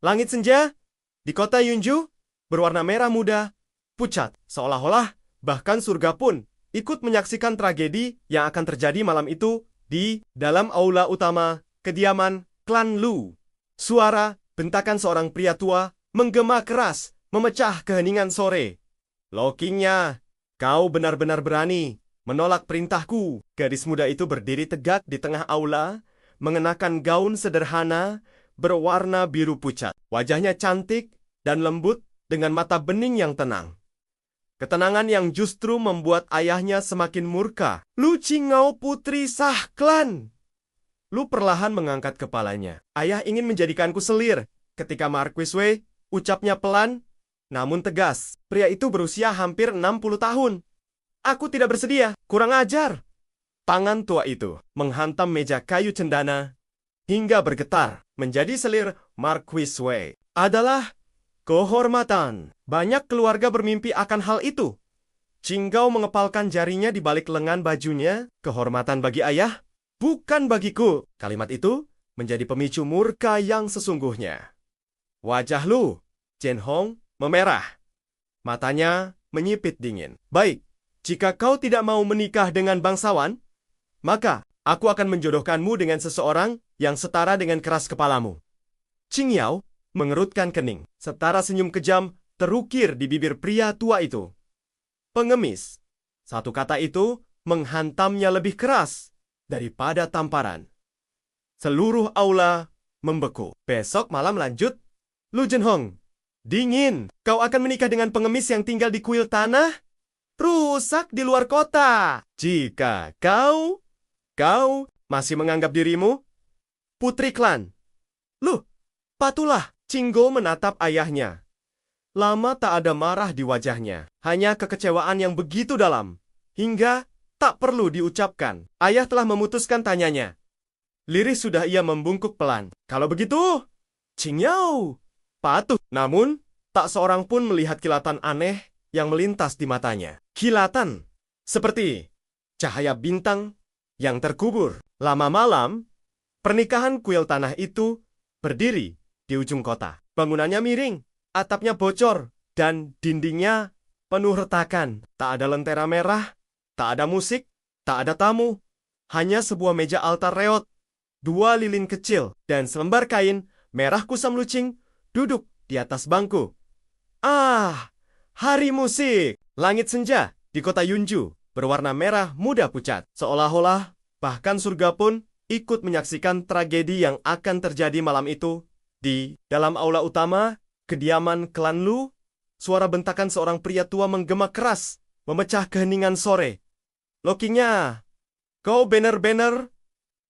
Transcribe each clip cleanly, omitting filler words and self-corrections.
Langit senja di kota Yunju berwarna merah muda, pucat, seolah-olah bahkan surga pun ikut menyaksikan tragedi yang akan terjadi malam itu di dalam aula utama kediaman klan Lu. Suara bentakan seorang pria tua menggema keras, memecah keheningan sore. Lokingnya, kau benar-benar berani menolak perintahku. Gadis muda itu berdiri tegak di tengah aula, mengenakan gaun sederhana berwarna biru pucat. Wajahnya cantik dan lembut dengan mata bening yang tenang. Ketenangan yang justru membuat ayahnya semakin murka. Lu Qingao, putri sah klan. Lu perlahan mengangkat kepalanya. Ayah ingin menjadikanku selir. Ketika Marquis Wei, ucapnya pelan, namun tegas. Pria itu berusia hampir 60 tahun. Aku tidak bersedia, kurang ajar. Tangan tua itu menghantam meja kayu cendana hingga bergetar. Menjadi selir Marquis Wei adalah kehormatan. Banyak keluarga bermimpi akan hal itu. Qingao mengepalkan jarinya di balik lengan bajunya. Kehormatan bagi ayah, bukan bagiku. Kalimat itu menjadi pemicu murka yang sesungguhnya. Wajah Lu Zhenhong memerah. Matanya menyipit dingin. Baik, jika kau tidak mau menikah dengan bangsawan, maka aku akan menjodohkanmu dengan seseorang yang setara dengan keras kepalamu. Qingyao mengerutkan kening. Setara senyum kejam terukir di bibir pria tua itu. Pengemis. Satu kata itu menghantamnya lebih keras daripada tamparan. Seluruh aula membeku. Besok malam lanjut. Lu Zhenhong, dingin. Kau akan menikah dengan pengemis yang tinggal di kuil tanah? Rusak di luar kota. Jika kau masih menganggap dirimu putri klan. Lu, patulah. Qinggo menatap ayahnya. Lama tak ada marah di wajahnya. Hanya kekecewaan yang begitu dalam. Hingga tak perlu diucapkan. Ayah telah memutuskan tanyanya. Lirih sudah ia membungkuk pelan. Kalau begitu, Qingyao patuh. Namun, tak seorang pun melihat kilatan aneh yang melintas di matanya. Kilatan seperti cahaya bintang yang terkubur. Lama malam, pernikahan kuil tanah itu berdiri di ujung kota. Bangunannya miring, atapnya bocor, dan dindingnya penuh retakan. Tak ada lentera merah, tak ada musik, tak ada tamu. Hanya sebuah meja altar reot, 2 lilin kecil, dan selembar kain merah kusam lucing duduk di atas bangku. Ah, hari musik. Langit senja di kota Yunju berwarna merah muda pucat. Seolah-olah bahkan surga pun ikut menyaksikan tragedi yang akan terjadi malam itu. Di dalam aula utama kediaman klan Lu, suara bentakan seorang pria tua menggema keras, memecah keheningan sore. Lokingnya, kau benar-benar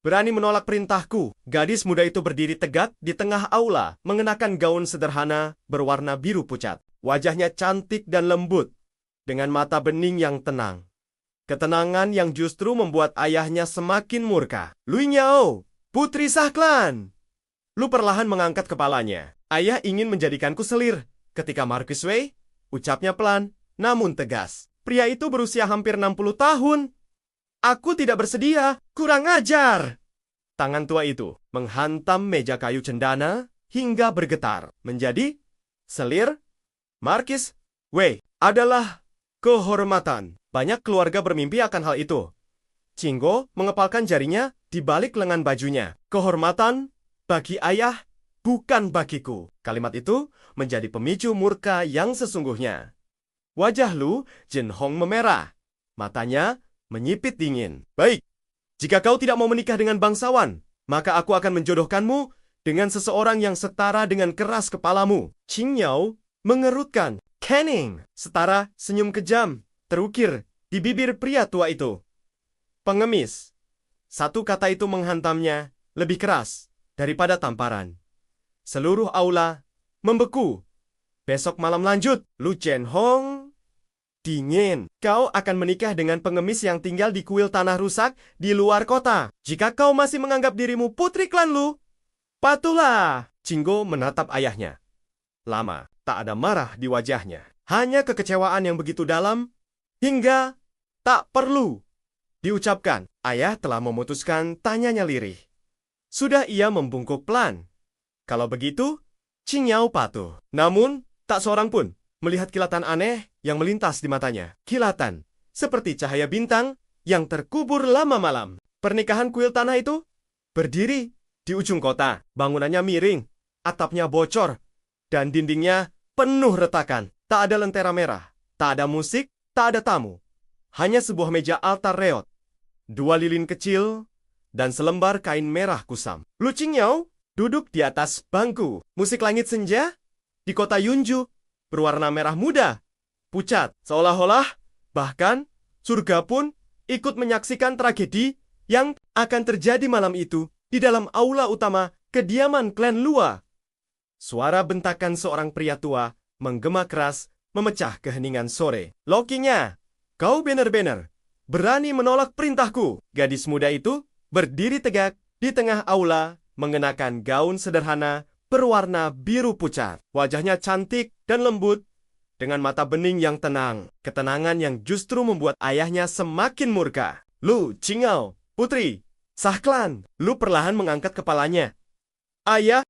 berani menolak perintahku. Gadis muda itu berdiri tegak di tengah aula, mengenakan gaun sederhana berwarna biru pucat. Wajahnya cantik dan lembut, dengan mata bening yang tenang. Ketenangan yang justru membuat ayahnya semakin murka. Lu Qingao, putri sah klan. Lu perlahan mengangkat kepalanya. Ayah ingin menjadikanku selir. Ketika Marquis Wei, ucapnya pelan, namun tegas. Pria itu berusia hampir 60 tahun. Aku tidak bersedia, kurang ajar. Tangan tua itu menghantam meja kayu cendana hingga bergetar. Menjadi selir Marquis Wei adalah kehormatan. Banyak keluarga bermimpi akan hal itu. Qinggo mengepalkan jarinya di balik lengan bajunya. Kehormatan bagi ayah, bukan bagiku. Kalimat itu menjadi pemicu murka yang sesungguhnya. Wajah Lu Zhenhong memerah. Matanya menyipit dingin. Baik, jika kau tidak mau menikah dengan bangsawan, maka aku akan menjodohkanmu dengan seseorang yang setara dengan keras kepalamu. Qingyao mengerutkan kening. Setara senyum kejam terukir di bibir pria tua itu. Pengemis. Satu kata itu menghantamnya lebih keras daripada tamparan. Seluruh aula membeku. Besok malam lanjut. Lu Zhenhong, dingin. Kau akan menikah dengan pengemis yang tinggal di kuil tanah rusak di luar kota. Jika kau masih menganggap dirimu putri klan Lu, patuhlah. Qinggo menatap ayahnya. Lama, tak ada marah di wajahnya. Hanya kekecewaan yang begitu dalam, hingga tak perlu diucapkan. Ayah telah memutuskan tanyanya lirih. Sudah ia membungkuk pelan. Kalau begitu, Qingyao patuh. Namun, tak seorang pun melihat kilatan aneh yang melintas di matanya. Kilatan, seperti cahaya bintang yang terkubur lama malam. Pernikahan kuil tanah itu berdiri di ujung kota. Bangunannya miring, atapnya bocor, dan dindingnya penuh retakan. Tak ada lentera merah, tak ada musik, tak ada tamu. Hanya sebuah meja altar reot, 2 lilin kecil, dan selembar kain merah kusam. Lu Qingyao duduk di atas bangku. Musik langit senja di kota Yunju berwarna merah muda, pucat, seolah-olah bahkan surga pun ikut menyaksikan tragedi yang akan terjadi malam itu di dalam aula utama kediaman klan Lua. Suara bentakan seorang pria tua menggema keras memecah keheningan sore. Lokinya, kau benar-benar berani menolak perintahku. Gadis muda itu berdiri tegak di tengah aula mengenakan gaun sederhana berwarna biru pucat. Wajahnya cantik dan lembut dengan mata bening yang tenang. Ketenangan yang justru membuat ayahnya semakin murka. Lu Qingyao, putri sah klan. Lu perlahan mengangkat kepalanya. Ayah.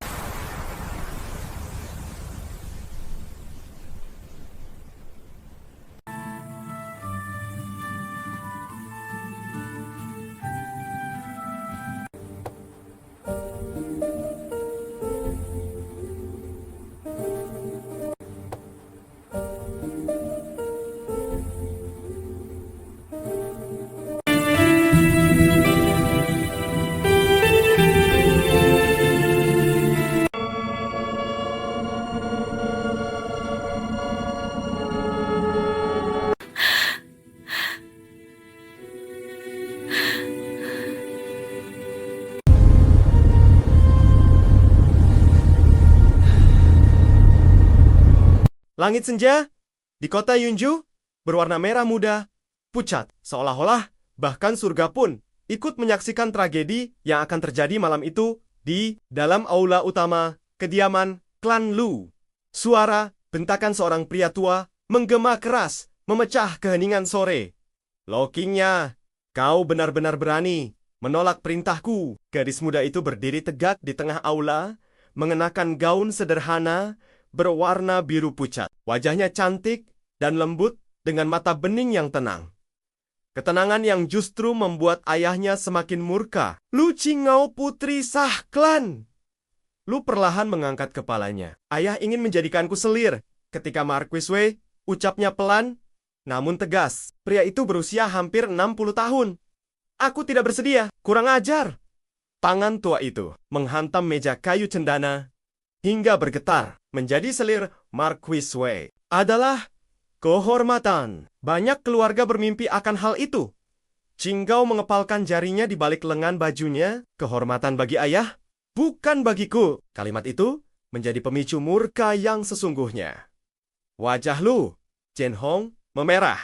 Langit senja di kota Yunju berwarna merah muda, pucat, seolah-olah bahkan surga pun ikut menyaksikan tragedi yang akan terjadi malam itu di dalam aula utama kediaman klan Lu. Suara bentakan seorang pria tua menggema keras memecah keheningan sore. Lokinya, kau benar-benar berani menolak perintahku. Gadis muda itu berdiri tegak di tengah aula, mengenakan gaun sederhana berwarna biru pucat. Wajahnya cantik dan lembut dengan mata bening yang tenang. Ketenangan yang justru membuat ayahnya semakin murka. Lu Qingyao, putri sah klan. Lu perlahan mengangkat kepalanya. Ayah ingin menjadikanku selir. Ketika Marquis Wei ucapnya pelan namun tegas. Pria itu berusia hampir 60 tahun. Aku tidak bersedia. Kurang ajar. Tangan tua itu menghantam meja kayu cendana hingga bergetar. Menjadi selir Marquis Wei adalah kehormatan. Banyak keluarga bermimpi akan hal itu. Qingyao mengepalkan jarinya di balik lengan bajunya. Kehormatan bagi ayah, bukan bagiku. Kalimat itu menjadi pemicu murka yang sesungguhnya. Wajah Lu Zhenhong memerah.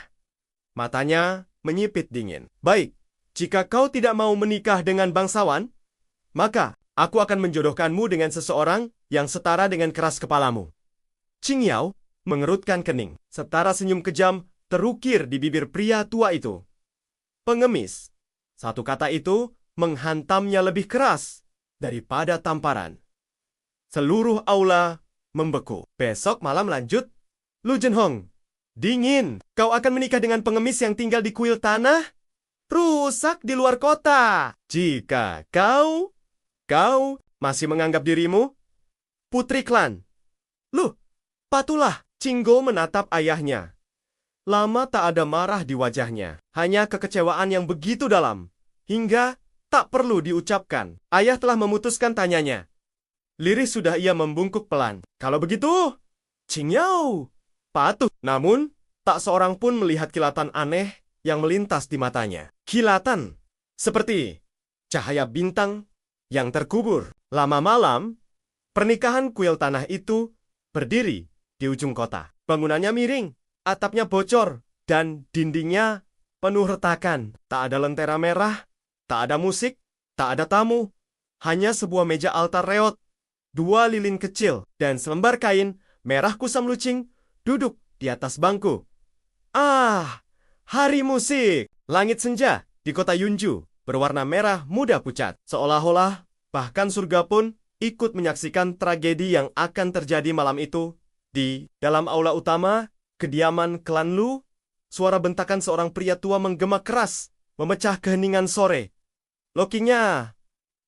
Matanya menyipit dingin. Baik, jika kau tidak mau menikah dengan bangsawan, maka aku akan menjodohkanmu dengan seseorang yang setara dengan keras kepalamu. Qingyao mengerutkan kening. Setara senyum kejam terukir di bibir pria tua itu. Pengemis. Satu kata itu menghantamnya lebih keras daripada tamparan. Seluruh aula membeku. Besok malam lanjut. Lu Zhenhong, dingin. Kau akan menikah dengan pengemis yang tinggal di kuil tanah? Rusak di luar kota. Jika kau masih menganggap dirimu putri klan. Lu, patulah. Qingyao menatap ayahnya. Lama tak ada marah di wajahnya. Hanya kekecewaan yang begitu dalam. Hingga tak perlu diucapkan. Ayah telah memutuskan tanyanya. Lirih sudah ia membungkuk pelan. Kalau begitu, Qingyao patuh. Namun, tak seorang pun melihat kilatan aneh yang melintas di matanya. Kilatan seperti cahaya bintang yang terkubur. Lama malam, pernikahan kuil tanah itu berdiri di ujung kota. Bangunannya miring, atapnya bocor, dan dindingnya penuh retakan. Tak ada lentera merah, tak ada musik, tak ada tamu. Hanya sebuah meja altar reot, 2 lilin kecil, dan selembar kain merah kusam lucing duduk di atas bangku. Ah, hari musik. Langit senja di kota Yunju berwarna merah muda pucat. Seolah-olah bahkan surga pun ikut menyaksikan tragedi yang akan terjadi malam itu. Di dalam aula utama, kediaman klan Lu, suara bentakan seorang pria tua menggema keras, memecah keheningan sore. Lokinya,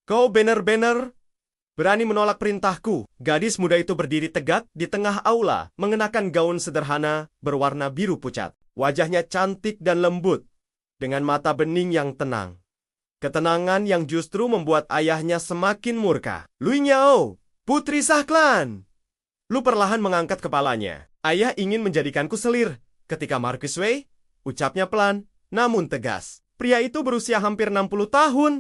kau benar-benar berani menolak perintahku. Gadis muda itu berdiri tegak di tengah aula, mengenakan gaun sederhana berwarna biru pucat. Wajahnya cantik dan lembut, dengan mata bening yang tenang. Ketenangan yang justru membuat ayahnya semakin murka. Lu Nyao, putri sah klan. Lu perlahan mengangkat kepalanya. Ayah ingin menjadikanku selir. Ketika Marquis Wei, ucapnya pelan, namun tegas. Pria itu berusia hampir 60 tahun.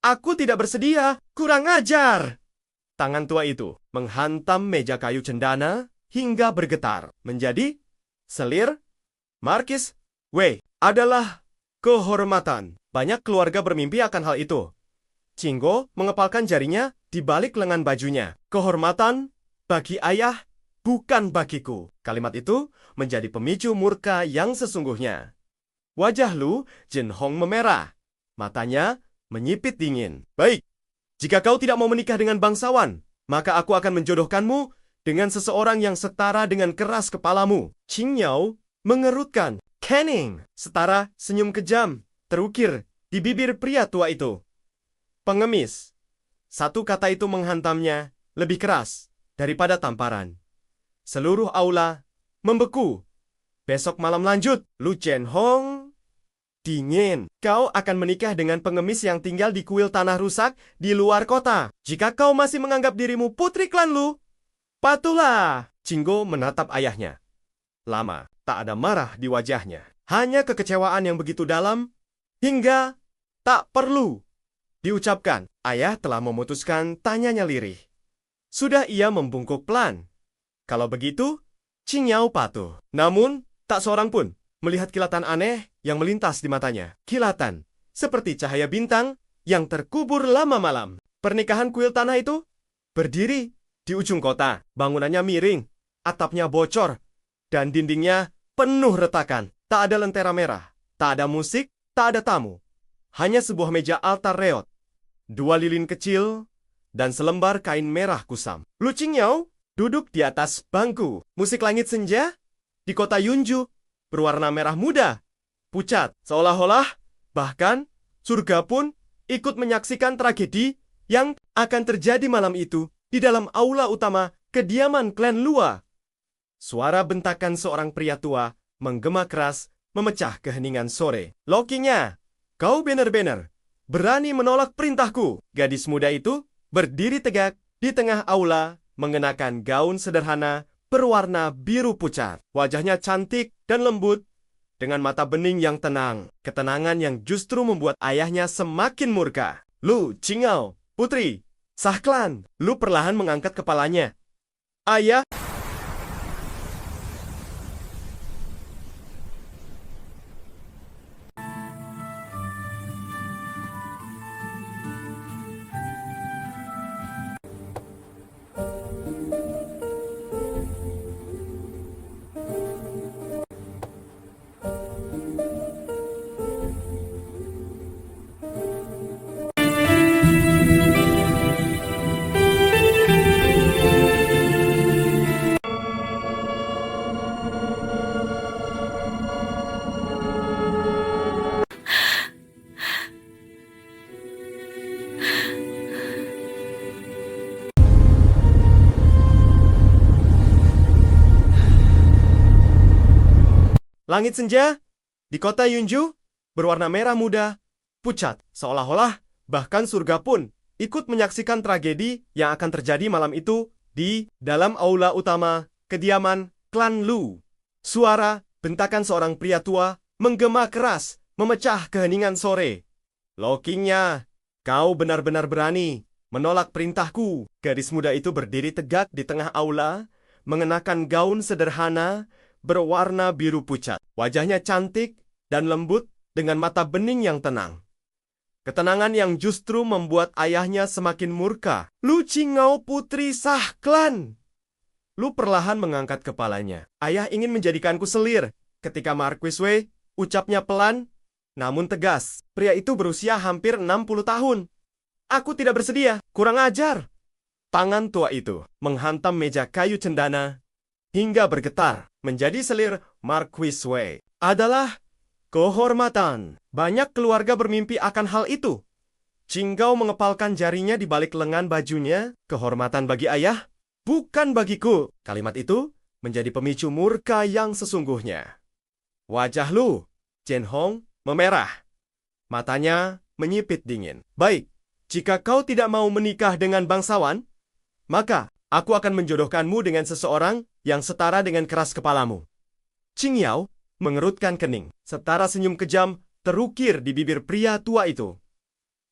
Aku tidak bersedia, kurang ajar. Tangan tua itu menghantam meja kayu cendana hingga bergetar. Menjadi selir Marquis Wei adalah kehormatan. Banyak keluarga bermimpi akan hal itu. Cinggo mengepalkan jarinya di balik lengan bajunya. Kehormatan bagi ayah, bukan bagiku. Kalimat itu menjadi pemicu murka yang sesungguhnya. Wajah Lu Jinhong memerah. Matanya menyipit dingin. Baik, jika kau tidak mau menikah dengan bangsawan, maka aku akan menjodohkanmu dengan seseorang yang setara dengan keras kepalamu. Qing Yao mengerutkan kening. Setara senyum kejam terukir di bibir pria tua itu. Pengemis. Satu kata itu menghantamnya lebih keras daripada tamparan. Seluruh aula membeku. Besok malam lanjut. Lu Jinhong dingin. Kau akan menikah dengan pengemis yang tinggal di kuil tanah rusak di luar kota. Jika kau masih menganggap dirimu putri klan Lu, patuhlah. Cinggo menatap ayahnya. Lama, tak ada marah di wajahnya. Hanya kekecewaan yang begitu dalam, hingga tak perlu diucapkan. Ayah telah memutuskan, tanyanya lirih. Sudah ia membungkuk pelan. Kalau begitu, Qing Yao patuh. Namun, tak seorang pun melihat kilatan aneh yang melintas di matanya. Kilatan, seperti cahaya bintang yang terkubur lama malam. Pernikahan kuil tanah itu berdiri di ujung kota. Bangunannya miring, atapnya bocor, dan dindingnya penuh retakan. Tak ada lentera merah, tak ada musik, tak ada tamu. Hanya sebuah meja altar reot, 2 lilin kecil, dan selembar kain merah kusam. Lu Qing Yao duduk di atas bangku. Musik langit senja di kota Yunju berwarna merah muda, pucat, seolah-olah bahkan surga pun ikut menyaksikan tragedi yang akan terjadi malam itu di dalam aula utama kediaman klan Lua. Suara bentakan seorang pria tua menggema keras memecah keheningan sore. Lokinya, kau benar-benar berani menolak perintahku. Gadis muda itu berdiri tegak di tengah aula, mengenakan gaun sederhana berwarna biru pucat. Wajahnya cantik dan lembut, dengan mata bening yang tenang. Ketenangan yang justru membuat ayahnya semakin murka. Lu Qingao, putri sah klan. Lu perlahan mengangkat kepalanya. Ayah. Langit senja di kota Yunju berwarna merah muda, pucat, seolah-olah bahkan surga pun ikut menyaksikan tragedi yang akan terjadi malam itu di dalam aula utama kediaman klan Lu. Suara bentakan seorang pria tua menggema keras memecah keheningan sore. Lokinya, kau benar-benar berani menolak perintahku. Gadis muda itu berdiri tegak di tengah aula, mengenakan gaun sederhana berwarna biru pucat. Wajahnya cantik dan lembut dengan mata bening yang tenang. Ketenangan yang justru membuat ayahnya semakin murka. Lu Qingao, putri sah klan. Lu perlahan mengangkat kepalanya. Ayah ingin menjadikanku selir. Ketika Marquis Wei, ucapnya pelan namun tegas. Pria itu berusia hampir 60 tahun. Aku tidak bersedia, kurang ajar. Tangan tua itu menghantam meja kayu cendana hingga bergetar. Menjadi selir Marquis Wei adalah kehormatan. Banyak keluarga bermimpi akan hal itu. Qinggao mengepalkan jarinya di balik lengan bajunya. Kehormatan bagi ayah, bukan bagiku. Kalimat itu menjadi pemicu murka yang sesungguhnya. Wajah Lu Zhenhong memerah. Matanya menyipit dingin. Baik, jika kau tidak mau menikah dengan bangsawan, maka aku akan menjodohkanmu dengan seseorang yang setara dengan keras kepalamu. Qingyao mengerutkan kening. Setara senyum kejam terukir di bibir pria tua itu.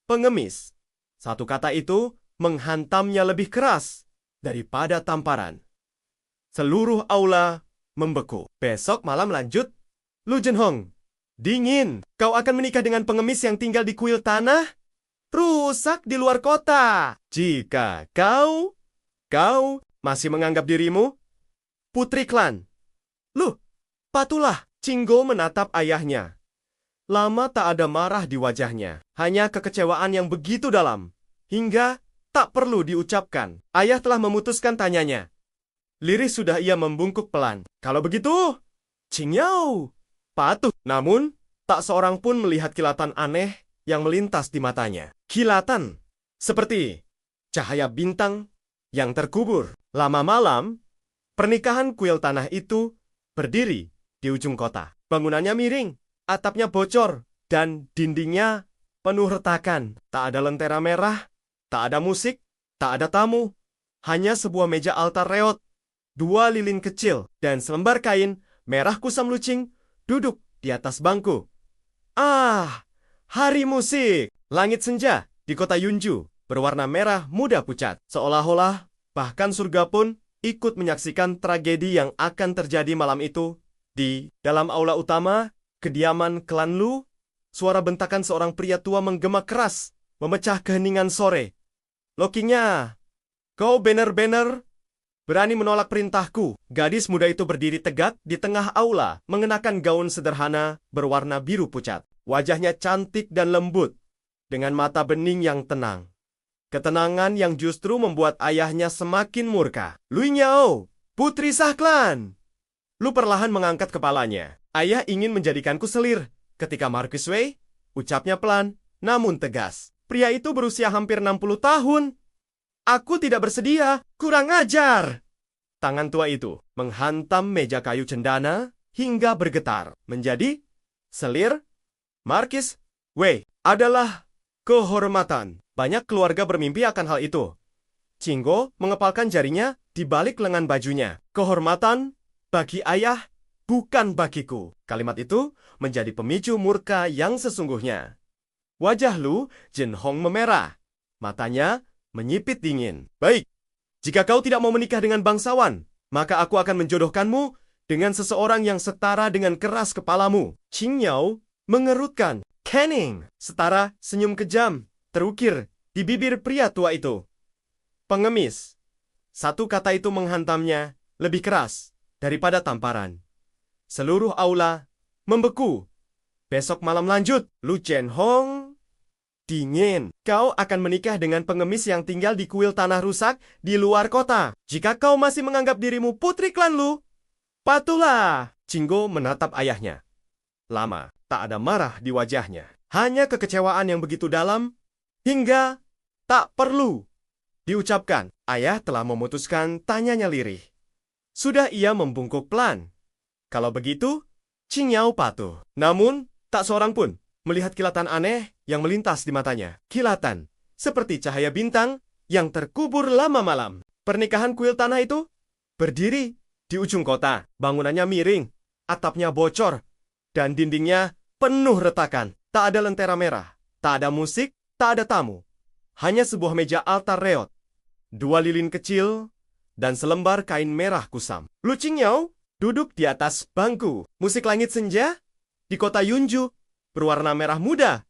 Pengemis. Satu kata itu menghantamnya lebih keras daripada tamparan. Seluruh aula membeku. Besok malam lanjut. Lu Zhenhong, dingin. Kau akan menikah dengan pengemis yang tinggal di kuil tanah? Rusak di luar kota. Jika kau masih menganggap dirimu putri klan. Lu, patulah. Qinggao menatap ayahnya. Lama tak ada marah di wajahnya. Hanya kekecewaan yang begitu dalam. Hingga tak perlu diucapkan. Ayah telah memutuskan tanyanya. Lirih sudah ia membungkuk pelan. Kalau begitu, Qingyao patuh. Namun, tak seorang pun melihat kilatan aneh yang melintas di matanya. Kilatan seperti cahaya bintang yang terkubur. Lama malam, pernikahan kuil tanah itu berdiri di ujung kota. Bangunannya miring, atapnya bocor, dan dindingnya penuh retakan. Tak ada lentera merah, tak ada musik, tak ada tamu. Hanya sebuah meja altar reot, 2 lilin kecil, dan selembar kain merah kusam lucing duduk di atas bangku. Ah, hari musik. Langit senja di kota Yunju berwarna merah muda pucat. Seolah-olah bahkan surga pun ikut menyaksikan tragedi yang akan terjadi malam itu. Di dalam aula utama kediaman klan Lu, suara bentakan seorang pria tua menggema keras, memecah keheningan sore. Lokinya, kau benar-benar berani menolak perintahku. Gadis muda itu berdiri tegak di tengah aula, mengenakan gaun sederhana berwarna biru pucat. Wajahnya cantik dan lembut, dengan mata bening yang tenang. Ketenangan yang justru membuat ayahnya semakin murka. Lu Nyao, putri sah klan. Lu perlahan mengangkat kepalanya. Ayah ingin menjadikanku selir. Ketika Marquis Wei, ucapnya pelan, namun tegas. Pria itu berusia hampir 60 tahun. Aku tidak bersedia, kurang ajar. Tangan tua itu menghantam meja kayu cendana hingga bergetar. Menjadi selir Marquis Wei adalah kehormatan. Banyak keluarga bermimpi akan hal itu. Qinggao mengepalkan jarinya di balik lengan bajunya. Kehormatan bagi ayah, bukan bagiku. Kalimat itu menjadi pemicu murka yang sesungguhnya. Wajah Lu Zhenhong memerah. Matanya menyipit dingin. Baik, jika kau tidak mau menikah dengan bangsawan, maka aku akan menjodohkanmu dengan seseorang yang setara dengan keras kepalamu. Qingyao mengerutkan kening. Setara senyum kejam terukir di bibir pria tua itu. Pengemis. Satu kata itu menghantamnya lebih keras daripada tamparan. Seluruh aula membeku. Besok malam lanjut. Lu Zhenhong, dingin. Kau akan menikah dengan pengemis yang tinggal di kuil tanah rusak di luar kota. Jika kau masih menganggap dirimu putri klan Lu, patuhlah. Qinggao menatap ayahnya. Lama, tak ada marah di wajahnya. Hanya kekecewaan yang begitu dalam, hingga tak perlu diucapkan. Ayah telah memutuskan tanyanya lirih. Sudah ia membungkuk pelan. Kalau begitu, Qingyao patuh. Namun, tak seorang pun melihat kilatan aneh yang melintas di matanya. Kilatan seperti cahaya bintang yang terkubur lama malam. Pernikahan kuil tanah itu berdiri di ujung kota. Bangunannya miring, atapnya bocor, dan dindingnya penuh retakan. Tak ada lentera merah, tak ada musik, tak ada tamu. Hanya sebuah meja altar reot, 2 lilin kecil, dan selembar kain merah kusam. Lu Qingyao duduk di atas bangku. Musik langit senja di kota Yunju berwarna merah muda,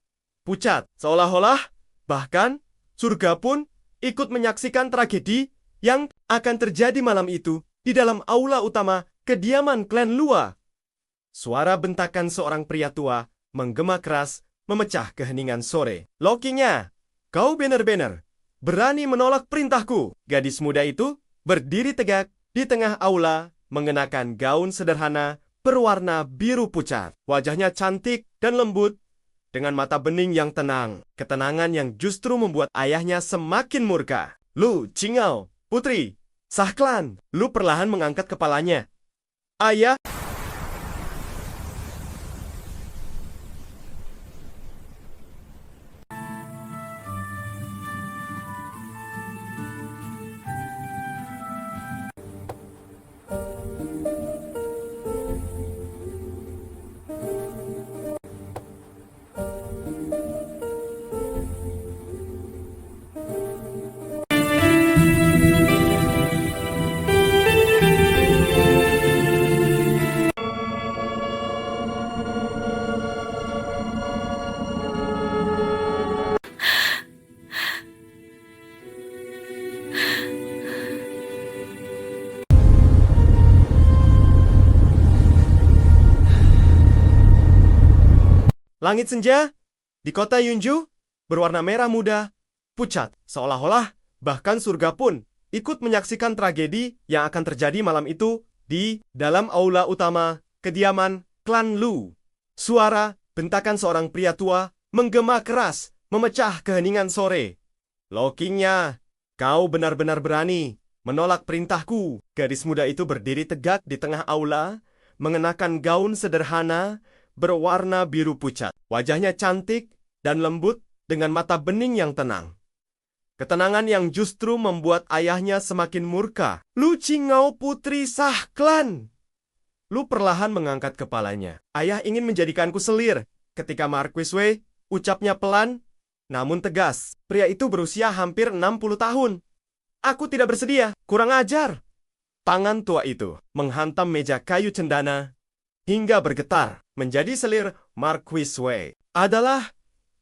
pucat. Seolah-olah bahkan surga pun ikut menyaksikan tragedi yang akan terjadi malam itu di dalam aula utama kediaman klan Lua. Suara bentakan seorang pria tua menggema keras memecah keheningan sore. Lokinya, kau benar-benar berani menolak perintahku? Gadis muda itu berdiri tegak di tengah aula, mengenakan gaun sederhana berwarna biru pucat. Wajahnya cantik dan lembut, dengan mata bening yang tenang. Ketenangan yang justru membuat ayahnya semakin murka. Lu Qingao, putri sah klan. Lu perlahan mengangkat kepalanya. Ayah. Langit senja di kota Yunju berwarna merah muda, pucat, seolah-olah bahkan surga pun ikut menyaksikan tragedi yang akan terjadi malam itu di dalam aula utama kediaman klan Lu. Suara bentakan seorang pria tua menggema keras memecah keheningan sore. Lokingnya, kau benar-benar berani menolak perintahku. Gadis muda itu berdiri tegak di tengah aula, mengenakan gaun sederhana berwarna biru pucat. Wajahnya cantik dan lembut dengan mata bening yang tenang. Ketenangan yang justru membuat ayahnya semakin murka. Lu Qingao, putri sah klan. Lu perlahan mengangkat kepalanya. Ayah ingin menjadikanku selir. Ketika Marquis Wei ucapnya pelan namun tegas. Pria itu berusia hampir 60 tahun. Aku tidak bersedia. Kurang ajar. Tangan tua itu menghantam meja kayu cendana hingga bergetar. Menjadi selir Marquis Wei adalah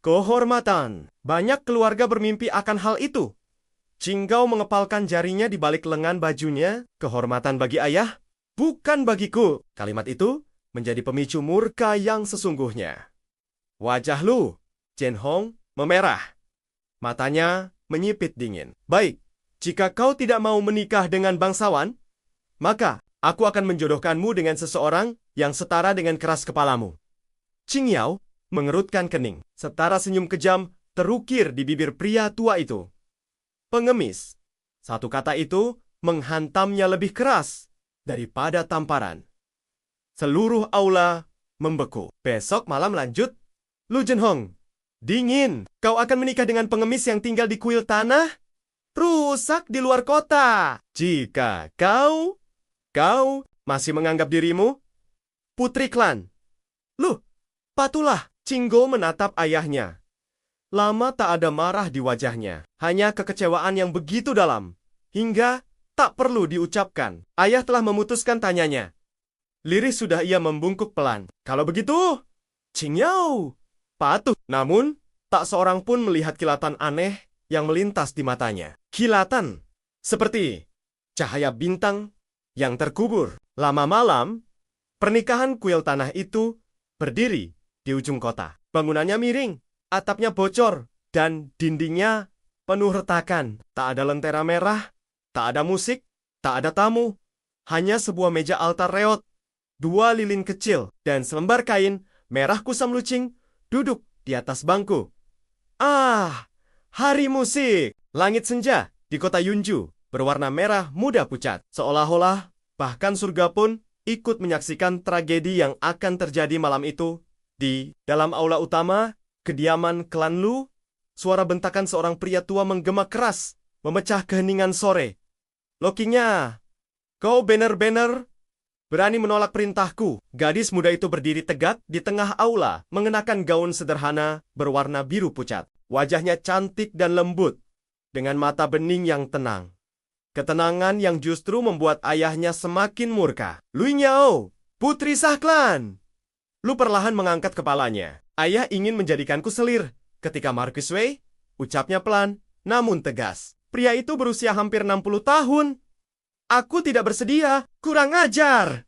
kehormatan. Banyak keluarga bermimpi akan hal itu. Qingao mengepalkan jarinya di balik lengan bajunya. Kehormatan bagi ayah, bukan bagiku. Kalimat itu menjadi pemicu murka yang sesungguhnya. Wajah Lu Zhenhong memerah. Matanya menyipit dingin. Baik, jika kau tidak mau menikah dengan bangsawan, maka aku akan menjodohkanmu dengan seseorang yang setara dengan keras kepalamu. Qingyao mengerutkan kening. Setara senyum kejam terukir di bibir pria tua itu. Pengemis. Satu kata itu menghantamnya lebih keras daripada tamparan. Seluruh aula membeku. Besok malam lanjut. Lu Zhenhong, dingin. Kau akan menikah dengan pengemis yang tinggal di kuil tanah? Rusak di luar kota. Jika kau masih menganggap dirimu putri klan. Lu, patulah. Qinggo menatap ayahnya. Lama tak ada marah di wajahnya. Hanya kekecewaan yang begitu dalam. Hingga tak perlu diucapkan. Ayah telah memutuskan tanyanya. Lirih sudah ia membungkuk pelan. Kalau begitu, Qingyao patuh. Namun, tak seorang pun melihat kilatan aneh yang melintas di matanya. Kilatan seperti cahaya bintang yang terkubur. Lama malam, pernikahan kuil tanah itu berdiri di ujung kota. Bangunannya miring, atapnya bocor, dan dindingnya penuh retakan. Tak ada lentera merah, tak ada musik, tak ada tamu. Hanya sebuah meja altar reot, 2 lilin kecil, dan selembar kain merah kusam lucing duduk di atas bangku. Ah, hari musik. Langit senja di kota Yunju berwarna merah muda pucat. Seolah-olah bahkan surga pun ikut menyaksikan tragedi yang akan terjadi malam itu. Di dalam aula utama kediaman klan Lu, suara bentakan seorang pria tua menggema keras, memecah keheningan sore. Lokingnya, kau benar-benar berani menolak perintahku. Gadis muda itu berdiri tegak di tengah aula, mengenakan gaun sederhana berwarna biru pucat. Wajahnya cantik dan lembut, dengan mata bening yang tenang. Ketenangan yang justru membuat ayahnya semakin murka. Lu Qingao, putri sah klan. Lu perlahan mengangkat kepalanya. Ayah ingin menjadikanku selir. Ketika Marquis Wei ucapnya pelan, namun tegas. Pria itu berusia hampir 60 tahun. Aku tidak bersedia. Kurang ajar.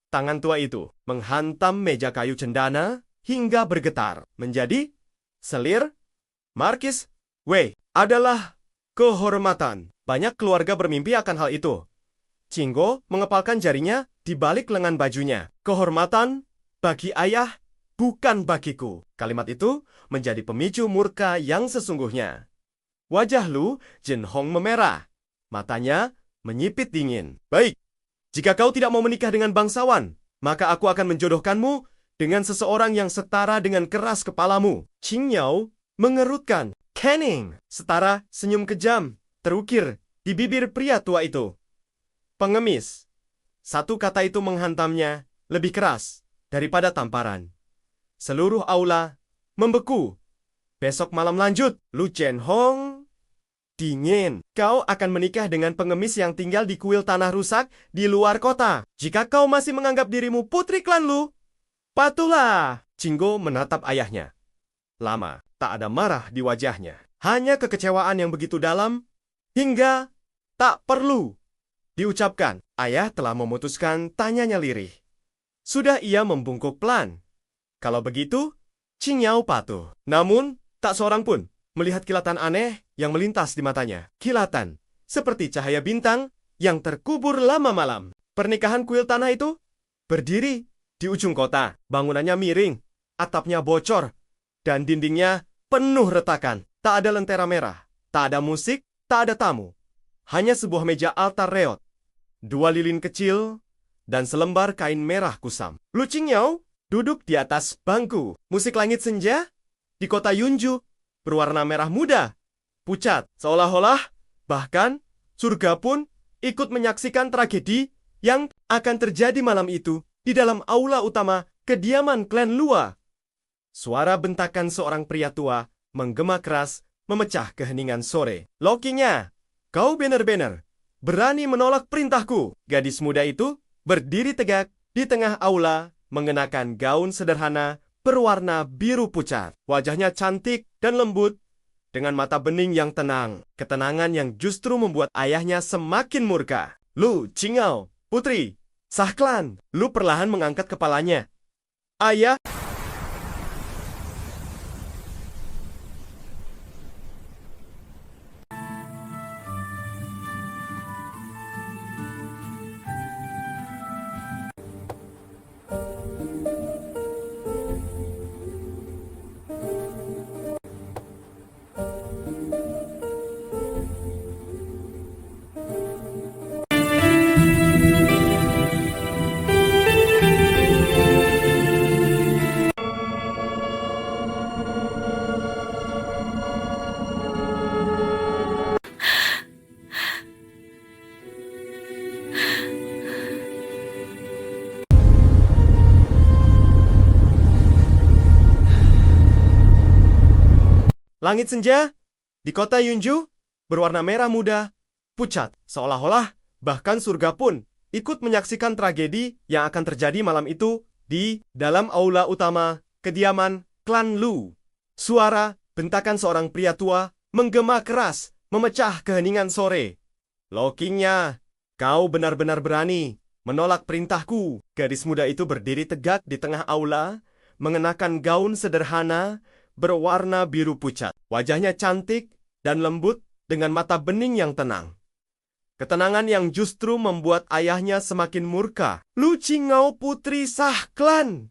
Tangan tua itu menghantam meja kayu cendana hingga bergetar. Menjadi selir Marquis Wei adalah kehormatan. Banyak keluarga bermimpi akan hal itu. Cinggo mengepalkan jarinya di balik lengan bajunya. Kehormatan bagi ayah, bukan bagiku. Kalimat itu menjadi pemicu murka yang sesungguhnya. Wajah Lu Jinhong memerah. Matanya menyipit dingin. Baik, jika kau tidak mau menikah dengan bangsawan, maka aku akan menjodohkanmu dengan seseorang yang setara dengan keras kepalamu. Qing Yao mengerutkan kening. Setara senyum kejam terukir di bibir pria tua itu. Pengemis. Satu kata itu menghantamnya lebih keras daripada tamparan. Seluruh aula membeku. Besok malam lanjut. Lu Jinhong dingin. Kau akan menikah dengan pengemis yang tinggal di kuil tanah rusak di luar kota. Jika kau masih menganggap dirimu putri klan Lu, patuhlah. Cinggo menatap ayahnya. Lama, tak ada marah di wajahnya. Hanya kekecewaan yang begitu dalam, hingga tak perlu diucapkan. Ayah telah memutuskan, tanyanya lirih. Sudah ia membungkuk pelan. Kalau begitu, Qing Yao patuh. Namun, tak seorang pun melihat kilatan aneh yang melintas di matanya. Kilatan, seperti cahaya bintang yang terkubur lama malam. Pernikahan kuil tanah itu berdiri di ujung kota. Bangunannya miring, atapnya bocor, dan dindingnya penuh retakan. Tak ada lentera merah, tak ada musik, tak ada tamu. Hanya sebuah meja altar reot, 2 lilin kecil, dan selembar kain merah kusam. Lu Qing Yao duduk di atas bangku. Musik langit senja di kota Yunju berwarna merah muda, pucat, seolah-olah bahkan surga pun ikut menyaksikan tragedi yang akan terjadi malam itu di dalam aula utama kediaman klan Lua. Suara bentakan seorang pria tua menggema keras memecah keheningan sore. Lokinya, kau benar-benar berani menolak perintahku. Gadis muda itu berdiri tegak di tengah aula mengenakan gaun sederhana berwarna biru pucat. Wajahnya cantik dan lembut dengan mata bening yang tenang. Ketenangan yang justru membuat ayahnya semakin murka. Lu Qing Yao, putri, sah klan. Lu perlahan mengangkat kepalanya. Ayah. Langit senja di kota Yunju berwarna merah muda, pucat, seolah-olah bahkan surga pun ikut menyaksikan tragedi yang akan terjadi malam itu di dalam aula utama kediaman klan Lu. Suara bentakan seorang pria tua menggema keras memecah keheningan sore. Lokinya, kau benar-benar berani menolak perintahku. Gadis muda itu berdiri tegak di tengah aula, mengenakan gaun sederhana berwarna biru pucat. Wajahnya cantik dan lembut dengan mata bening yang tenang. Ketenangan yang justru membuat ayahnya semakin murka. Lu Qing Yao, putri sah klan.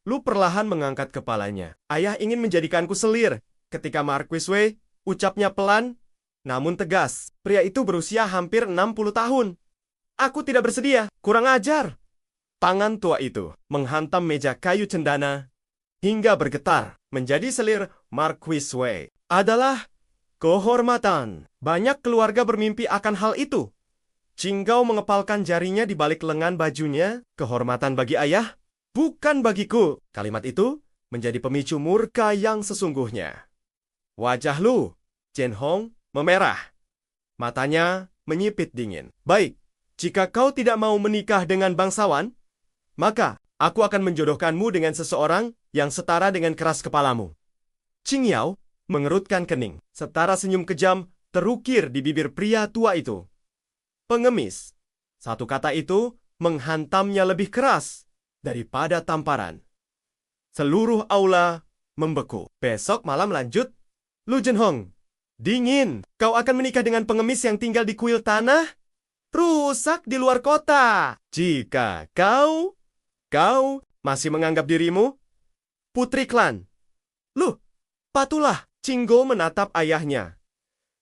Lu perlahan mengangkat kepalanya. Ayah ingin menjadikanku selir. Ketika Marquis Wei ucapnya pelan namun tegas. Pria itu berusia hampir 60 tahun. Aku tidak bersedia, kurang ajar. Tangan tua itu menghantam meja kayu cendana hingga bergetar. Menjadi selir Marquis Wei adalah kehormatan. Banyak keluarga bermimpi akan hal itu. Qing Yao mengepalkan jarinya di balik lengan bajunya. Kehormatan bagi ayah, bukan bagiku. Kalimat itu menjadi pemicu murka yang sesungguhnya. Wajah Lu Jinhong memerah. Matanya menyipit dingin. Baik, jika kau tidak mau menikah dengan bangsawan, maka aku akan menjodohkanmu dengan seseorang yang setara dengan keras kepalamu. Qing Yao mengerutkan kening. Setara senyum kejam terukir di bibir pria tua itu. Pengemis. Satu kata itu menghantamnya lebih keras daripada tamparan. Seluruh aula membeku. Besok malam lanjut. Lu Jinhong Dingin. Kau akan menikah dengan pengemis yang tinggal di kuil tanah? Rusak di luar kota. Jika kau masih menganggap dirimu putri klan. Loh, patulah. Cinggo menatap ayahnya.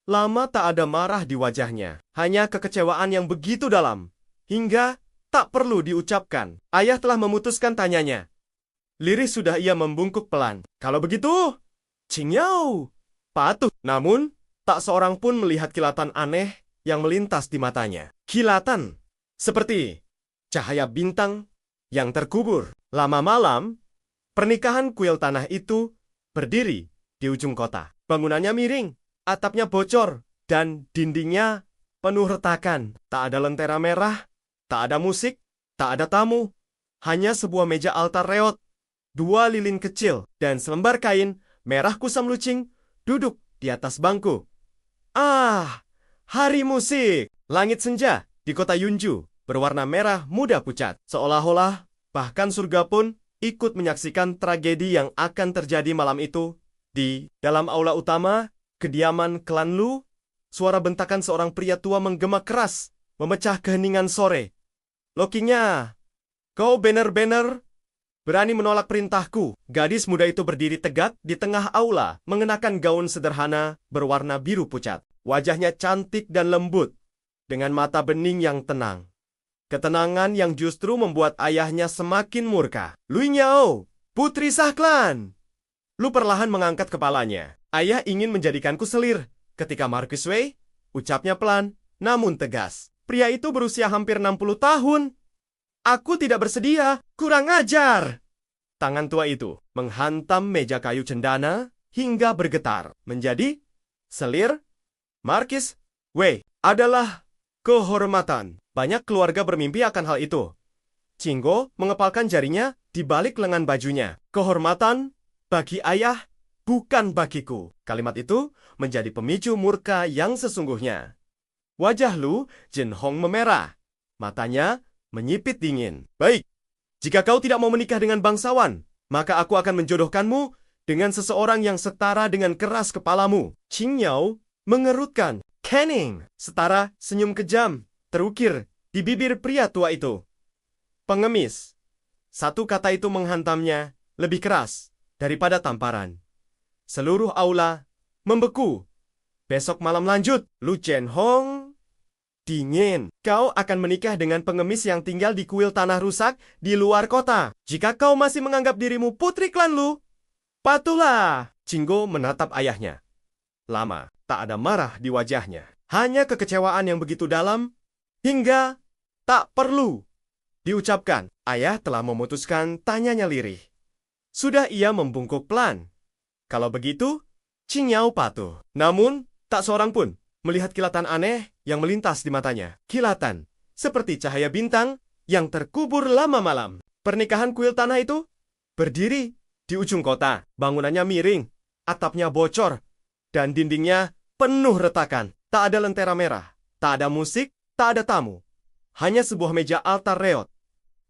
Lama tak ada marah di wajahnya. Hanya kekecewaan yang begitu dalam. Hingga tak perlu diucapkan. Ayah telah memutuskan tanyanya. Lirih sudah ia membungkuk pelan. Kalau begitu, Qingyao patuh. Namun, tak seorang pun melihat kilatan aneh yang melintas di matanya. Kilatan seperti cahaya bintang yang terkubur. Lama malam, pernikahan kuil tanah itu berdiri di ujung kota. Bangunannya miring, atapnya bocor, dan dindingnya penuh retakan. Tak ada lentera merah, tak ada musik, tak ada tamu. Hanya sebuah meja altar reot, 2 lilin kecil, dan selembar kain merah kusam lucing duduk di atas bangku. Ah, hari musik. Langit senja di kota Yunju berwarna merah muda pucat. Seolah-olah bahkan surga pun ikut menyaksikan tragedi yang akan terjadi malam itu. Di dalam aula utama, kediaman klan Lu, suara bentakan seorang pria tua menggema keras, memecah keheningan sore. Lokinya, kau benar-benar berani menolak perintahku. Gadis muda itu berdiri tegak di tengah aula, mengenakan gaun sederhana berwarna biru pucat. Wajahnya cantik dan lembut, dengan mata bening yang tenang. Ketenangan yang justru membuat ayahnya semakin murka. Lui Nyao, putri sah klan. Lu perlahan mengangkat kepalanya. Ayah ingin menjadikanku selir. Ketika Marquis Wei, ucapnya pelan, namun tegas. Pria itu berusia hampir 60 tahun. Aku tidak bersedia, kurang ajar. Tangan tua itu menghantam meja kayu cendana hingga bergetar. Menjadi selir Marquis Wei adalah kehormatan. Banyak keluarga bermimpi akan hal itu. Cinggo mengepalkan jarinya di balik lengan bajunya. Kehormatan bagi ayah, bukan bagiku. Kalimat itu menjadi pemicu murka yang sesungguhnya. Wajah Lu Jinhong memerah. Matanya menyipit dingin. Baik, jika kau tidak mau menikah dengan bangsawan, maka aku akan menjodohkanmu dengan seseorang yang setara dengan keras kepalamu. Qingyao mengerutkan kening. Setara senyum kejam terukir di bibir pria tua itu. Pengemis. Satu kata itu menghantamnya lebih keras daripada tamparan. Seluruh aula membeku. Besok malam lanjut. Lu Jinhong dingin. Kau akan menikah dengan pengemis yang tinggal di kuil tanah rusak di luar kota. Jika kau masih menganggap dirimu putri klan Lu, patuhlah. Cinggo menatap ayahnya. Lama, tak ada marah di wajahnya. Hanya kekecewaan yang begitu dalam, hingga tak perlu diucapkan. Ayah telah memutuskan tanyanya lirih. Sudah ia membungkuk pelan. Kalau begitu, Qingyao patuh. Namun, tak seorang pun melihat kilatan aneh yang melintas di matanya. Kilatan seperti cahaya bintang yang terkubur lama malam. Pernikahan kuil tanah itu berdiri di ujung kota. Bangunannya miring, atapnya bocor, dan dindingnya penuh retakan. Tak ada lentera merah, tak ada musik, tak ada tamu. Hanya sebuah meja altar reot,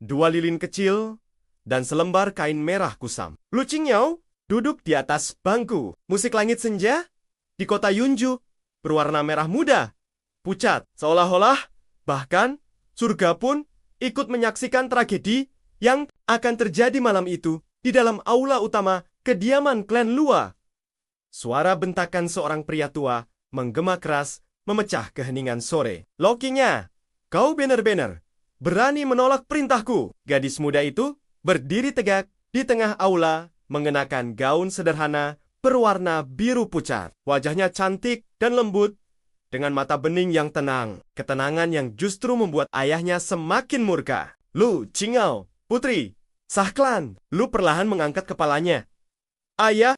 2 lilin kecil, dan selembar kain merah kusam. Lu Qingyao duduk di atas bangku. Musik langit senja di kota Yunju berwarna merah muda, pucat. Seolah-olah bahkan surga pun ikut menyaksikan tragedi yang akan terjadi malam itu di dalam aula utama kediaman klan Lua. Suara bentakan seorang pria tua menggema keras memecah keheningan sore. Lokinya, kau benar-benar berani menolak perintahku. Gadis muda itu berdiri tegak di tengah aula mengenakan gaun sederhana berwarna biru pucat. Wajahnya cantik dan lembut dengan mata bening yang tenang. Ketenangan yang justru membuat ayahnya semakin murka. Lu Qingyao, putri sah klan. Lu perlahan mengangkat kepalanya. Ayah.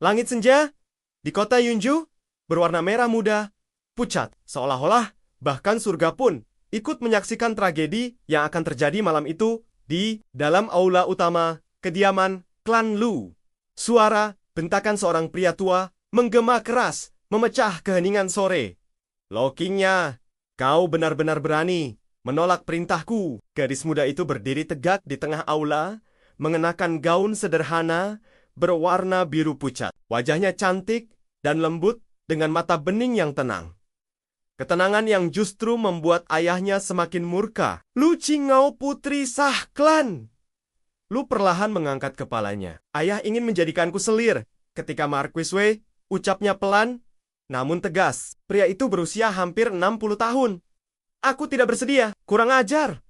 Langit senja di kota Yunju berwarna merah muda, pucat, seolah-olah bahkan surga pun ikut menyaksikan tragedi yang akan terjadi malam itu di dalam aula utama kediaman klan Lu. Suara bentakan seorang pria tua menggema keras memecah keheningan sore. Lokingnya, kau benar-benar berani menolak perintahku. Gadis muda itu berdiri tegak di tengah aula, mengenakan gaun sederhana berwarna biru pucat. Wajahnya cantik dan lembut dengan mata bening yang tenang. Ketenangan yang justru membuat ayahnya semakin murka. Lu Qingao putri sah klan. Lu perlahan mengangkat kepalanya. Ayah ingin menjadikanku selir. Ketika Marquis Wei ucapnya pelan, namun tegas. Pria itu berusia hampir 60 tahun. Aku tidak bersedia. Kurang ajar.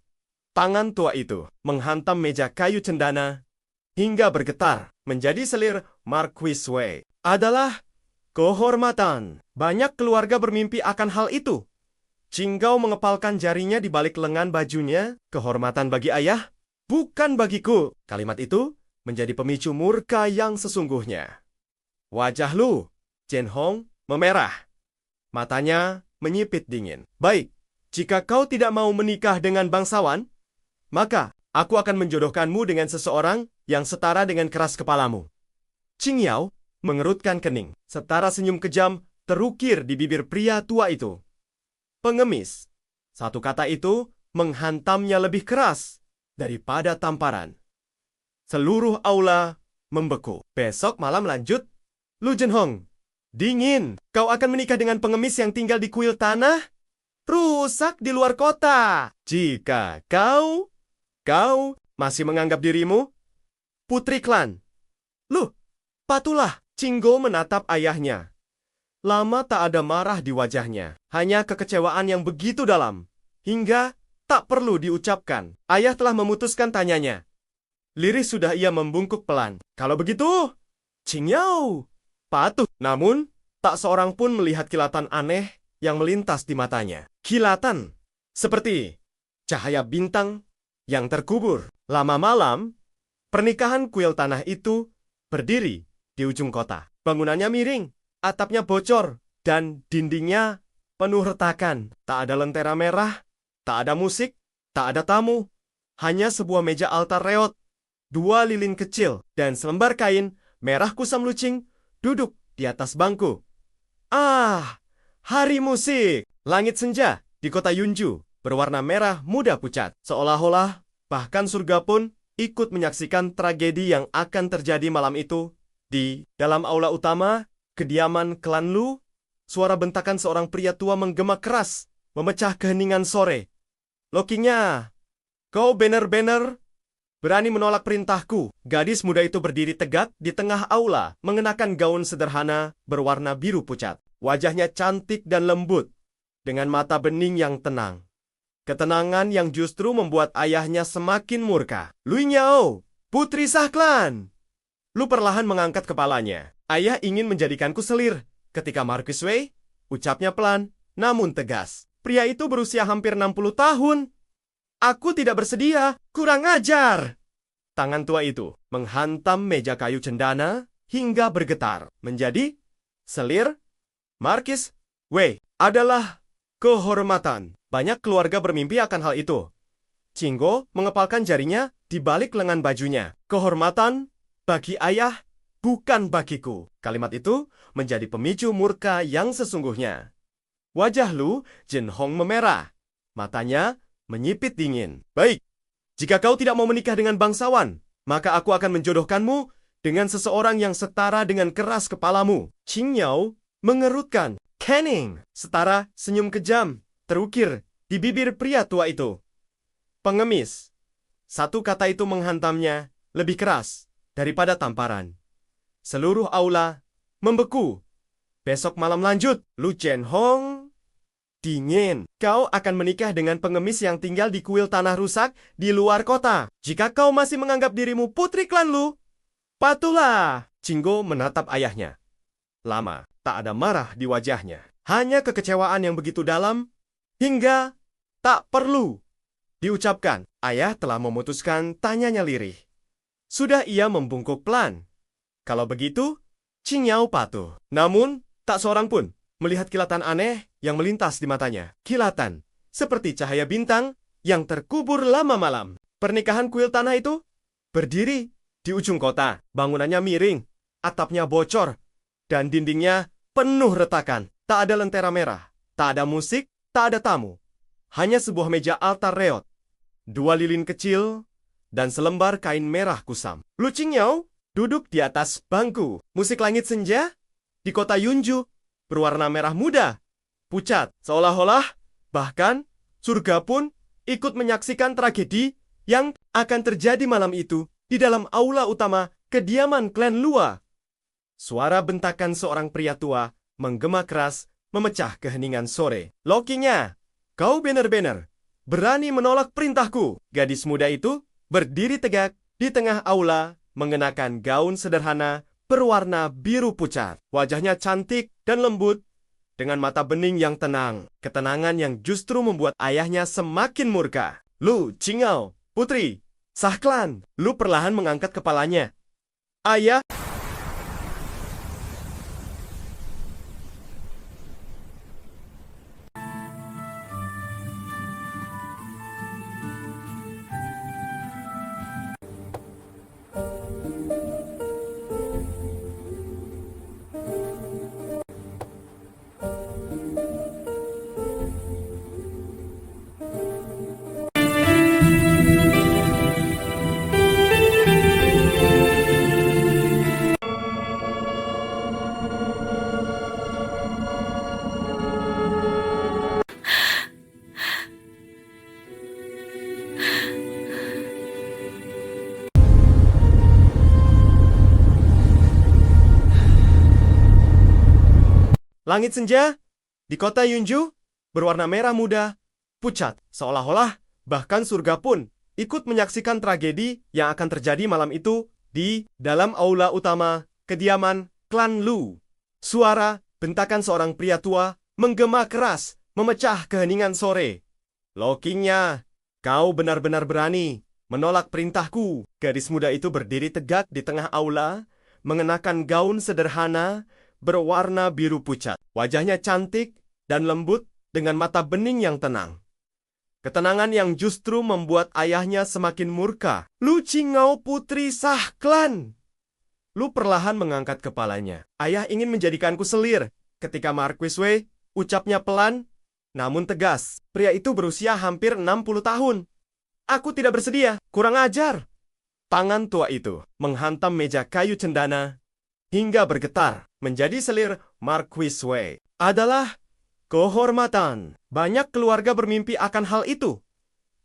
Tangan tua itu menghantam meja kayu cendana hingga bergetar. Menjadi selir Marquis Wei adalah kehormatan. Banyak keluarga bermimpi akan hal itu. Qinggao mengepalkan jarinya di balik lengan bajunya. Kehormatan bagi ayah, bukan bagiku. Kalimat itu menjadi pemicu murka yang sesungguhnya. Wajah Lu Zhenhong memerah. Matanya menyipit dingin. Baik, jika kau tidak mau menikah dengan bangsawan, maka aku akan menjodohkanmu dengan seseorang yang setara dengan keras kepalamu. Qingyao mengerutkan kening. Setara senyum kejam terukir di bibir pria tua itu. Pengemis. Satu kata itu menghantamnya lebih keras daripada tamparan. Seluruh aula membeku. Besok malam lanjut. Lu Zhenhong, dingin. Kau akan menikah dengan pengemis yang tinggal di kuil tanah? Rusak di luar kota. Jika kau masih menganggap dirimu putri klan. Lu, patulah. Qinggo menatap ayahnya. Lama tak ada marah di wajahnya. Hanya kekecewaan yang begitu dalam. Hingga tak perlu diucapkan. Ayah telah memutuskan tanyanya. Lirih sudah ia membungkuk pelan. Kalau begitu, Qingyao patuh. Namun, tak seorang pun melihat kilatan aneh yang melintas di matanya. Kilatan seperti cahaya bintang yang terkubur. Lama malam, pernikahan kuil tanah itu berdiri di ujung kota. Bangunannya miring, atapnya bocor, dan dindingnya penuh retakan. Tak ada lentera merah, tak ada musik, tak ada tamu. Hanya sebuah meja altar reot, 2 lilin kecil, dan selembar kain merah kusam lucing duduk di atas bangku. Ah, hari musik. Langit senja di kota Yunju berwarna merah muda pucat. Seolah-olah bahkan surga pun ikut menyaksikan tragedi yang akan terjadi malam itu. Di dalam aula utama kediaman klan Lu, suara bentakan seorang pria tua menggema keras memecah keheningan sore. Lokingnya, kau benar-benar berani menolak perintahku. Gadis muda itu berdiri tegak di tengah aula, mengenakan gaun sederhana berwarna biru pucat. Wajahnya cantik dan lembut, dengan mata bening yang tenang. Ketenangan yang justru membuat ayahnya semakin murka. Lu Qingao, putri sah klan. Lu perlahan mengangkat kepalanya. Ayah ingin menjadikanku selir. Ketika Marquis Wei ucapnya pelan, namun tegas. Pria itu berusia hampir 60 tahun. Aku tidak bersedia. Kurang ajar. Tangan tua itu menghantam meja kayu cendana hingga bergetar. Menjadi selir Marquis Wei adalah kehormatan. Banyak keluarga bermimpi akan hal itu. Qinggo mengepalkan jarinya di balik lengan bajunya. Kehormatan bagi ayah, bukan bagiku. Kalimat itu menjadi pemicu murka yang sesungguhnya. Wajah Lu Zhenhong memerah. Matanya menyipit dingin. Baik, jika kau tidak mau menikah dengan bangsawan, maka aku akan menjodohkanmu dengan seseorang yang setara dengan keras kepalamu. Qingyao mengerutkan kening. Setara senyum kejam terukir di bibir pria tua itu. Pengemis. Satu kata itu menghantamnya lebih keras daripada tamparan. Seluruh aula membeku. Besok malam lanjut. Lu Zhenhong, dingin. Kau akan menikah dengan pengemis yang tinggal di kuil tanah rusak di luar kota. Jika kau masih menganggap dirimu putri klan Lu, patuhlah. Qinggo menatap ayahnya. Lama, tak ada marah di wajahnya. Hanya kekecewaan yang begitu dalam, hingga tak perlu diucapkan. Ayah telah memutuskan tanyanya lirih. Sudah ia membungkuk pelan. Kalau begitu, Qingyao patuh. Namun, tak seorang pun melihat kilatan aneh yang melintas di matanya. Kilatan, seperti cahaya bintang yang terkubur lama malam. Pernikahan kuil tanah itu berdiri di ujung kota. Bangunannya miring, atapnya bocor, dan dindingnya penuh retakan. Tak ada lentera merah, tak ada musik, tak ada tamu. Hanya sebuah meja altar reot, 2 lilin kecil, dan selembar kain merah kusam. Lu Qingyao duduk di atas bangku. Musik langit senja di kota Yunju berwarna merah muda, pucat, seolah-olah bahkan surga pun ikut menyaksikan tragedi yang akan terjadi malam itu di dalam aula utama kediaman klan Lua. Suara bentakan seorang pria tua menggema keras memecah keheningan sore. Lokinya, kau benar-benar berani menolak perintahku. Gadis muda itu berdiri tegak di tengah aula mengenakan gaun sederhana berwarna biru pucat. Wajahnya cantik dan lembut dengan mata bening yang tenang. Ketenangan yang justru membuat ayahnya semakin murka. Lu Qingyao, putri, sah klan. Lu perlahan mengangkat kepalanya. Ayah. Langit senja di kota Yunju berwarna merah muda, pucat, seolah-olah bahkan surga pun ikut menyaksikan tragedi yang akan terjadi malam itu di dalam aula utama kediaman klan Lu. Suara bentakan seorang pria tua menggema keras memecah keheningan sore. Lokinya, kau benar-benar berani menolak perintahku. Gadis muda itu berdiri tegak di tengah aula, mengenakan gaun sederhana berwarna biru pucat. Wajahnya cantik dan lembut dengan mata bening yang tenang. Ketenangan yang justru membuat ayahnya semakin murka. Lu Qingyao, putri sah klan. Lu perlahan mengangkat kepalanya. Ayah ingin menjadikanku selir. Ketika Marquis Wei ucapnya pelan namun tegas. Pria itu berusia hampir 60 tahun. Aku tidak bersedia. Kurang ajar. Tangan tua itu menghantam meja kayu cendana hingga bergetar. Menjadi selir Marquis Wei adalah kehormatan. Banyak keluarga bermimpi akan hal itu.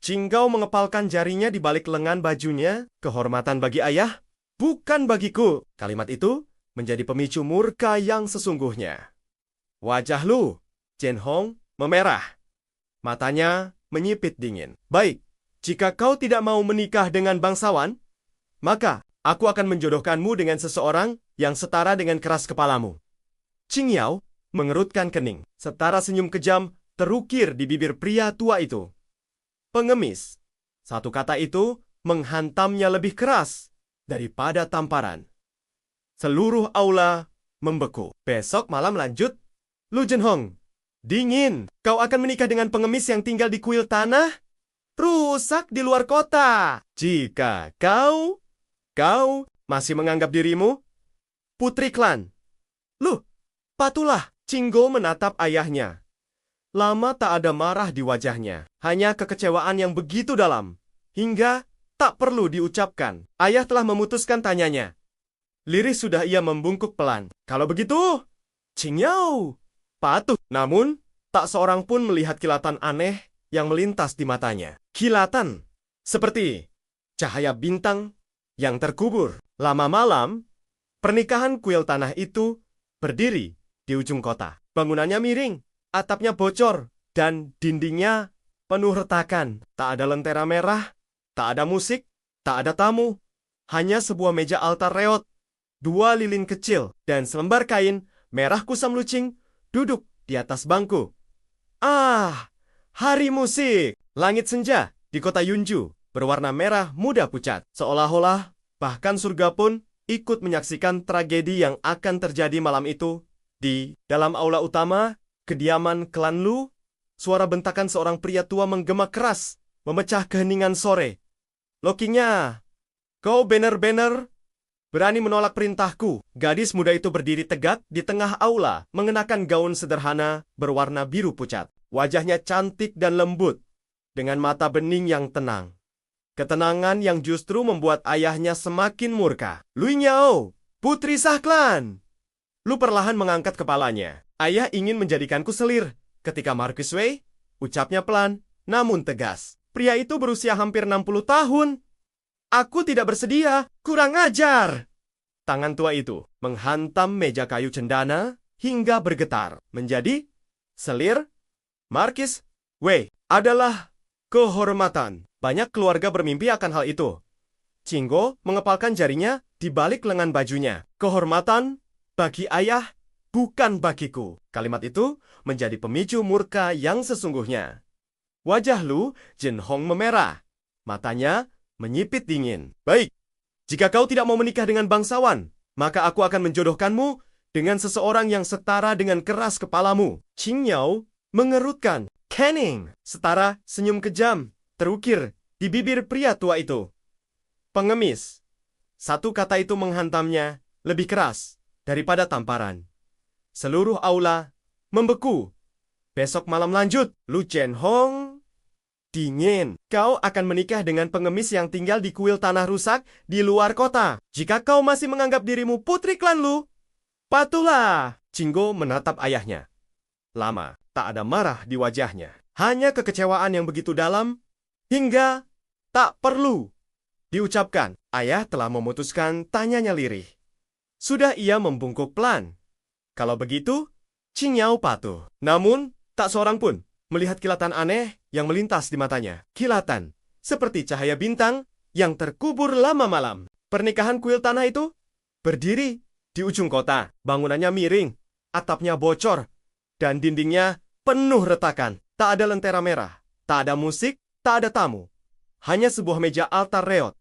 Qingyao mengepalkan jarinya di balik lengan bajunya. Kehormatan bagi ayah, bukan bagiku. Kalimat itu menjadi pemicu murka yang sesungguhnya. Wajah Lu Zhenhong memerah. Matanya menyipit dingin. Baik, jika kau tidak mau menikah dengan bangsawan, maka aku akan menjodohkanmu dengan seseorang yang setara dengan keras kepalamu. Qingyao mengerutkan kening. Setara senyum kejam terukir di bibir pria tua itu. Pengemis. Satu kata itu menghantamnya lebih keras daripada tamparan. Seluruh aula membeku. Besok malam lanjut. Lu Zhenhong, dingin. Kau akan menikah dengan pengemis yang tinggal di kuil tanah? Rusak di luar kota. Jika kau masih menganggap dirimu putri klan. Lu, patulah. Qingyao menatap ayahnya. Lama tak ada marah di wajahnya. Hanya kekecewaan yang begitu dalam. Hingga tak perlu diucapkan. Ayah telah memutuskan tanyanya. Lirih sudah ia membungkuk pelan. Kalau begitu, Qingyao patuh. Namun, tak seorang pun melihat kilatan aneh yang melintas di matanya. Kilatan seperti cahaya bintang yang terkubur. Lama malam, pernikahan kuil tanah itu berdiri di ujung kota. Bangunannya miring, atapnya bocor, dan dindingnya penuh retakan. Tak ada lentera merah, tak ada musik, tak ada tamu. Hanya sebuah meja altar reot, 2 lilin kecil, dan selembar kain merah kusam lucing duduk di atas bangku. Ah, hari musik. Langit senja di kota Yunju berwarna merah muda pucat. Seolah-olah bahkan surga pun ikut menyaksikan tragedi yang akan terjadi malam itu. Di dalam aula utama, kediaman klan Lu, suara bentakan seorang pria tua menggema keras, memecah keheningan sore. Lokinya, kau benar-benar berani menolak perintahku. Gadis muda itu berdiri tegak di tengah aula, mengenakan gaun sederhana berwarna biru pucat. Wajahnya cantik dan lembut, dengan mata bening yang tenang. Ketenangan yang justru membuat ayahnya semakin murka. Lui Nyao, putri sah klan. Lu perlahan mengangkat kepalanya. Ayah ingin menjadikanku selir. Ketika Marquis Wei, ucapnya pelan, namun tegas. Pria itu berusia hampir 60 tahun. Aku tidak bersedia, kurang ajar. Tangan tua itu menghantam meja kayu cendana hingga bergetar. Menjadi selir Marquis Wei adalah kehormatan. Banyak keluarga bermimpi akan hal itu. Cinggo mengepalkan jarinya di balik lengan bajunya. Kehormatan bagi ayah, bukan bagiku. Kalimat itu menjadi pemicu murka yang sesungguhnya. Wajah Lu Jinhong memerah. Matanya menyipit dingin. Baik, jika kau tidak mau menikah dengan bangsawan, maka aku akan menjodohkanmu dengan seseorang yang setara dengan keras kepalamu. Qing Yao mengerutkan kening. Setara senyum kejam terukir di bibir pria tua itu. Pengemis. Satu kata itu menghantamnya lebih keras daripada tamparan. Seluruh aula membeku. Besok malam lanjut. Lu Jinhong dingin. Kau akan menikah dengan pengemis yang tinggal di kuil tanah rusak di luar kota. Jika kau masih menganggap dirimu putri klan Lu, patuhlah. Cinggo menatap ayahnya. Lama, tak ada marah di wajahnya. Hanya kekecewaan yang begitu dalam hingga tak perlu diucapkan. Ayah telah memutuskan, tanyanya lirih. Sudah ia membungkuk pelan. Kalau begitu, Qing Yao patuh. Namun, tak seorang pun melihat kilatan aneh yang melintas di matanya. Kilatan seperti cahaya bintang yang terkubur lama malam. Pernikahan kuil tanah itu berdiri di ujung kota. Bangunannya miring, atapnya bocor, dan dindingnya penuh retakan. Tak ada lentera merah, tak ada musik, tak ada tamu. Hanya sebuah meja altar reot,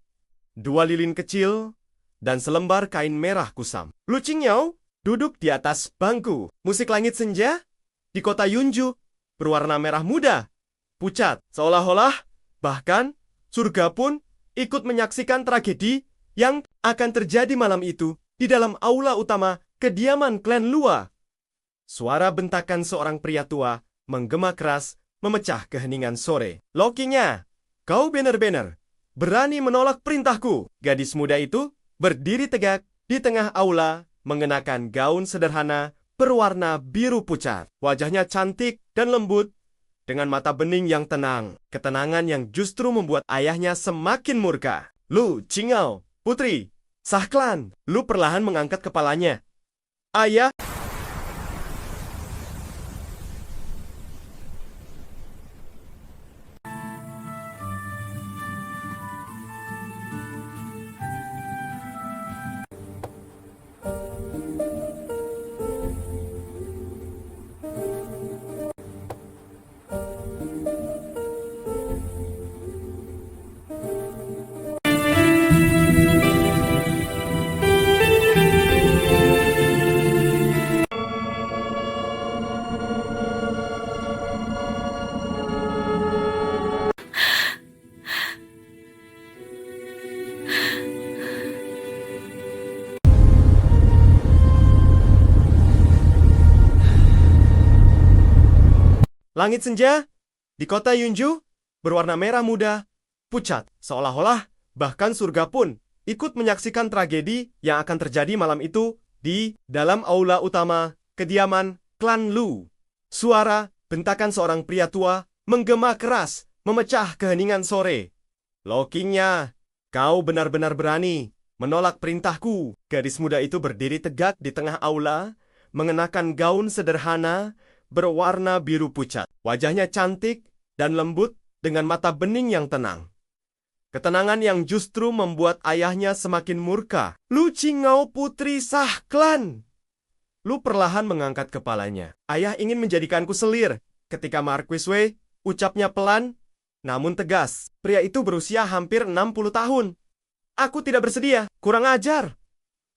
2 lilin kecil, dan selembar kain merah kusam. Lu Qing Yao duduk di atas bangku. Musik langit senja di kota Yunju berwarna merah muda, pucat. Seolah-olah bahkan surga pun ikut menyaksikan tragedi yang akan terjadi malam itu di dalam aula utama kediaman klan Lua. Suara bentakan seorang pria tua menggema keras memecah keheningan sore. Lokinya, kau benar-benar berani menolak perintahku. Gadis muda itu berdiri tegak di tengah aula, mengenakan gaun sederhana berwarna biru pucat. Wajahnya cantik dan lembut, dengan mata bening yang tenang. Ketenangan yang justru membuat ayahnya semakin murka. Lu Qingao, putri sah klan. Lu perlahan mengangkat kepalanya. Ayah. Langit senja di kota Yunju berwarna merah muda, pucat. Seolah-olah bahkan surga pun ikut menyaksikan tragedi yang akan terjadi malam itu di dalam aula utama kediaman klan Lu. Suara bentakan seorang pria tua menggema keras memecah keheningan sore. Lokinya, kau benar-benar berani menolak perintahku. Gadis muda itu berdiri tegak di tengah aula, mengenakan gaun sederhana berwarna biru pucat. Wajahnya cantik dan lembut dengan mata bening yang tenang. Ketenangan yang justru membuat ayahnya semakin murka. Lu Qingao, putri sah klan. Lu perlahan mengangkat kepalanya. Ayah ingin menjadikanku selir. Ketika Marquis Wei, ucapnya pelan namun tegas. Pria itu berusia hampir 60 tahun. Aku tidak bersedia, kurang ajar.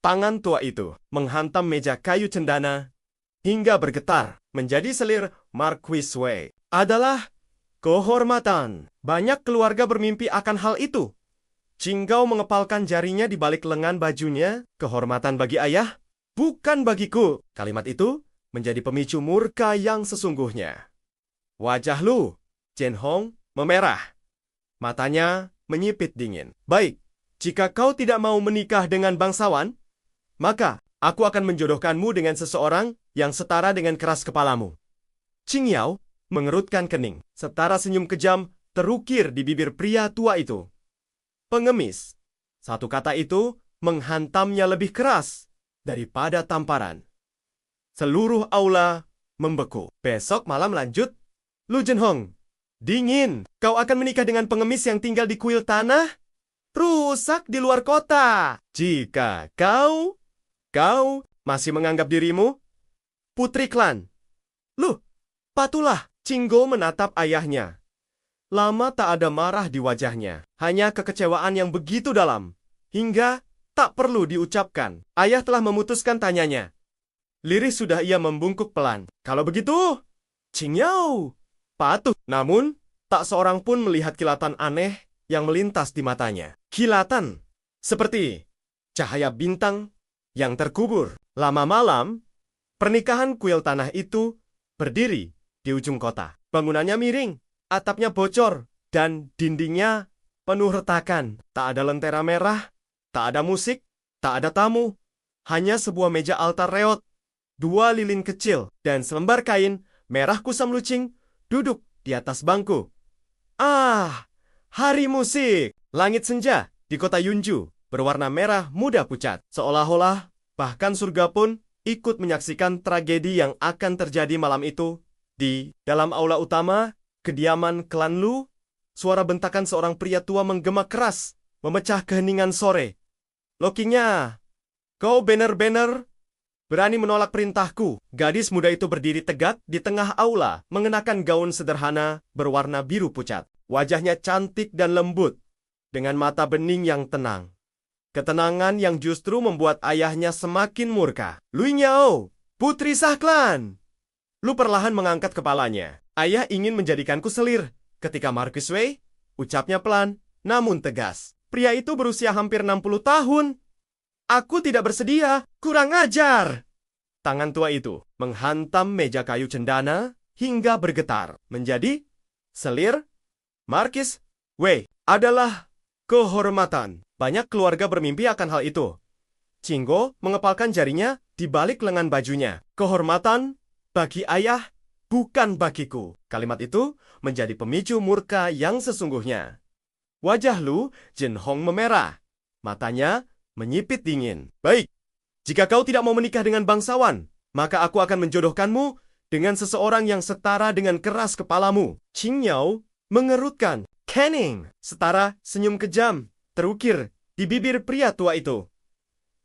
Tangan tua itu menghantam meja kayu cendana hingga bergetar menjadi selir Marquis Wei. Adalah kehormatan. Banyak keluarga bermimpi akan hal itu. Qinggao mengepalkan jarinya di balik lengan bajunya. Kehormatan bagi ayah, bukan bagiku. Kalimat itu menjadi pemicu murka yang sesungguhnya. Wajah Lu, Chen Hong, memerah. Matanya menyipit dingin. Baik, jika kau tidak mau menikah dengan bangsawan, maka aku akan menjodohkanmu dengan seseorang yang setara dengan keras kepalamu. Qingyao mengerutkan kening. Setara senyum kejam terukir di bibir pria tua itu. Pengemis. Satu kata itu menghantamnya lebih keras daripada tamparan. Seluruh aula membeku. Besok malam lanjut. Lu Zhenhong, dingin. Kau akan menikah dengan pengemis yang tinggal di kuil tanah? Rusak di luar kota. Jika kau masih menganggap dirimu putri klan. Lu, patulah. Qinggo menatap ayahnya. Lama tak ada marah di wajahnya. Hanya kekecewaan yang begitu dalam. Hingga tak perlu diucapkan. Ayah telah memutuskan tanyanya. Lirih sudah ia membungkuk pelan. Kalau begitu, Qingyao patuh. Namun, tak seorang pun melihat kilatan aneh yang melintas di matanya. Kilatan seperti cahaya bintang yang terkubur. Lama malam, pernikahan kuil tanah itu berdiri di ujung kota. Bangunannya miring, atapnya bocor, dan dindingnya penuh retakan. Tak ada lentera merah, tak ada musik, tak ada tamu. Hanya sebuah meja altar reot, 2 lilin kecil, dan selembar kain merah kusam lucing duduk di atas bangku. Ah, hari musik. Langit senja di kota Yunju berwarna merah muda pucat. Seolah-olah bahkan surga pun ikut menyaksikan tragedi yang akan terjadi malam itu. Di dalam aula utama, kediaman klan Lu, suara bentakan seorang pria tua menggema keras, memecah keheningan sore. Lokinya, kau benar-benar berani menolak perintahku. Gadis muda itu berdiri tegak di tengah aula, mengenakan gaun sederhana berwarna biru pucat. Wajahnya cantik dan lembut, dengan mata bening yang tenang. Ketenangan yang justru membuat ayahnya semakin murka. Lu Nyao, putri sah klan. Lu perlahan mengangkat kepalanya. Ayah ingin menjadikanku selir. Ketika Marquis Wei, ucapnya pelan, namun tegas. Pria itu berusia hampir 60 tahun. Aku tidak bersedia, kurang ajar. Tangan tua itu menghantam meja kayu cendana hingga bergetar. Menjadi selir Marquis Wei adalah kehormatan. Banyak keluarga bermimpi akan hal itu. Qinggo mengepalkan jarinya di balik lengan bajunya. Kehormatan bagi ayah, bukan bagiku. Kalimat itu menjadi pemicu murka yang sesungguhnya. Wajah Lu Zhenhong memerah. Matanya menyipit dingin. Baik, jika kau tidak mau menikah dengan bangsawan, maka aku akan menjodohkanmu dengan seseorang yang setara dengan keras kepalamu. Qingyao mengerutkan kening. Setara senyum kejam terukir di bibir pria tua itu.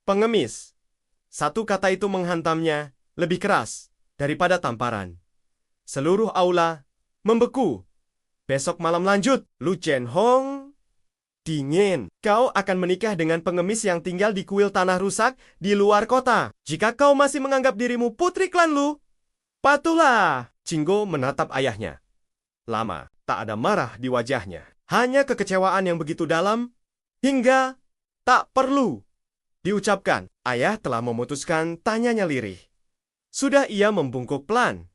Pengemis. Satu kata itu menghantamnya lebih keras daripada tamparan. Seluruh aula membeku. Besok malam lanjut. Lu Zhenhong, dingin. Kau akan menikah dengan pengemis yang tinggal di kuil tanah rusak di luar kota. Jika kau masih menganggap dirimu putri klan Lu, patuhlah. Qinggo menatap ayahnya. Lama, tak ada marah di wajahnya. Hanya kekecewaan yang begitu dalam, hingga tak perlu diucapkan. Ayah telah memutuskan tanyanya lirih. Sudah ia membungkuk pelan.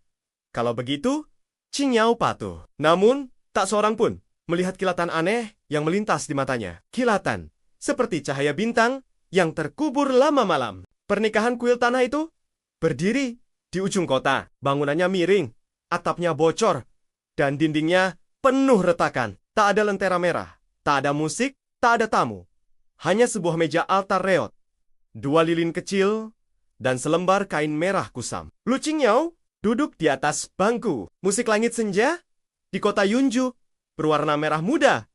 Kalau begitu, Qingyao patuh. Namun, tak seorang pun melihat kilatan aneh yang melintas di matanya. Kilatan seperti cahaya bintang yang terkubur lama malam. Pernikahan kuil tanah itu berdiri di ujung kota. Bangunannya miring, atapnya bocor, dan dindingnya penuh retakan. Tak ada lentera merah, tak ada musik, tak ada tamu. Hanya sebuah meja altar reot, 2 lilin kecil, dan selembar kain merah kusam. Lu Qingyao duduk di atas bangku. Musik langit senja di kota Yunju berwarna merah muda,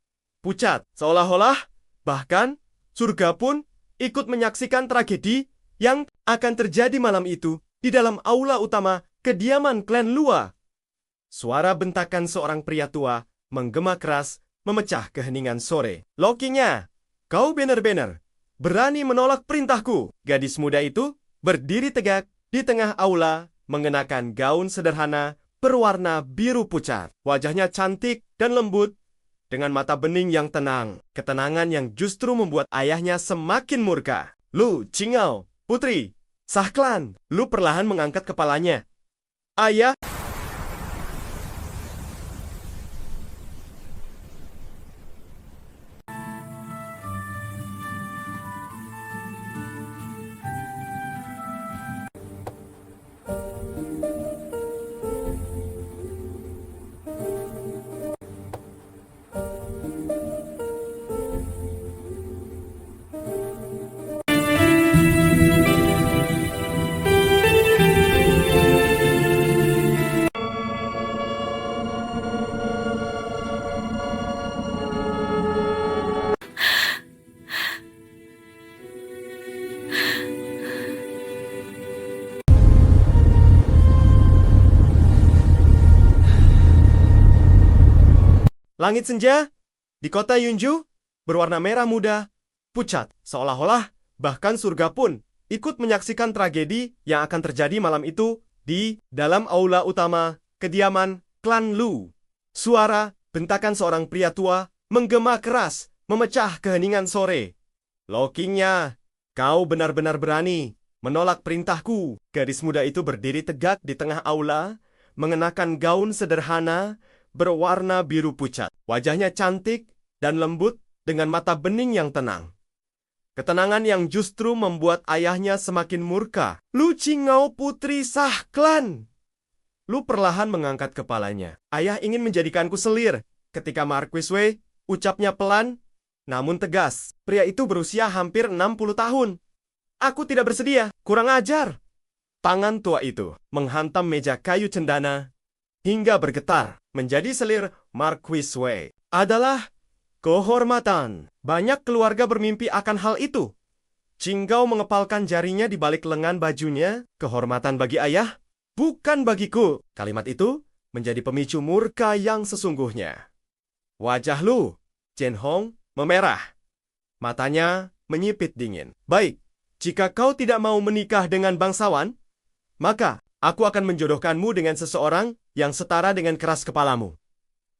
pucat. Seolah-olah bahkan surga pun ikut menyaksikan tragedi yang akan terjadi malam itu di dalam aula utama kediaman klan Lua. Suara bentakan seorang pria tua menggema keras memecah keheningan sore. Lokinya, kau benar-benar berani menolak perintahku. Gadis muda itu berdiri tegak di tengah aula, mengenakan gaun sederhana berwarna biru pucat. Wajahnya cantik dan lembut, dengan mata bening yang tenang. Ketenangan yang justru membuat ayahnya semakin murka. Lu Qingao, putri sah klan. Lu perlahan mengangkat kepalanya. Ayah. Langit senja di kota Yunju berwarna merah muda, pucat, seolah-olah bahkan surga pun ikut menyaksikan tragedi yang akan terjadi malam itu di dalam aula utama kediaman klan Lu. Suara bentakan seorang pria tua menggema keras memecah keheningan sore. Lokingnya, kau benar-benar berani menolak perintahku. Gadis muda itu berdiri tegak di tengah aula, mengenakan gaun sederhana berwarna biru pucat. Wajahnya cantik dan lembut dengan mata bening yang tenang. Ketenangan yang justru membuat ayahnya semakin murka. Lu Qingao, putri sah klan. Lu perlahan mengangkat kepalanya. Ayah ingin menjadikanku selir. Ketika Marquis Wei ucapnya pelan namun tegas. Pria itu berusia hampir 60 tahun. Aku tidak bersedia. Kurang ajar. Tangan tua itu menghantam meja kayu cendana hingga bergetar. Menjadi selir Marquis Wei adalah kehormatan. Banyak keluarga bermimpi akan hal itu. Qingao mengepalkan jarinya di balik lengan bajunya. Kehormatan bagi ayah, bukan bagiku. Kalimat itu menjadi pemicu murka yang sesungguhnya. Wajah Lu Zhenhong memerah. Matanya menyipit dingin. Baik, jika kau tidak mau menikah dengan bangsawan, maka aku akan menjodohkanmu dengan seseorang yang setara dengan keras kepalamu.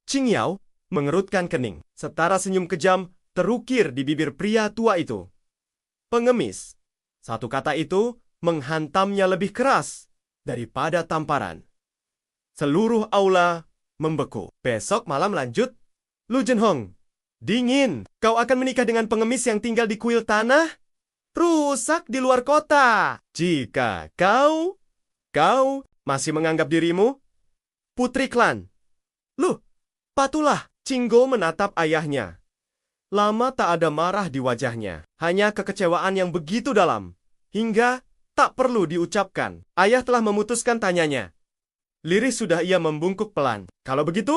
Qingyao mengerutkan kening. Setara senyum kejam terukir di bibir pria tua itu. Pengemis. Satu kata itu menghantamnya lebih keras daripada tamparan. Seluruh aula membeku. Besok malam lanjut. Lu Zhenhong, dingin. Kau akan menikah dengan pengemis yang tinggal di kuil tanah? Rusak di luar kota. Jika kau masih menganggap dirimu putri klan. Lu, patulah. Qinggo menatap ayahnya. Lama tak ada marah di wajahnya. Hanya kekecewaan yang begitu dalam. Hingga tak perlu diucapkan. Ayah telah memutuskan tanyanya. Lirih sudah ia membungkuk pelan. Kalau begitu,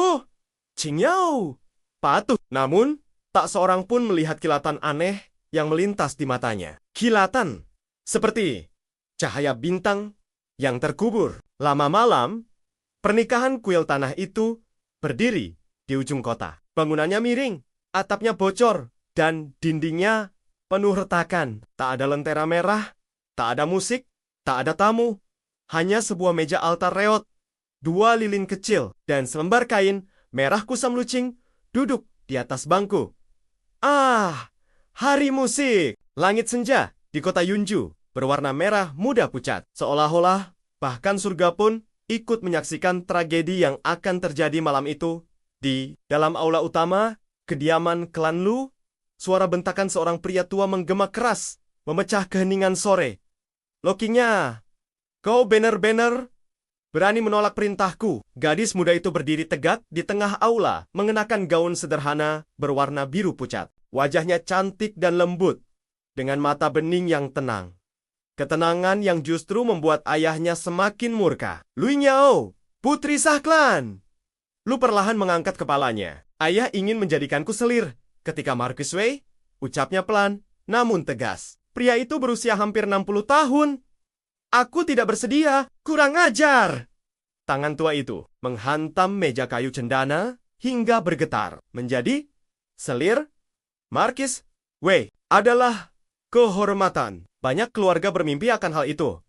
Qingyao patuh. Namun, tak seorang pun melihat kilatan aneh yang melintas di matanya. Kilatan seperti cahaya bintang yang terkubur. Lama malam, pernikahan kuil tanah itu berdiri di ujung kota. Bangunannya miring, atapnya bocor, dan dindingnya penuh retakan. Tak ada lentera merah, tak ada musik, tak ada tamu. Hanya sebuah meja altar reot, 2 lilin kecil, dan selembar kain merah kusam lucing duduk di atas bangku. Ah, hari musik. Langit senja di kota Yunju berwarna merah muda pucat. Seolah-olah bahkan surga pun ikut menyaksikan tragedi yang akan terjadi malam itu. Di dalam aula utama kediaman klan Lu, suara bentakan seorang pria tua menggema keras, memecah keheningan sore. Lokingnya, kau benar-benar berani menolak perintahku. Gadis muda itu berdiri tegak di tengah aula, mengenakan gaun sederhana berwarna biru pucat. Wajahnya cantik dan lembut, dengan mata bening yang tenang. Ketenangan yang justru membuat ayahnya semakin murka. Lu Qingao, putri sah klan. Lu perlahan mengangkat kepalanya. Ayah ingin menjadikanku selir. Ketika Marquis Wei ucapnya pelan, namun tegas. Pria itu berusia hampir 60 tahun. Aku tidak bersedia. Kurang ajar. Tangan tua itu menghantam meja kayu cendana hingga bergetar. Menjadi selir Marquis Wei adalah kehormatan. Banyak keluarga bermimpi akan hal itu.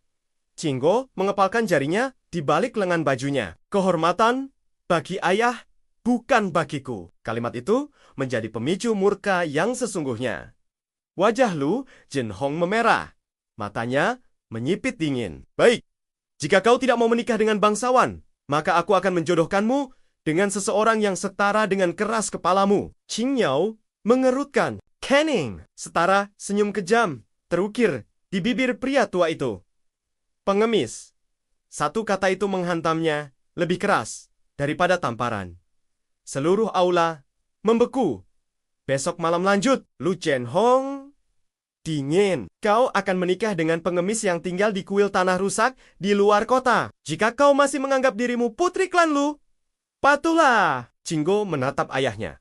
Cinggo mengepalkan jarinya di balik lengan bajunya. Kehormatan bagi ayah, bukan bagiku. Kalimat itu menjadi pemicu murka yang sesungguhnya. Wajah Lu Jinhong memerah. Matanya menyipit dingin. Baik, jika kau tidak mau menikah dengan bangsawan, maka aku akan menjodohkanmu dengan seseorang yang setara dengan keras kepalamu. Qingyao mengerutkan kening. Setara senyum kejam terukir di bibir pria tua itu. Pengemis. Satu kata itu menghantamnya lebih keras daripada tamparan. Seluruh aula membeku. Besok malam lanjut. Lu Jinhong dingin. Kau akan menikah dengan pengemis yang tinggal di kuil tanah rusak di luar kota. Jika kau masih menganggap dirimu putri klan Lu, patuhlah. Cinggo menatap ayahnya.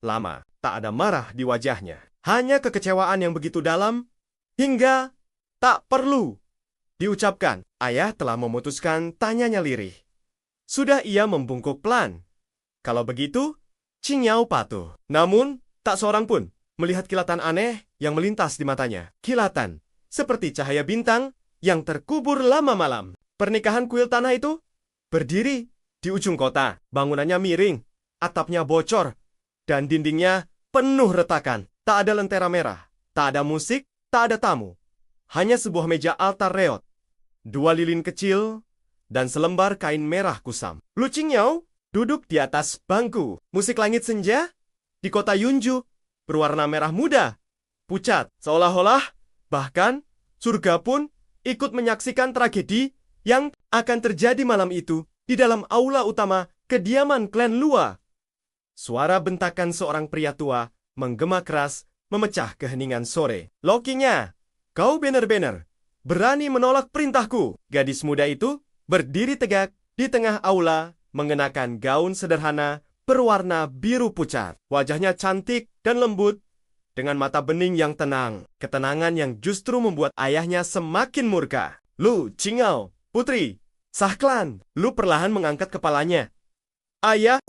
Lama, tak ada marah di wajahnya. Hanya kekecewaan yang begitu dalam, hingga tak perlu diucapkan. Ayah telah memutuskan tanyanya lirih. Sudah ia membungkuk pelan. Kalau begitu, Qingyao patuh. Namun, tak seorang pun melihat kilatan aneh yang melintas di matanya. Kilatan, seperti cahaya bintang yang terkubur lama malam. Pernikahan kuil tanah itu berdiri di ujung kota. Bangunannya miring, atapnya bocor, dan dindingnya penuh retakan. Tak ada lentera merah, tak ada musik, tak ada tamu. Hanya sebuah meja altar reot, 2 lilin kecil, dan selembar kain merah kusam. Lu Qingyao duduk di atas bangku. Musik langit senja di kota Yunju berwarna merah muda, pucat, seolah-olah bahkan surga pun ikut menyaksikan tragedi yang akan terjadi malam itu di dalam aula utama kediaman klan Lua. Suara bentakan seorang pria tua menggema keras memecah keheningan sore. Lokinya, kau benar-benar berani menolak perintahku. Gadis muda itu berdiri tegak di tengah aula mengenakan gaun sederhana berwarna biru pucat. Wajahnya cantik dan lembut dengan mata bening yang tenang. Ketenangan yang justru membuat ayahnya semakin murka. Lu Qingyao, putri, sah klan. Lu perlahan mengangkat kepalanya. Ayah.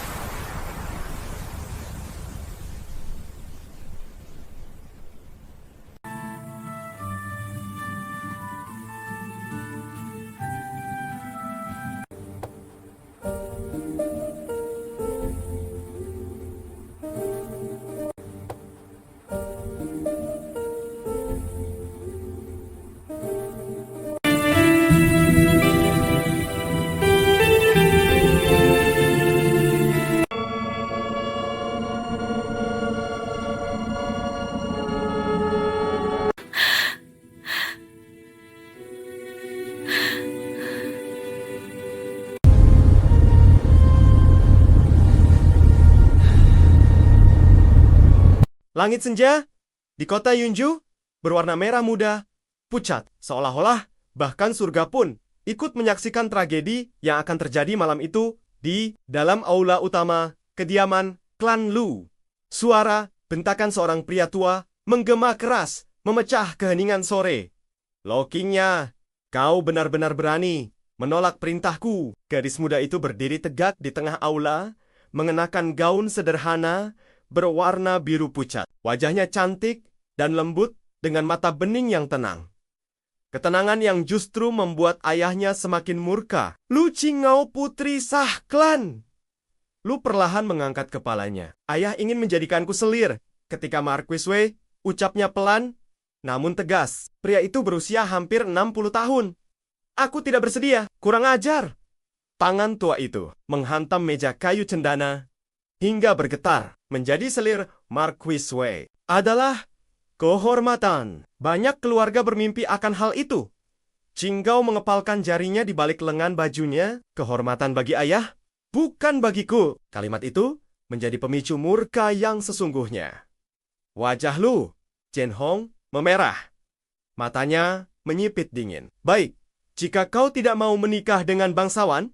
Langit senja di kota Yunju berwarna merah muda, pucat, seolah-olah bahkan surga pun ikut menyaksikan tragedi yang akan terjadi malam itu di dalam aula utama kediaman klan Lu. Suara bentakan seorang pria tua menggema keras memecah keheningan sore. Lokinya, kau benar-benar berani menolak perintahku. Gadis muda itu berdiri tegak di tengah aula, mengenakan gaun sederhana berwarna biru pucat. Wajahnya cantik dan lembut dengan mata bening yang tenang. Ketenangan yang justru membuat ayahnya semakin murka. Lu Qingyao, putri sah klan. Lu perlahan mengangkat kepalanya. Ayah ingin menjadikanku selir. Ketika Marquis Wei ucapnya pelan namun tegas. Pria itu berusia hampir 60 tahun. Aku tidak bersedia. Kurang ajar. Tangan tua itu menghantam meja kayu cendana hingga bergetar. Menjadi selir Marquis Wei adalah kehormatan. Banyak keluarga bermimpi akan hal itu. Qingyao mengepalkan jarinya di balik lengan bajunya. Kehormatan bagi ayah, bukan bagiku. Kalimat itu menjadi pemicu murka yang sesungguhnya. Wajah Lu Jinhong memerah. Matanya menyipit dingin. Baik, jika kau tidak mau menikah dengan bangsawan,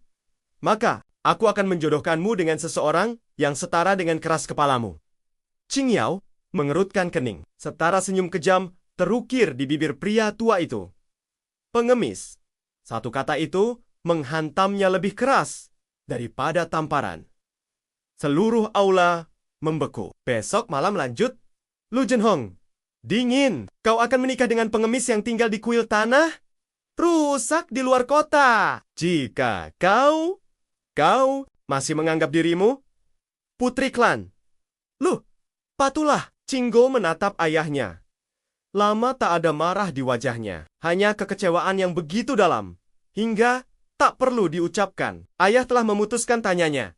maka aku akan menjodohkanmu dengan seseorang yang setara dengan keras kepalamu. Qingyao mengerutkan kening. Setara senyum kejam terukir di bibir pria tua itu. Pengemis. Satu kata itu menghantamnya lebih keras daripada tamparan. Seluruh aula membeku. Besok malam lanjut. Lu Jinhong, Dingin. Kau akan menikah dengan pengemis yang tinggal di kuil tanah? Rusak di luar kota. Jika kau masih menganggap dirimu putri klan. Loh, patulah. Cinggo menatap ayahnya. Lama tak ada marah di wajahnya. Hanya kekecewaan yang begitu dalam. Hingga tak perlu diucapkan. Ayah telah memutuskan tanyanya.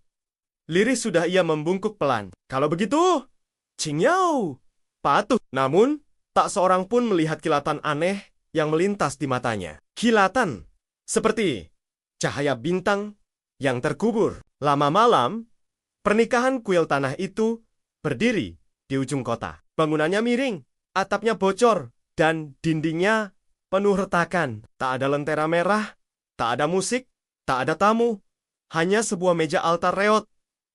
Lirih sudah ia membungkuk pelan. Kalau begitu, Qingyao patuh. Namun, tak seorang pun melihat kilatan aneh yang melintas di matanya. Kilatan seperti cahaya bintang yang terkubur. Lama malam, pernikahan kuil tanah itu berdiri di ujung kota. Bangunannya miring, atapnya bocor, dan dindingnya penuh retakan. Tak ada lentera merah, tak ada musik, tak ada tamu. Hanya sebuah meja altar reot,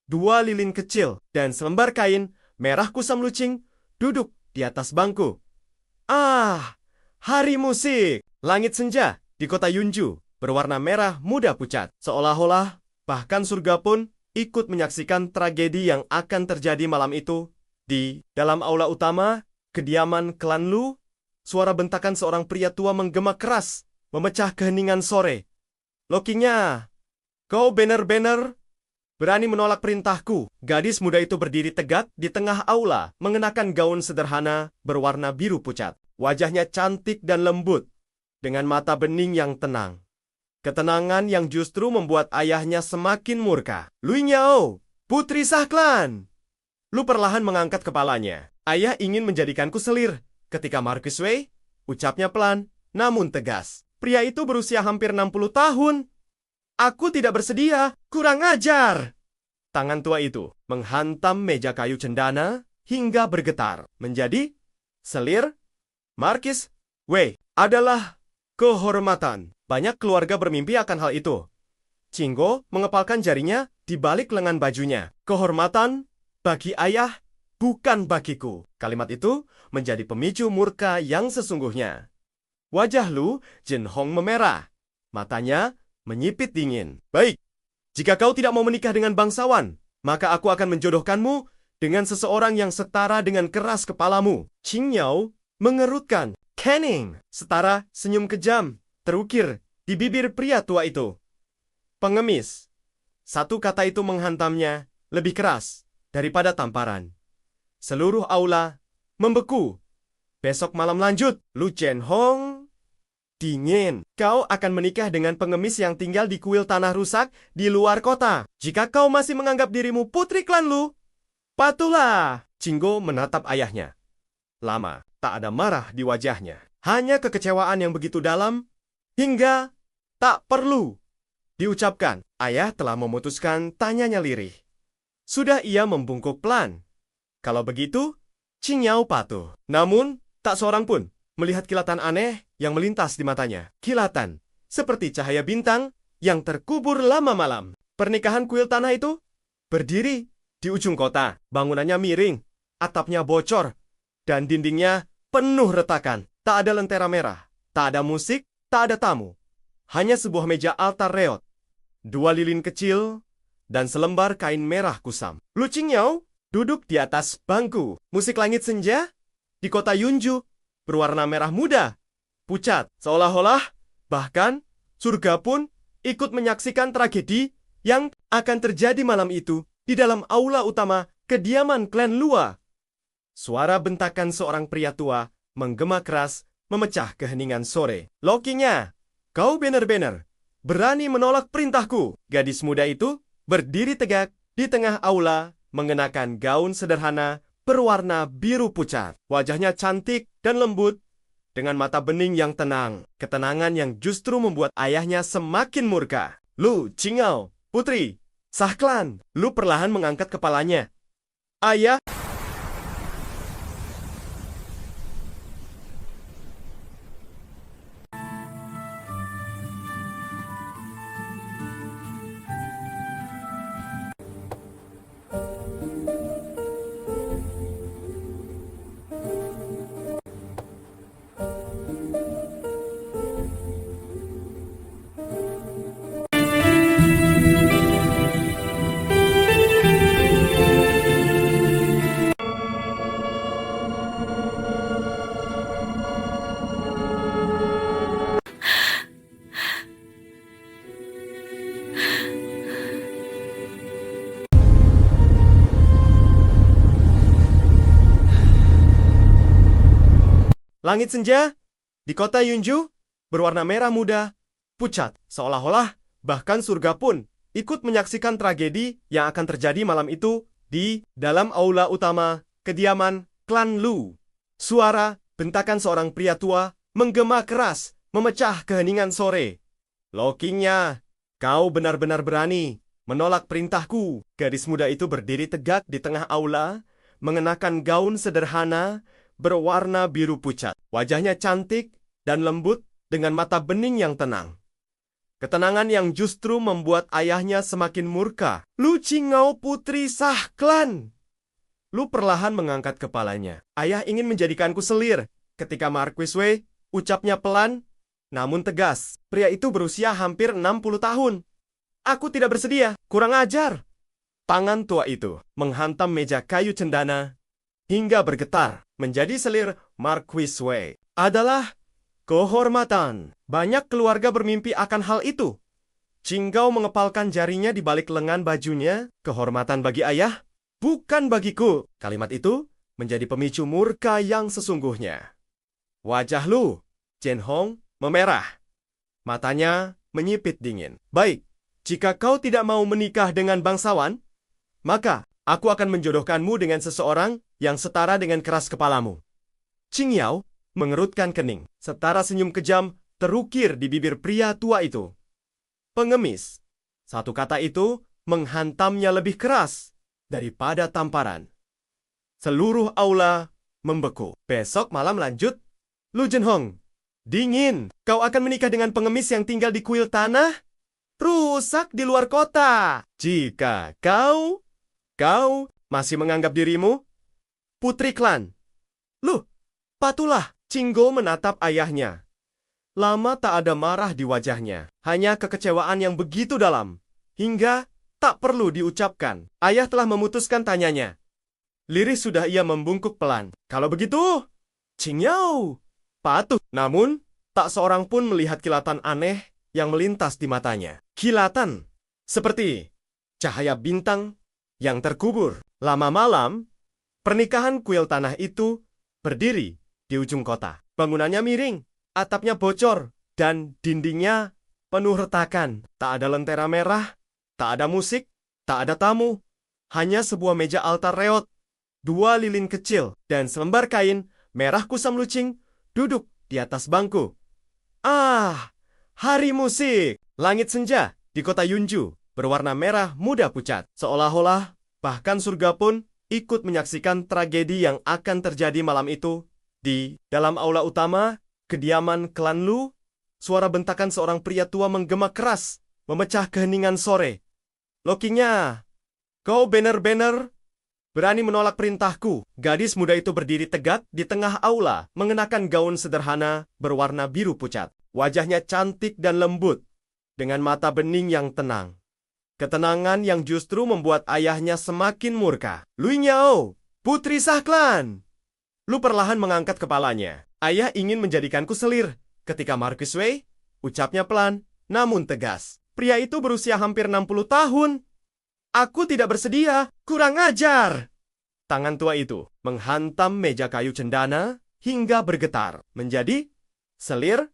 2 lilin kecil, dan selembar kain merah kusam lucing duduk di atas bangku. Ah, hari musik. Langit senja di kota Yunju berwarna merah muda pucat. Seolah-olah bahkan surga pun ikut menyaksikan tragedi yang akan terjadi malam itu. Di dalam aula utama, kediaman klan Lu, suara bentakan seorang pria tua menggema keras, memecah keheningan sore. Lokinya, kau benar-benar berani menolak perintahku. Gadis muda itu berdiri tegak di tengah aula, mengenakan gaun sederhana berwarna biru pucat. Wajahnya cantik dan lembut, dengan mata bening yang tenang. Ketenangan yang justru membuat ayahnya semakin murka. Lu Nyao, putri sah klan. Lu perlahan mengangkat kepalanya. Ayah ingin menjadikanku selir. Ketika Marquis Wei, ucapnya pelan, namun tegas. Pria itu berusia hampir 60 tahun. Aku tidak bersedia, kurang ajar. Tangan tua itu menghantam meja kayu cendana hingga bergetar. Menjadi selir Marquis Wei adalah kehormatan. Banyak keluarga bermimpi akan hal itu. Cinggo mengepalkan jarinya di balik lengan bajunya. Kehormatan bagi ayah, bukan bagiku. Kalimat itu menjadi pemicu murka yang sesungguhnya. Wajah Lu Jinhong memerah. Matanya menyipit dingin. Baik, jika kau tidak mau menikah dengan bangsawan, maka aku akan menjodohkanmu dengan seseorang yang setara dengan keras kepalamu. Qingyao mengerutkan kening. Setara senyum kejam terukir di bibir pria tua itu. Pengemis. Satu kata itu menghantamnya lebih keras daripada tamparan. Seluruh aula membeku. Besok malam lanjut. Lu Jinhong dingin. Kau akan menikah dengan pengemis yang tinggal di kuil tanah rusak di luar kota. Jika kau masih menganggap dirimu putri klan Lu, patuhlah. Cinggo menatap ayahnya. Lama, tak ada marah di wajahnya. Hanya kekecewaan yang begitu dalam, hingga tak perlu diucapkan. Ayah telah memutuskan tanyanya lirih. Sudah ia membungkuk pelan. Kalau begitu, Qingyao patuh. Namun, tak seorang pun melihat kilatan aneh yang melintas di matanya. Kilatan seperti cahaya bintang yang terkubur lama malam. Pernikahan kuil tanah itu berdiri di ujung kota. Bangunannya miring, atapnya bocor, dan dindingnya penuh retakan. Tak ada lentera merah, tak ada musik, tak ada tamu. Hanya sebuah meja altar reot, 2 lilin kecil, dan selembar kain merah kusam. Lu Qingyao duduk di atas bangku. Musik langit senja di kota Yunju berwarna merah muda, pucat. Seolah-olah bahkan surga pun ikut menyaksikan tragedi yang akan terjadi malam itu di dalam aula utama kediaman klan Lua. Suara bentakan seorang pria tua menggema keras memecah keheningan sore. Lokinya, kau benar-benar berani menolak perintahku. Gadis muda itu berdiri tegak di tengah aula, mengenakan gaun sederhana berwarna biru pucat. Wajahnya cantik dan lembut, dengan mata bening yang tenang. Ketenangan yang justru membuat ayahnya semakin murka. Lu Qingyao, putri sah klan. Lu perlahan mengangkat kepalanya. Ayah. Langit senja di kota Yunju berwarna merah muda, pucat, seolah-olah bahkan surga pun ikut menyaksikan tragedi yang akan terjadi malam itu di dalam aula utama kediaman klan Lu. Suara bentakan seorang pria tua menggema keras, memecah keheningan sore. Lokinya, kau benar-benar berani menolak perintahku. Gadis muda itu berdiri tegak di tengah aula, mengenakan gaun sederhana berwarna biru pucat. Wajahnya cantik dan lembut dengan mata bening yang tenang. Ketenangan yang justru membuat ayahnya semakin murka. Lu Qingao putri sah klan. Lu perlahan mengangkat kepalanya. Ayah ingin menjadikanku selir. Ketika Marquis Wei ucapnya pelan, namun tegas. Pria itu berusia hampir 60 tahun. Aku tidak bersedia, kurang ajar. Tangan tua itu menghantam meja kayu cendana hingga bergetar. Menjadi selir Marquis Wei adalah kehormatan. Banyak keluarga bermimpi akan hal itu. Qinggao mengepalkan jarinya di balik lengan bajunya. Kehormatan bagi ayah, bukan bagiku. Kalimat itu menjadi pemicu murka yang sesungguhnya. Wajah Lu Zhenhong memerah. Matanya menyipit dingin. Baik, jika kau tidak mau menikah dengan bangsawan, maka aku akan menjodohkanmu dengan seseorang yang setara dengan keras kepalamu. Qingyao mengerutkan kening. Setara senyum kejam terukir di bibir pria tua itu. Pengemis. Satu kata itu menghantamnya lebih keras daripada tamparan. Seluruh aula membeku. Besok malam lanjut. Lu Zhenhong, dingin. Kau akan menikah dengan pengemis yang tinggal di kuil tanah? Rusak di luar kota. Jika kau masih menganggap dirimu putri klan. Lu, patulah. Qinggo menatap ayahnya. Lama tak ada marah di wajahnya. Hanya kekecewaan yang begitu dalam. Hingga tak perlu diucapkan. Ayah telah memutuskan tanyanya. Lirih sudah ia membungkuk pelan. Kalau begitu, Qingyao patuh. Namun, tak seorang pun melihat kilatan aneh yang melintas di matanya. Kilatan seperti cahaya bintang yang terkubur. Lama malam, pernikahan kuil tanah itu berdiri di ujung kota. Bangunannya miring, atapnya bocor, dan dindingnya penuh retakan. Tak ada lentera merah, tak ada musik, tak ada tamu. Hanya sebuah meja altar reot, 2 lilin kecil, dan selembar kain merah kusam lucing duduk di atas bangku. Ah, hari musik. Langit senja di kota Yunju berwarna merah muda pucat. Seolah-olah bahkan surga pun ikut menyaksikan tragedi yang akan terjadi malam itu. Di dalam aula utama kediaman klan Lu, suara bentakan seorang pria tua menggema keras, memecah keheningan sore. Lokinya, kau benar-benar berani menolak perintahku. Gadis muda itu berdiri tegak di tengah aula, mengenakan gaun sederhana berwarna biru pucat. Wajahnya cantik dan lembut, dengan mata bening yang tenang. Ketenangan yang justru membuat ayahnya semakin murka. Lu Qingao, putri sah klan. Lu perlahan mengangkat kepalanya. Ayah ingin menjadikanku selir. Ketika Marquis Wei ucapnya pelan, namun tegas. Pria itu berusia hampir 60 tahun. Aku tidak bersedia, kurang ajar. Tangan tua itu menghantam meja kayu cendana hingga bergetar. Menjadi selir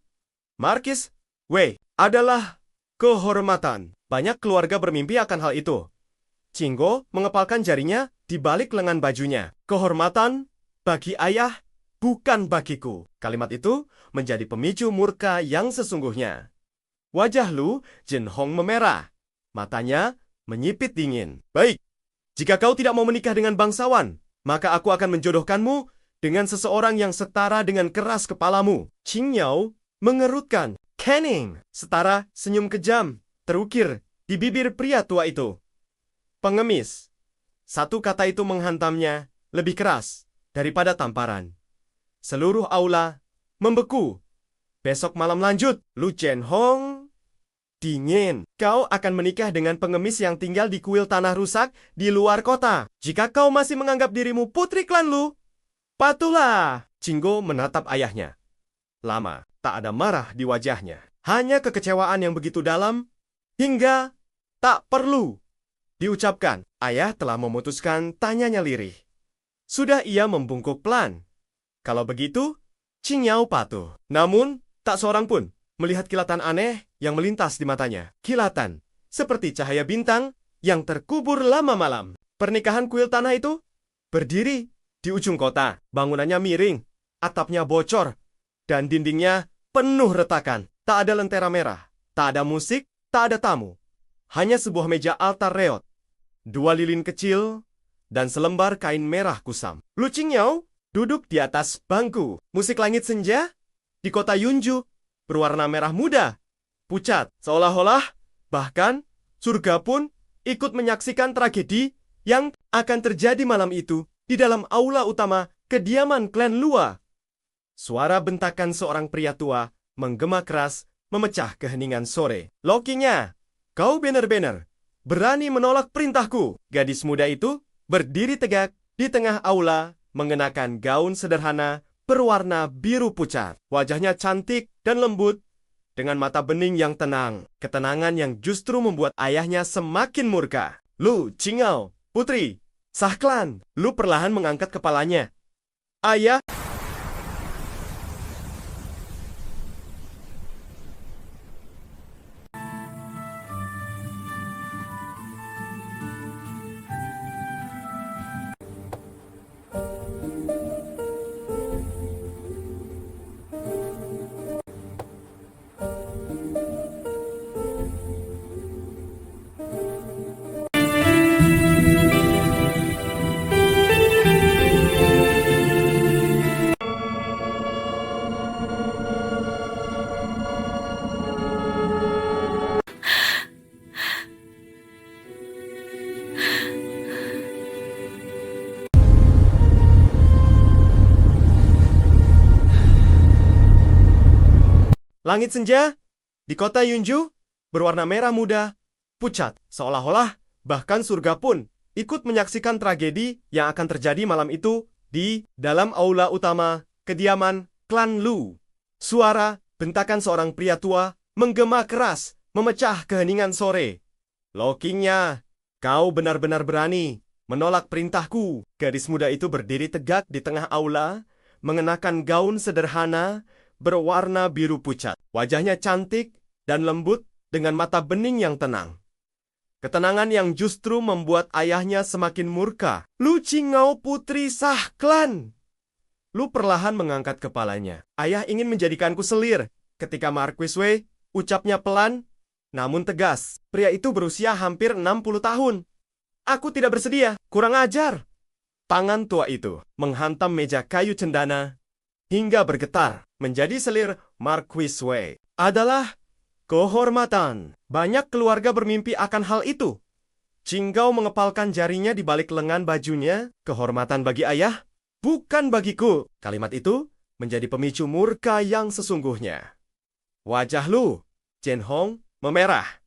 Marquis Wei adalah kehormatan. Banyak keluarga bermimpi akan hal itu. Qinggo mengepalkan jarinya di balik lengan bajunya. Kehormatan bagi ayah, bukan bagiku. Kalimat itu menjadi pemicu murka yang sesungguhnya. Wajah Lu Zhenhong memerah. Matanya menyipit dingin. Baik, jika kau tidak mau menikah dengan bangsawan, maka aku akan menjodohkanmu dengan seseorang yang setara dengan keras kepalamu. Qingyao mengerutkan kening. Setara senyum kejam terukir di bibir pria tua itu. Pengemis. Satu kata itu menghantamnya lebih keras daripada tamparan. Seluruh aula membeku. Besok malam lanjut. Lu Zhenhong, dingin. Kau akan menikah dengan pengemis yang tinggal di kuil tanah rusak di luar kota. Jika kau masih menganggap dirimu putri klan Lu, patuhlah. Qinggo menatap ayahnya. Lama, tak ada marah di wajahnya. Hanya kekecewaan yang begitu dalam, hingga tak perlu diucapkan. Ayah telah memutuskan tanyanya lirih. Sudah ia membungkuk pelan. Kalau begitu, Qing Yao patuh. Namun, tak seorang pun melihat kilatan aneh yang melintas di matanya. Kilatan, seperti cahaya bintang yang terkubur lama malam. Pernikahan kuil tanah itu berdiri di ujung kota. Bangunannya miring, atapnya bocor, dan dindingnya penuh retakan. Tak ada lentera merah, tak ada musik, tak ada tamu. Hanya sebuah meja altar reot, 2 lilin kecil, dan selembar kain merah kusam. Lu Qing Yao duduk di atas bangku. Musik langit senja di kota Yunju berwarna merah muda, pucat, seolah-olah bahkan surga pun ikut menyaksikan tragedi yang akan terjadi malam itu di dalam aula utama kediaman klan Lua. Suara bentakan seorang pria tua menggema keras memecah keheningan sore. Lokinya, kau benar-benar berani menolak perintahku. Gadis muda itu berdiri tegak di tengah aula mengenakan gaun sederhana berwarna biru pucat. Wajahnya cantik dan lembut dengan mata bening yang tenang. Ketenangan yang justru membuat ayahnya semakin murka. Lu Qing Yao, putri sah klan. Lu perlahan mengangkat kepalanya. Ayah. Langit senja di kota Yunju berwarna merah muda, pucat, seolah-olah bahkan surga pun ikut menyaksikan tragedi yang akan terjadi malam itu di dalam aula utama kediaman klan Lu. Suara bentakan seorang pria tua menggema keras memecah keheningan sore. Lokinya, kau benar-benar berani menolak perintahku. Gadis muda itu berdiri tegak di tengah aula, mengenakan gaun sederhana berwarna biru pucat. Wajahnya cantik dan lembut dengan mata bening yang tenang. Ketenangan yang justru membuat ayahnya semakin murka. Lu Qing Yao, putri sah klan. Lu perlahan mengangkat kepalanya. Ayah ingin menjadikanku selir. Ketika Marquis Wei ucapnya pelan namun tegas. Pria itu berusia hampir 60 tahun. Aku tidak bersedia. Kurang ajar. Tangan tua itu menghantam meja kayu cendana hingga bergetar. Menjadi selir Marquis Wei adalah kehormatan. Banyak keluarga bermimpi akan hal itu. Qing Yao mengepalkan jarinya di balik lengan bajunya. Kehormatan bagi ayah, bukan bagiku. Kalimat itu menjadi pemicu murka yang sesungguhnya. Wajah Lu Zhenhong memerah.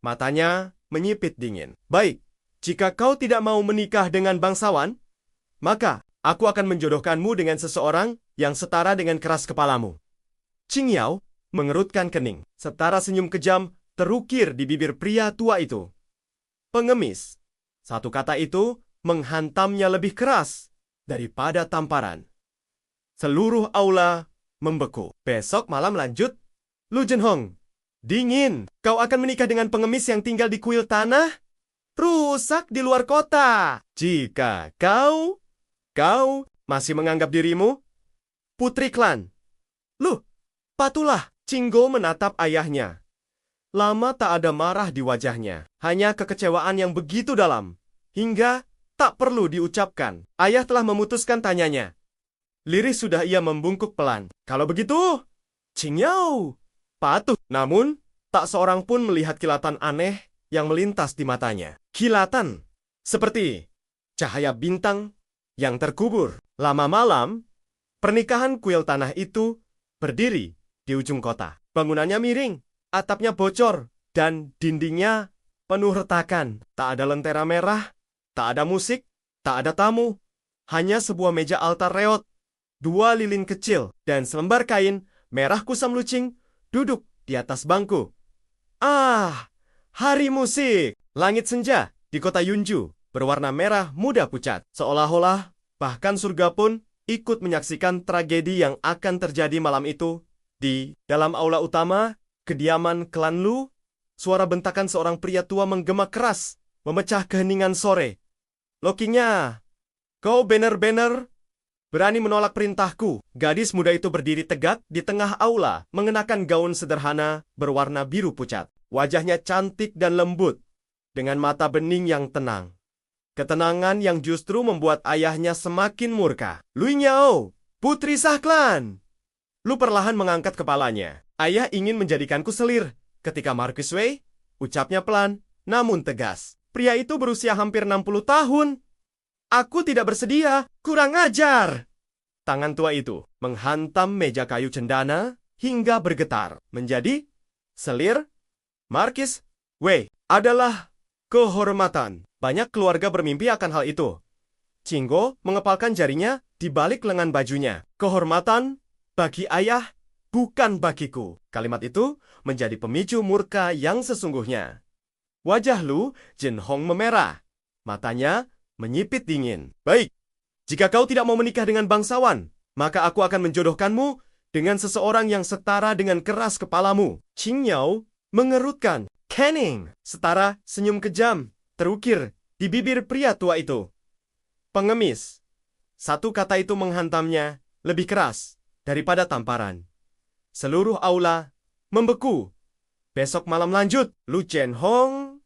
Matanya menyipit dingin. Baik, jika kau tidak mau menikah dengan bangsawan, maka aku akan menjodohkanmu dengan seseorang yang setara dengan keras kepalamu. Qing Yao mengerutkan kening. Setara senyum kejam terukir di bibir pria tua itu. Pengemis. Satu kata itu menghantamnya lebih keras daripada tamparan. Seluruh aula membeku. Besok malam lanjut. Lu Zhenhong, dingin. Kau akan menikah dengan pengemis yang tinggal di kuil tanah? Rusak di luar kota. Jika kau masih menganggap dirimu putri klan. Lu, patulah. Qing Yao menatap ayahnya. Lama tak ada marah di wajahnya. Hanya kekecewaan yang begitu dalam. Hingga tak perlu diucapkan. Ayah telah memutuskan tanyanya. Lirih sudah ia membungkuk pelan. Kalau begitu, Qing Yao patuh. Namun, tak seorang pun melihat kilatan aneh yang melintas di matanya. Kilatan seperti cahaya bintang yang terkubur. Lama malam, pernikahan kuil tanah itu berdiri di ujung kota. Bangunannya miring, atapnya bocor, dan dindingnya penuh retakan. Tak ada lentera merah, tak ada musik, tak ada tamu. Hanya sebuah meja altar reot, 2 lilin kecil, dan selembar kain merah kusam lucing duduk di atas bangku. Ah, hari musik. Langit senja di kota Yunju berwarna merah muda pucat. Seolah-olah bahkan surga pun ikut menyaksikan tragedi yang akan terjadi malam itu. Di dalam aula utama, kediaman klan Lu, suara bentakan seorang pria tua menggema keras, memecah keheningan sore. Lokinya, kau benar-benar berani menolak perintahku. Gadis muda itu berdiri tegak di tengah aula, mengenakan gaun sederhana berwarna biru pucat. Wajahnya cantik dan lembut, dengan mata bening yang tenang. Ketenangan yang justru membuat ayahnya semakin murka. Lu Nyao, putri sah klan. Lu perlahan mengangkat kepalanya. Ayah ingin menjadikanku selir. Ketika Marquis Wei, ucapnya pelan, namun tegas. Pria itu berusia hampir 60 tahun. Aku tidak bersedia, kurang ajar. Tangan tua itu menghantam meja kayu cendana hingga bergetar. Menjadi selir, Marquis Wei adalah kehormatan. Banyak keluarga bermimpi akan hal itu. Cinggo mengepalkan jarinya di balik lengan bajunya. Kehormatan bagi ayah, bukan bagiku. Kalimat itu menjadi pemicu murka yang sesungguhnya. Wajah Lu Jinhong memerah. Matanya menyipit dingin. Baik, jika kau tidak mau menikah dengan bangsawan, maka aku akan menjodohkanmu dengan seseorang yang setara dengan keras kepalamu. Qing Yao mengerutkan kening. Setara senyum kejam terukir di bibir pria tua itu. Pengemis. Satu kata itu menghantamnya lebih keras daripada tamparan. Seluruh aula membeku. Besok malam lanjut. Lu Jinhong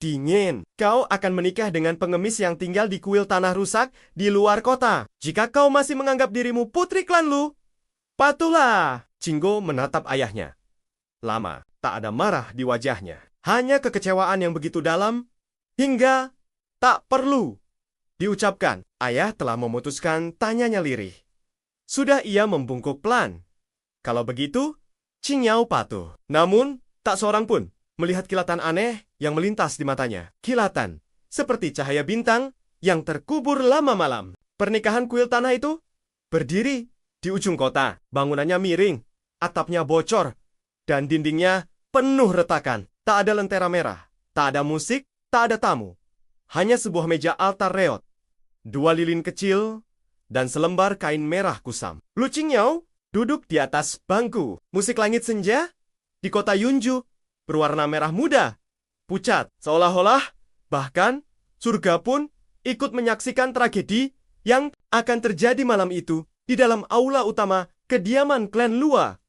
dingin. Kau akan menikah dengan pengemis yang tinggal di kuil tanah rusak di luar kota. Jika kau masih menganggap dirimu putri klan Lu, patuhlah. Cinggo menatap ayahnya. Lama, tak ada marah di wajahnya. Hanya kekecewaan yang begitu dalam hingga tak perlu diucapkan. Ayah telah memutuskan, tanyanya lirih. Sudah ia membungkuk pelan. Kalau begitu, Qing Yao patuh. Namun, tak seorang pun melihat kilatan aneh yang melintas di matanya. Kilatan seperti cahaya bintang yang terkubur lama malam. Pernikahan kuil tanah itu berdiri di ujung kota. Bangunannya miring, atapnya bocor, dan dindingnya penuh retakan. Tak ada lentera merah, tak ada musik, tak ada tamu. Hanya sebuah meja altar reot, 2 lilin kecil, dan selembar kain merah kusam. Lu Qing Yao duduk di atas bangku. Musik langit senja di kota Yunju berwarna merah muda, pucat, seolah-olah bahkan surga pun ikut menyaksikan tragedi yang akan terjadi malam itu di dalam aula utama kediaman klan Lua.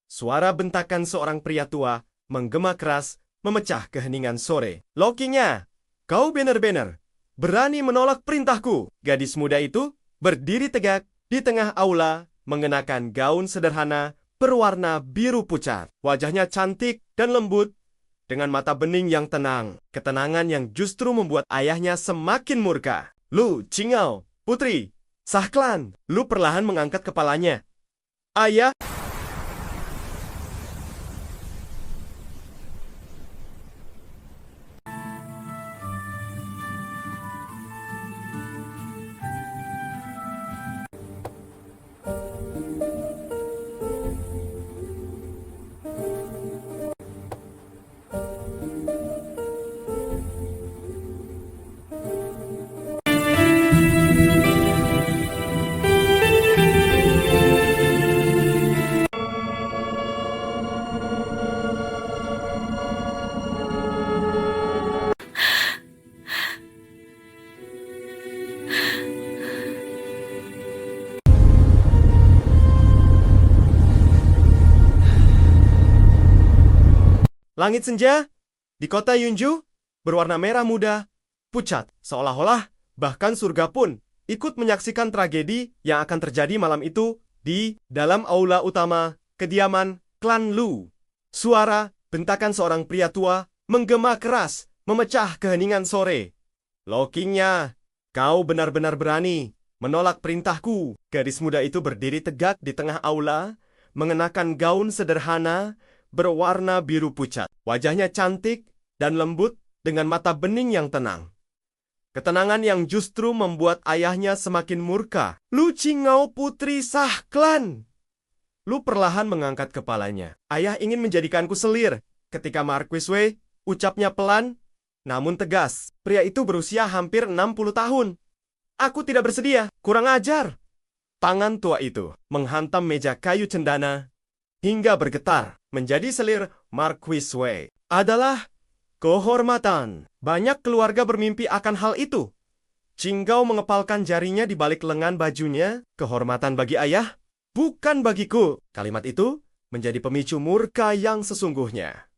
Suara bentakan seorang pria tua menggema keras memecah keheningan sore. Lokinya, kau benar-benar berani menolak perintahku. Gadis muda itu berdiri tegak di tengah aula, mengenakan gaun sederhana berwarna biru pucat. Wajahnya cantik dan lembut, dengan mata bening yang tenang. Ketenangan yang justru membuat ayahnya semakin murka. Lu Qingao, putri sah klan. Lu perlahan mengangkat kepalanya. Ayah. Langit senja di kota Yunju berwarna merah muda, pucat, seolah-olah bahkan surga pun ikut menyaksikan tragedi yang akan terjadi malam itu di dalam aula utama kediaman klan Lu. Suara bentakan seorang pria tua menggema keras memecah keheningan sore. Lokinya, kau benar-benar berani menolak perintahku. Gadis muda itu berdiri tegak di tengah aula, mengenakan gaun sederhana berwarna biru pucat. Wajahnya cantik dan lembut dengan mata bening yang tenang. Ketenangan yang justru membuat ayahnya semakin murka. Lu Qingao, putri sah klan. Lu perlahan mengangkat kepalanya. Ayah ingin menjadikanku selir. Ketika Marquis Wei, ucapnya pelan namun tegas. Pria itu berusia hampir 60 tahun. Aku tidak bersedia, kurang ajar. Tangan tua itu menghantam meja kayu cendana hingga bergetar. Menjadi selir Marquis Wei adalah kehormatan. Banyak keluarga bermimpi akan hal itu. Qinggao mengepalkan jarinya di balik lengan bajunya. Kehormatan bagi ayah, bukan bagiku. Kalimat itu menjadi pemicu murka yang sesungguhnya.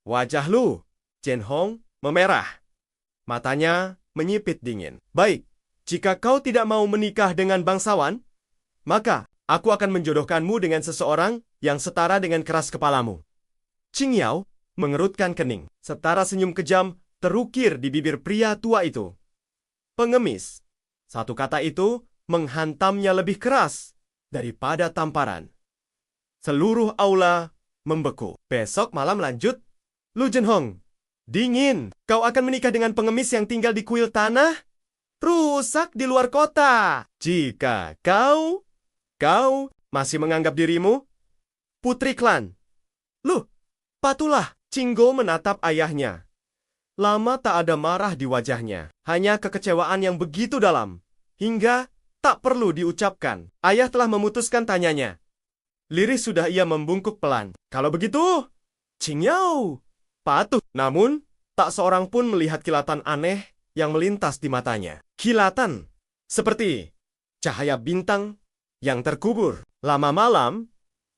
Wajah Lu Zhenhong memerah. Matanya menyipit dingin. Baik, jika kau tidak mau menikah dengan bangsawan, maka aku akan menjodohkanmu dengan seseorang yang setara dengan keras kepalamu. Qingyao mengerutkan kening. Setara senyum kejam terukir di bibir pria tua itu. Pengemis. Satu kata itu menghantamnya lebih keras daripada tamparan. Seluruh aula membeku. Besok malam lanjut. Lu Zhenhong, dingin. Kau akan menikah dengan pengemis yang tinggal di kuil tanah? Rusak di luar kota. Jika kau masih menganggap dirimu putri klan. Lu, patulah. Qinggo menatap ayahnya. Lama tak ada marah di wajahnya. Hanya kekecewaan yang begitu dalam. Hingga tak perlu diucapkan. Ayah telah memutuskan tanyanya. Lirih sudah ia membungkuk pelan. Kalau begitu, Qingyao patuh. Namun, tak seorang pun melihat kilatan aneh yang melintas di matanya. Kilatan seperti cahaya bintang yang terkubur. Lama malam,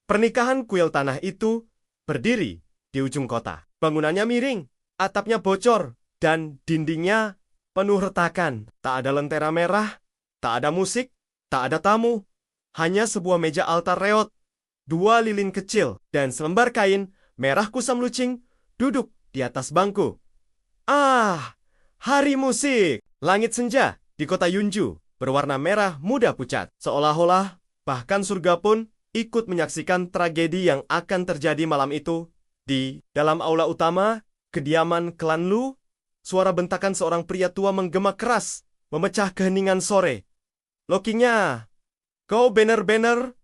pernikahan kuil tanah itu berdiri di ujung kota. Bangunannya miring, atapnya bocor, dan dindingnya penuh retakan. Tak ada lentera merah, tak ada musik, tak ada tamu. Hanya sebuah meja altar reot, 2 lilin kecil, dan selembar kain merah kusam lucing duduk di atas bangku. Ah, hari musik. Langit senja di kota Yunju berwarna merah muda pucat. Seolah-olah bahkan surga pun ikut menyaksikan tragedi yang akan terjadi malam itu. Di dalam aula utama kediaman klan Lu, suara bentakan seorang pria tua menggema keras, memecah keheningan sore. Lokinya, kau benar-benar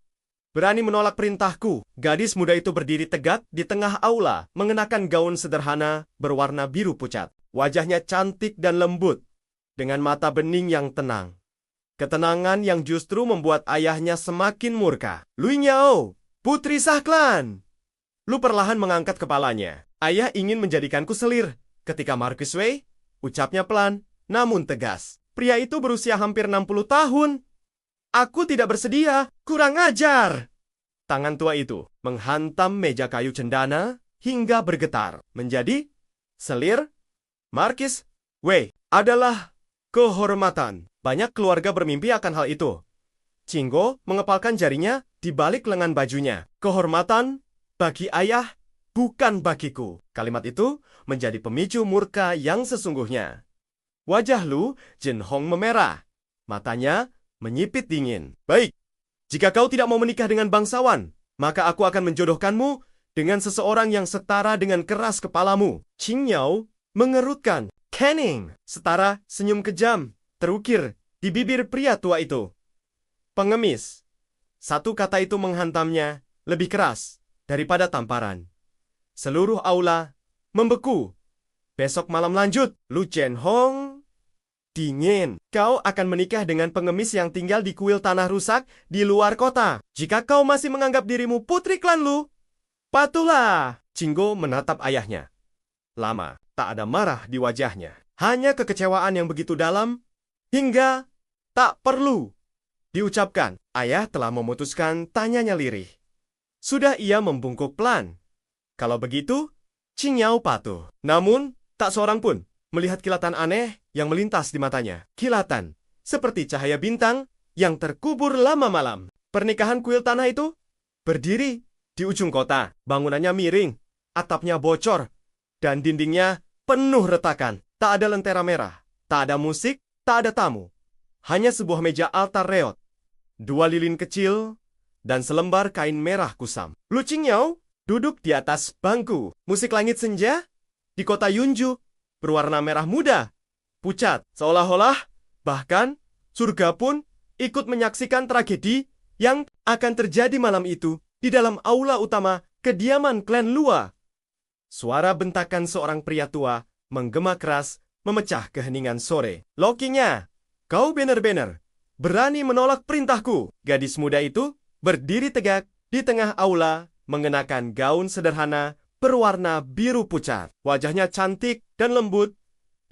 berani menolak perintahku. Gadis muda itu berdiri tegak di tengah aula, mengenakan gaun sederhana berwarna biru pucat. Wajahnya cantik dan lembut, dengan mata bening yang tenang. Ketenangan yang justru membuat ayahnya semakin murka. Lu Nyao, putri sah klan. Lu perlahan mengangkat kepalanya. Ayah ingin menjadikanku selir. Ketika Marquis Wei, ucapnya pelan, namun tegas. Pria itu berusia hampir 60 tahun. Aku tidak bersedia, kurang ajar. Tangan tua itu menghantam meja kayu cendana hingga bergetar. Menjadi selir Marquis Wei adalah kehormatan. Banyak keluarga bermimpi akan hal itu. Qinggo mengepalkan jarinya di balik lengan bajunya. Kehormatan bagi ayah, bukan bagiku. Kalimat itu menjadi pemicu murka yang sesungguhnya. Wajah Lu Zhenhong memerah. Matanya menyipit dingin. Baik, jika kau tidak mau menikah dengan bangsawan, maka aku akan menjodohkanmu dengan seseorang yang setara dengan keras kepalamu. Qingyao mengerutkan kening. Setara senyum kejam terukir di bibir pria tua itu. Pengemis. Satu kata itu menghantamnya lebih keras daripada tamparan. Seluruh aula membeku. Besok malam lanjut. Lu Zhenhong, dingin. Kau akan menikah dengan pengemis yang tinggal di kuil tanah rusak di luar kota. Jika kau masih menganggap dirimu putri klan Lu, patuhlah. Qinggo menatap ayahnya. Lama, tak ada marah di wajahnya. Hanya kekecewaan yang begitu dalam, hingga tak perlu diucapkan. Ayah telah memutuskan tanyanya lirih. Sudah ia membungkuk pelan. Kalau begitu, Qingyao patuh. Namun, tak seorang pun melihat kilatan aneh yang melintas di matanya. Kilatan seperti cahaya bintang yang terkubur lama malam. Pernikahan kuil tanah itu berdiri di ujung kota. Bangunannya miring, atapnya bocor, dan dindingnya penuh retakan. Tak ada lentera merah, tak ada musik, tak ada tamu. Hanya sebuah meja altar reot, 2 lilin kecil, dan selembar kain merah kusam. Lu Qingyao duduk di atas bangku. Musik langit senja di kota Yunju berwarna merah muda, pucat. Seolah-olah bahkan surga pun ikut menyaksikan tragedi yang akan terjadi malam itu di dalam aula utama kediaman klan Lua. Suara bentakan seorang pria tua menggema keras memecah keheningan sore. Lokinya, kau benar-benar berani menolak perintahku. Gadis muda itu berdiri tegak di tengah aula, mengenakan gaun sederhana berwarna biru pucat. Wajahnya cantik dan lembut,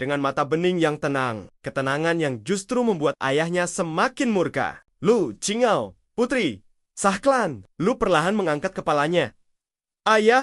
dengan mata bening yang tenang. Ketenangan yang justru membuat ayahnya semakin murka. Lu Qingao, putri sah klan. Lu perlahan mengangkat kepalanya. Ayah.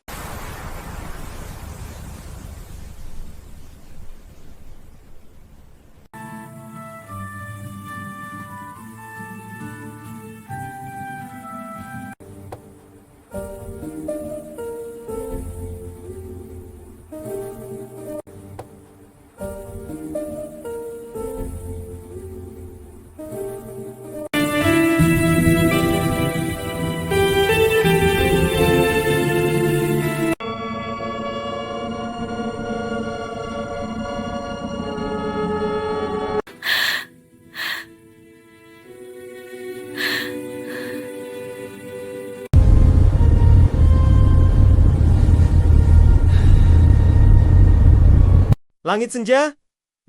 Langit senja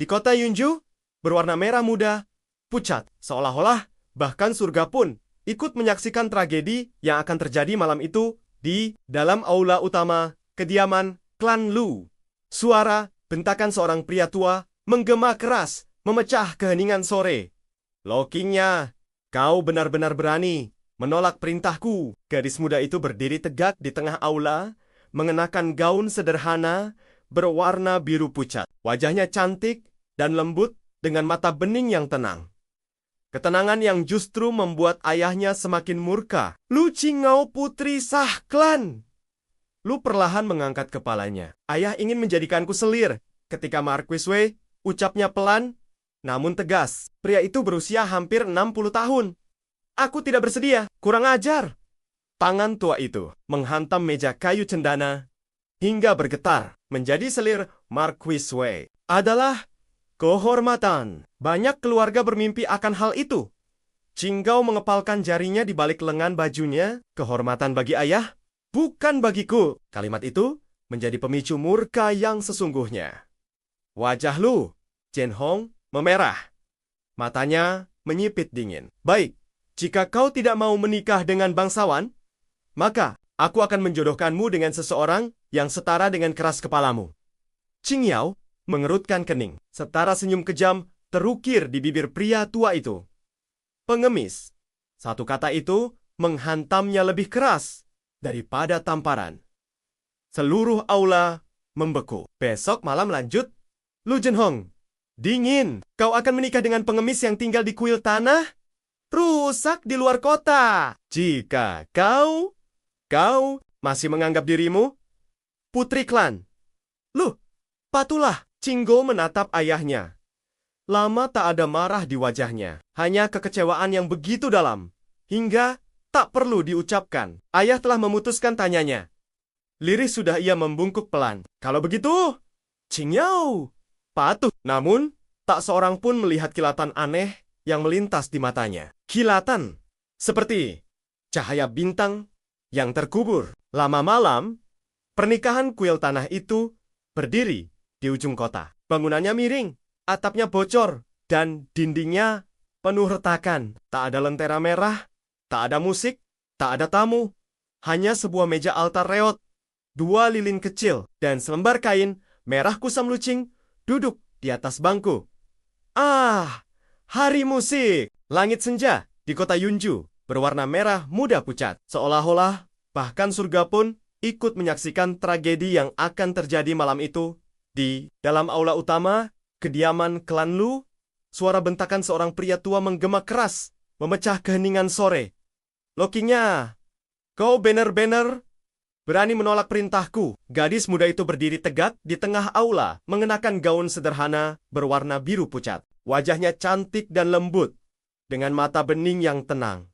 di kota Yunju berwarna merah muda, pucat, seolah-olah bahkan surga pun ikut menyaksikan tragedi yang akan terjadi malam itu di dalam aula utama kediaman klan Lu. Suara bentakan seorang pria tua menggema keras memecah keheningan sore. Lokingnya, kau benar-benar berani menolak perintahku. Gadis muda itu berdiri tegak di tengah aula, mengenakan gaun sederhana berwarna biru pucat. Wajahnya cantik dan lembut dengan mata bening yang tenang. Ketenangan yang justru membuat ayahnya semakin murka. Lu Qingao, putri sah klan. Lu perlahan mengangkat kepalanya. Ayah ingin menjadikanku selir. Ketika Marquis Wei ucapnya pelan namun tegas. Pria itu berusia hampir 60 tahun. Aku tidak bersedia. Kurang ajar. Tangan tua itu menghantam meja kayu cendana hingga bergetar. Menjadi selir Marquis Wei adalah kehormatan. Banyak keluarga bermimpi akan hal itu. Qingao mengepalkan jarinya di balik lengan bajunya. Kehormatan bagi ayah, bukan bagiku. Kalimat itu menjadi pemicu murka yang sesungguhnya. Wajah Lu Zhenhong memerah. Matanya menyipit dingin. Baik, jika kau tidak mau menikah dengan bangsawan, maka aku akan menjodohkanmu dengan seseorang yang setara dengan keras kepalamu. Qingyao mengerutkan kening. Setara senyum kejam terukir di bibir pria tua itu. Pengemis. Satu kata itu menghantamnya lebih keras daripada tamparan. Seluruh aula membeku. Besok malam lanjut. Lu Zhenhong, dingin. Kau akan menikah dengan pengemis yang tinggal di kuil tanah? Rusak di luar kota. Jika kau masih menganggap dirimu putri klan. Lu, patulah. Qingao menatap ayahnya. Lama tak ada marah di wajahnya. Hanya kekecewaan yang begitu dalam. Hingga tak perlu diucapkan. Ayah telah memutuskan tanyanya. Lirih sudah ia membungkuk pelan. Kalau begitu, Qingyao patuh. Namun, tak seorang pun melihat kilatan aneh yang melintas di matanya. Kilatan seperti cahaya bintang yang terkubur. Lama malam, pernikahan kuil tanah itu berdiri di ujung kota. Bangunannya miring, atapnya bocor, dan dindingnya penuh retakan. Tak ada lentera merah, tak ada musik, tak ada tamu. Hanya sebuah meja altar reot, 2 lilin kecil, dan selembar kain merah kusam lucing duduk di atas bangku. Ah, hari musik. Langit senja di kota Yunju berwarna merah muda pucat. Seolah-olah bahkan surga pun ikut menyaksikan tragedi yang akan terjadi malam itu. Di dalam aula utama kediaman klan Lu, suara bentakan seorang pria tua menggema keras memecah keheningan sore. Lokingnya, kau benar-benar berani menolak perintahku. Gadis muda itu berdiri tegak di tengah aula, mengenakan gaun sederhana berwarna biru pucat. Wajahnya cantik dan lembut, dengan mata bening yang tenang.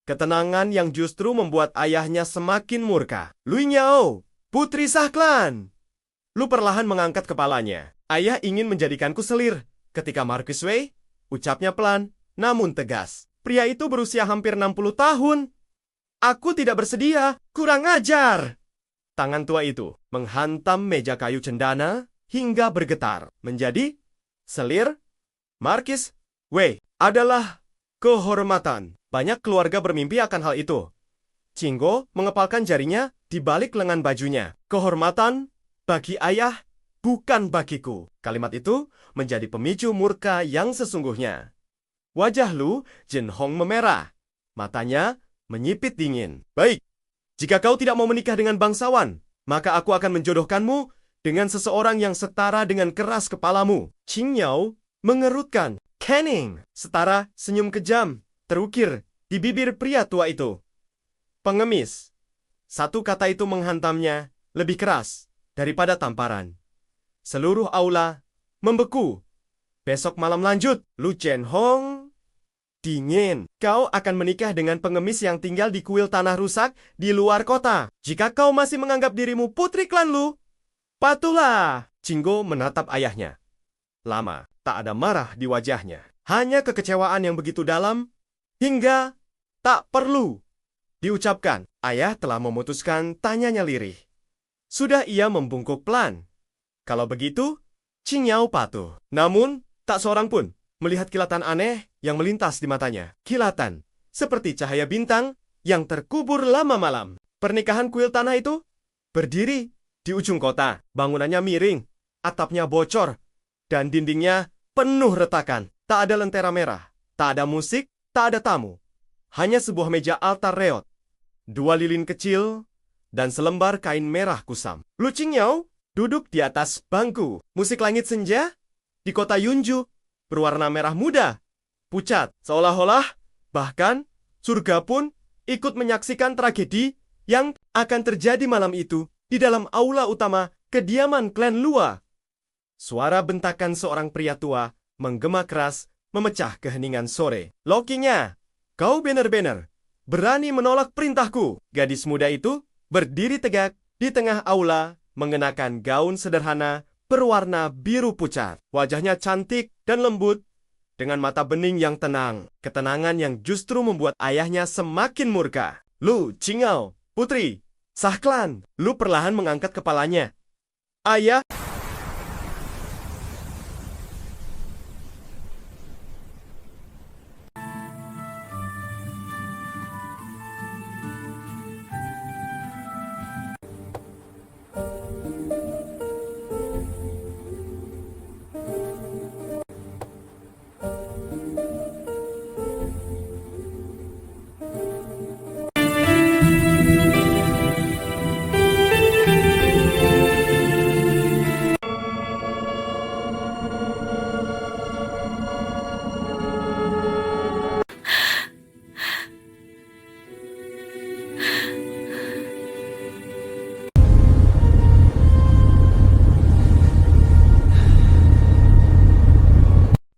Ketenangan yang justru membuat ayahnya semakin murka. Lu Qingao, putri sah klan. Lu perlahan mengangkat kepalanya. Ayah ingin menjadikanku selir. Ketika Marquis Wei, ucapnya pelan, namun tegas. Pria itu berusia hampir 60 tahun. Aku tidak bersedia. Kurang ajar. Tangan tua itu menghantam meja kayu cendana hingga bergetar. Menjadi selir Marquis Wei adalah Kehormatan. Banyak keluarga bermimpi akan hal itu. Cinggo mengepalkan jarinya di balik lengan bajunya. Kehormatan bagi ayah, bukan bagiku. Kalimat itu menjadi pemicu murka yang sesungguhnya. Wajah Lu Jinhong memerah. Matanya menyipit dingin. Baik, jika kau tidak mau menikah dengan bangsawan, maka aku akan menjodohkanmu dengan seseorang yang setara dengan keras kepalamu. Qing Yao mengerutkan kening. Setara senyum kejam terukir di bibir pria tua itu. Pengemis. Satu kata itu menghantamnya lebih keras daripada tamparan. Seluruh aula membeku. Besok malam lanjut. Lu Jinhong dingin. Kau akan menikah dengan pengemis yang tinggal di kuil tanah rusak di luar kota. Jika kau masih menganggap dirimu putri klan Lu, patuhlah. Cinggo menatap ayahnya. Lama, tak ada marah di wajahnya. Hanya kekecewaan yang begitu dalam hingga tak perlu diucapkan. Ayah telah memutuskan tanyanya lirih. Sudah ia membungkuk pelan. Kalau begitu, Qing Yao patuh. Namun, tak seorang pun melihat kilatan aneh yang melintas di matanya. Kilatan seperti cahaya bintang yang terkubur lama malam. Pernikahan kuil tanah itu berdiri di ujung kota. Bangunannya miring, atapnya bocor, dan dindingnya penuh retakan. Tak ada lentera merah, tak ada musik, tak ada tamu. Hanya sebuah meja altar reot, 2 lilin kecil, dan selembar kain merah kusam. Lu Qing Yao duduk di atas bangku. Musik langit senja di kota Yunju berwarna merah muda, pucat, seolah-olah bahkan surga pun ikut menyaksikan tragedi yang akan terjadi malam itu di dalam aula utama kediaman klan Lua. Suara bentakan seorang pria tua menggema keras memecah keheningan sore. Lokinya, kau benar-benar berani menolak perintahku. Gadis muda itu berdiri tegak di tengah aula mengenakan gaun sederhana berwarna biru pucat. Wajahnya cantik dan lembut dengan mata bening yang tenang. Ketenangan yang justru membuat ayahnya semakin murka. Lu Qing Yao, putri sah klan. Lu perlahan mengangkat kepalanya. Ayah.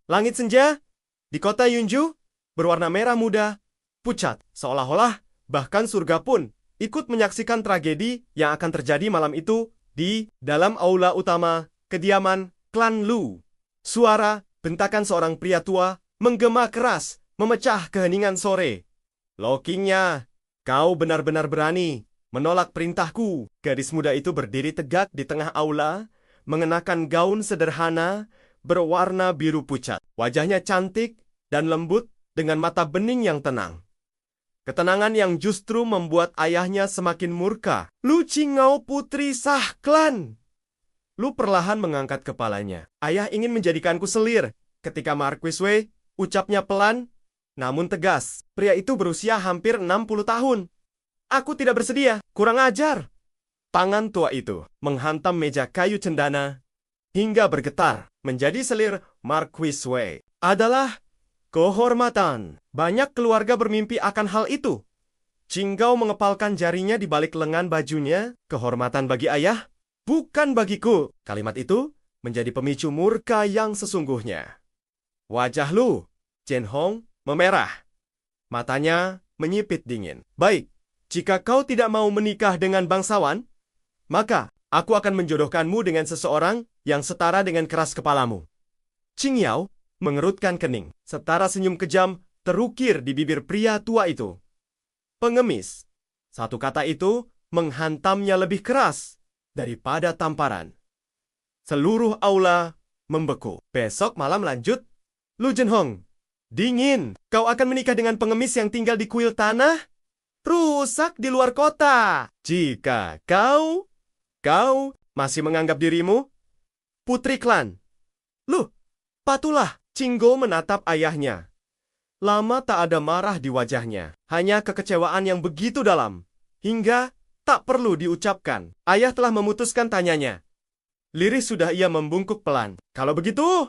Langit senja di kota Yunju berwarna merah muda, pucat, seolah-olah bahkan surga pun ikut menyaksikan tragedi yang akan terjadi malam itu di dalam aula utama kediaman klan Lu. Suara bentakan seorang pria tua menggema keras memecah keheningan sore. Lokinya, kau benar-benar berani menolak perintahku. Gadis muda itu berdiri tegak di tengah aula, mengenakan gaun sederhana berwarna biru pucat. Wajahnya cantik dan lembut dengan mata bening yang tenang. Ketenangan yang justru membuat ayahnya semakin murka. Lu Qing Yao, putri sah klan. Lu perlahan mengangkat kepalanya. Ayah ingin menjadikanku selir. Ketika Marquis Wei ucapnya pelan namun tegas. Pria itu berusia hampir 60 tahun. Aku tidak bersedia. Kurang ajar. Tangan tua itu menghantam meja kayu cendana hingga bergetar. Menjadi selir Marquis Wei adalah kehormatan. Banyak keluarga bermimpi akan hal itu. Qing Yao mengepalkan jarinya di balik lengan bajunya. Kehormatan bagi ayah, bukan bagiku. Kalimat itu menjadi pemicu murka yang sesungguhnya. Wajah Lu Jinhong memerah. Matanya menyipit dingin. Baik, jika kau tidak mau menikah dengan bangsawan, maka aku akan menjodohkanmu dengan seseorang yang setara dengan keras kepalamu. Qing Yao mengerutkan kening. Setara senyum kejam terukir di bibir pria tua itu. Pengemis. Satu kata itu menghantamnya lebih keras daripada tamparan. Seluruh aula membeku. Besok malam lanjut. Lu Jinhong, Dingin. Kau akan menikah dengan pengemis yang tinggal di kuil tanah? Rusak di luar kota. Jika kau masih menganggap dirimu putri klan. Loh, patulah. Cinggo menatap ayahnya. Lama tak ada marah di wajahnya. Hanya kekecewaan yang begitu dalam. Hingga tak perlu diucapkan. Ayah telah memutuskan tanyanya. Lirih sudah ia membungkuk pelan. Kalau begitu,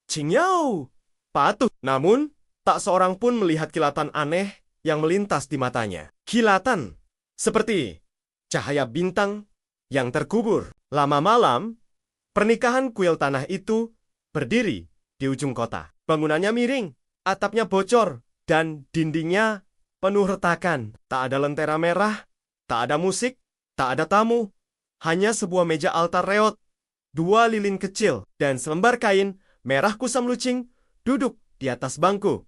Qingyao patuh. Namun, tak seorang pun melihat kilatan aneh yang melintas di matanya. Kilatan seperti cahaya bintang yang terkubur. Lama malam, pernikahan kuil tanah itu berdiri di ujung kota. Bangunannya miring, atapnya bocor, dan dindingnya penuh retakan. Tak ada lentera merah, tak ada musik, tak ada tamu. Hanya sebuah meja altar reot, 2 lilin kecil, dan selembar kain merah kusam lucing duduk di atas bangku.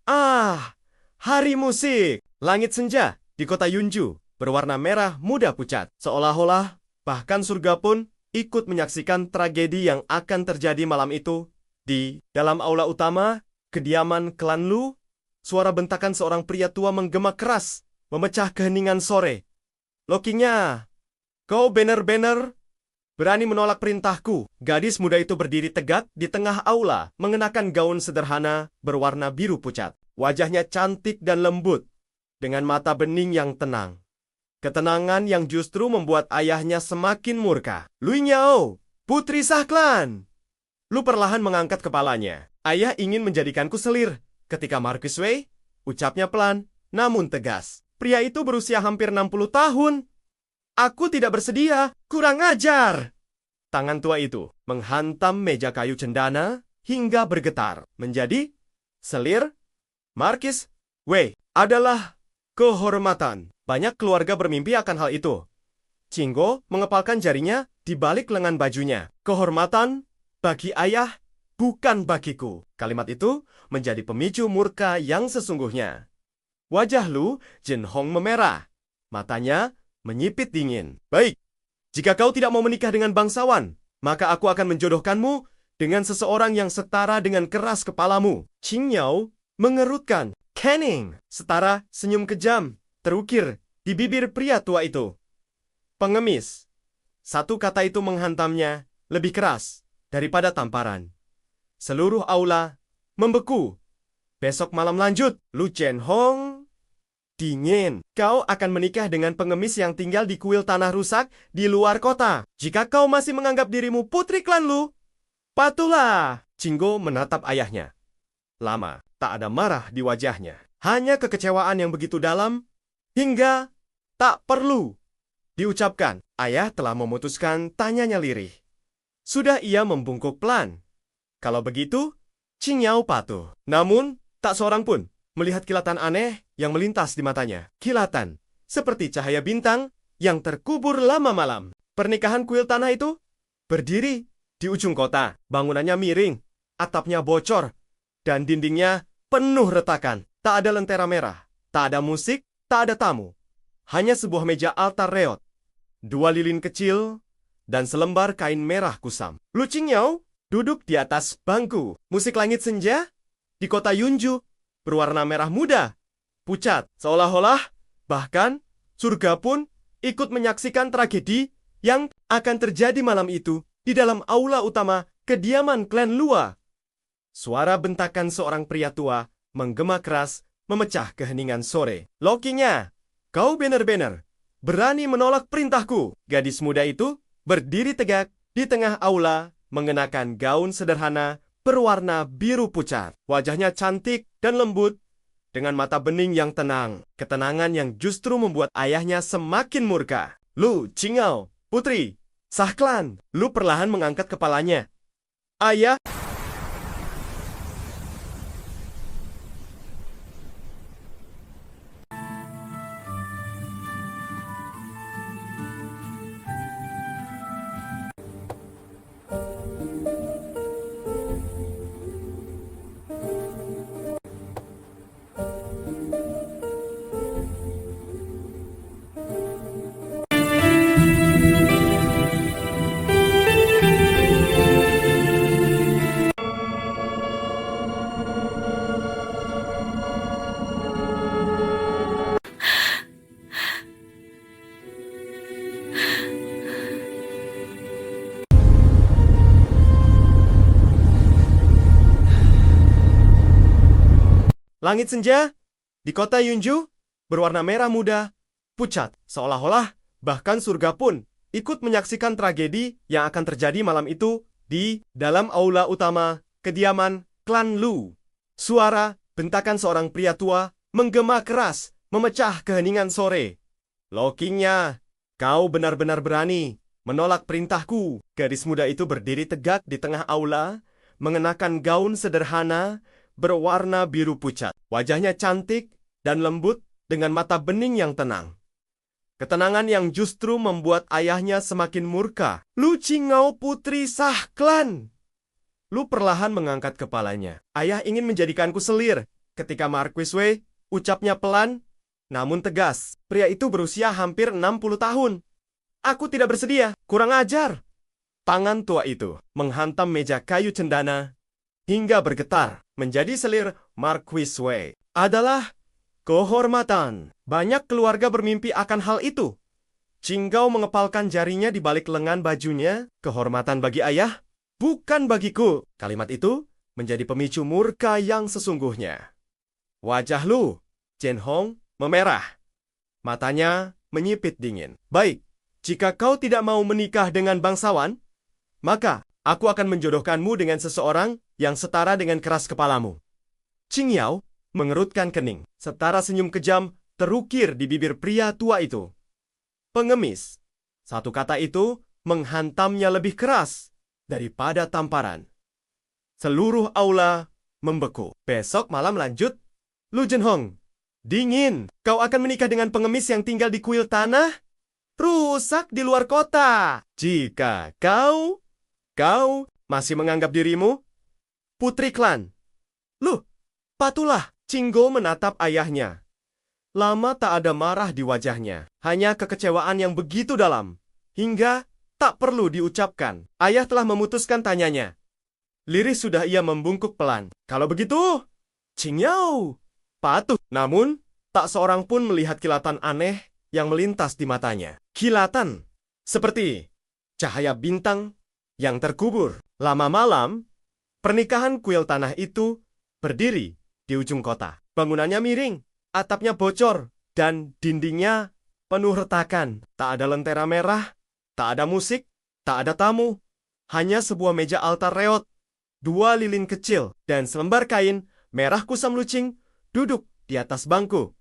Ah, hari musik! Langit senja di kota Yunju berwarna merah muda pucat. Seolah-olah bahkan surga pun ikut menyaksikan tragedi yang akan terjadi malam itu. Di dalam aula utama, kediaman klan Lu, suara bentakan seorang pria tua menggema keras, memecah keheningan sore. Lokinya, kau bener-bener berani menolak perintahku. Gadis muda itu berdiri tegak di tengah aula, mengenakan gaun sederhana berwarna biru pucat. Wajahnya cantik dan lembut, dengan mata bening yang tenang. Ketenangan yang justru membuat ayahnya semakin murka. Lu Nyao, putri sah klan. Lu perlahan mengangkat kepalanya. Ayah ingin menjadikanku selir. Ketika Marquis Wei, ucapnya pelan, namun tegas. Pria itu berusia hampir 60 tahun. Aku tidak bersedia, kurang ajar. Tangan tua itu menghantam meja kayu cendana hingga bergetar. Menjadi selir Marquis Wei adalah kehormatan. Banyak keluarga bermimpi akan hal itu. Cinggo mengepalkan jarinya di balik lengan bajunya. Kehormatan bagi ayah, bukan bagiku. Kalimat itu menjadi pemicu murka yang sesungguhnya. Wajah Lu Jinhong memerah. Matanya menyipit dingin. Baik, jika kau tidak mau menikah dengan bangsawan, maka aku akan menjodohkanmu dengan seseorang yang setara dengan keras kepalamu. Qingyao mengerutkan kening. Setara senyum kejam terukir di bibir pria tua itu. Pengemis. Satu kata itu menghantamnya lebih keras daripada tamparan. Seluruh aula membeku. Besok malam lanjut. Lu Jinhong dingin. Kau akan menikah dengan pengemis yang tinggal di kuil tanah rusak di luar kota. Jika kau masih menganggap dirimu putri klan Lu, patuhlah. Cinggo menatap ayahnya. Lama, tak ada marah di wajahnya. Hanya kekecewaan yang begitu dalam, hingga tak perlu diucapkan. Ayah telah memutuskan tanyanya lirih. Sudah ia membungkuk pelan. Kalau begitu, Qingyao patuh. Namun, tak seorang pun melihat kilatan aneh yang melintas di matanya. Kilatan, seperti cahaya bintang yang terkubur lama malam. Pernikahan kuil tanah itu berdiri di ujung kota. Bangunannya miring, atapnya bocor, dan dindingnya penuh retakan. Tak ada lentera merah, tak ada musik, tak ada tamu. Hanya sebuah meja altar reot, 2 lilin kecil, dan selembar kain merah kusam. Lu Qingyao duduk di atas bangku. Musik langit senja di kota Yunju berwarna merah muda, pucat. Seolah-olah bahkan surga pun ikut menyaksikan tragedi yang akan terjadi malam itu di dalam aula utama kediaman klan Lua. Suara bentakan seorang pria tua menggema keras memecah keheningan sore. Lokinya, kau benar-benar berani menolak perintahku. Gadis muda itu berdiri tegak di tengah aula mengenakan gaun sederhana berwarna biru pucat. Wajahnya cantik dan lembut dengan mata bening yang tenang. Ketenangan yang justru membuat ayahnya semakin murka. Lu Qingyao, putri sah klan. Lu perlahan mengangkat kepalanya. Ayah. Langit senja di kota Yunju berwarna merah muda, pucat, seolah-olah bahkan surga pun ikut menyaksikan tragedi yang akan terjadi malam itu di dalam aula utama kediaman klan Lu. Suara bentakan seorang pria tua menggema keras, memecah keheningan sore. Lokingnya, kau benar-benar berani menolak perintahku. Gadis muda itu berdiri tegak di tengah aula, mengenakan gaun sederhana berwarna biru pucat. Wajahnya cantik dan lembut dengan mata bening yang tenang. Ketenangan yang justru membuat ayahnya semakin murka. Lu Qingao, putri sah klan. Lu perlahan mengangkat kepalanya. Ayah ingin menjadikanku selir. Ketika Marquis Wei, ucapnya pelan, namun tegas. Pria itu berusia hampir 60 tahun. Aku tidak bersedia, kurang ajar. Tangan tua itu menghantam meja kayu cendana hingga bergetar. Menjadi selir Marquis Wei adalah kehormatan. Banyak keluarga bermimpi akan hal itu. Qingao mengepalkan jarinya di balik lengan bajunya. Kehormatan bagi ayah, bukan bagiku. Kalimat itu menjadi pemicu murka yang sesungguhnya. Wajah Lu Zhenhong memerah. Matanya menyipit dingin. Baik, jika kau tidak mau menikah dengan bangsawan, maka aku akan menjodohkanmu dengan seseorang yang setara dengan keras kepalamu. Qingyao mengerutkan kening. Setara senyum kejam terukir di bibir pria tua itu. Pengemis. Satu kata itu menghantamnya lebih keras daripada tamparan. Seluruh aula membeku. Besok malam lanjut. Lu Zhenhong, dingin. Kau akan menikah dengan pengemis yang tinggal di kuil tanah? Rusak di luar kota. Jika kau masih menganggap dirimu putri klan. Lu, patulah. Qinggo menatap ayahnya. Lama tak ada marah di wajahnya. Hanya kekecewaan yang begitu dalam. Hingga tak perlu diucapkan. Ayah telah memutuskan tanyanya. Lirih sudah ia membungkuk pelan. Kalau begitu, Qingyao patuh. Namun, tak seorang pun melihat kilatan aneh yang melintas di matanya. Kilatan seperti cahaya bintang yang terkubur. Lama malam, pernikahan kuil tanah itu berdiri di ujung kota. Bangunannya miring, atapnya bocor, dan dindingnya penuh retakan. Tak ada lentera merah, tak ada musik, tak ada tamu. Hanya sebuah meja altar reot, 2 lilin kecil, dan selembar kain merah kusam lucing duduk di atas bangku.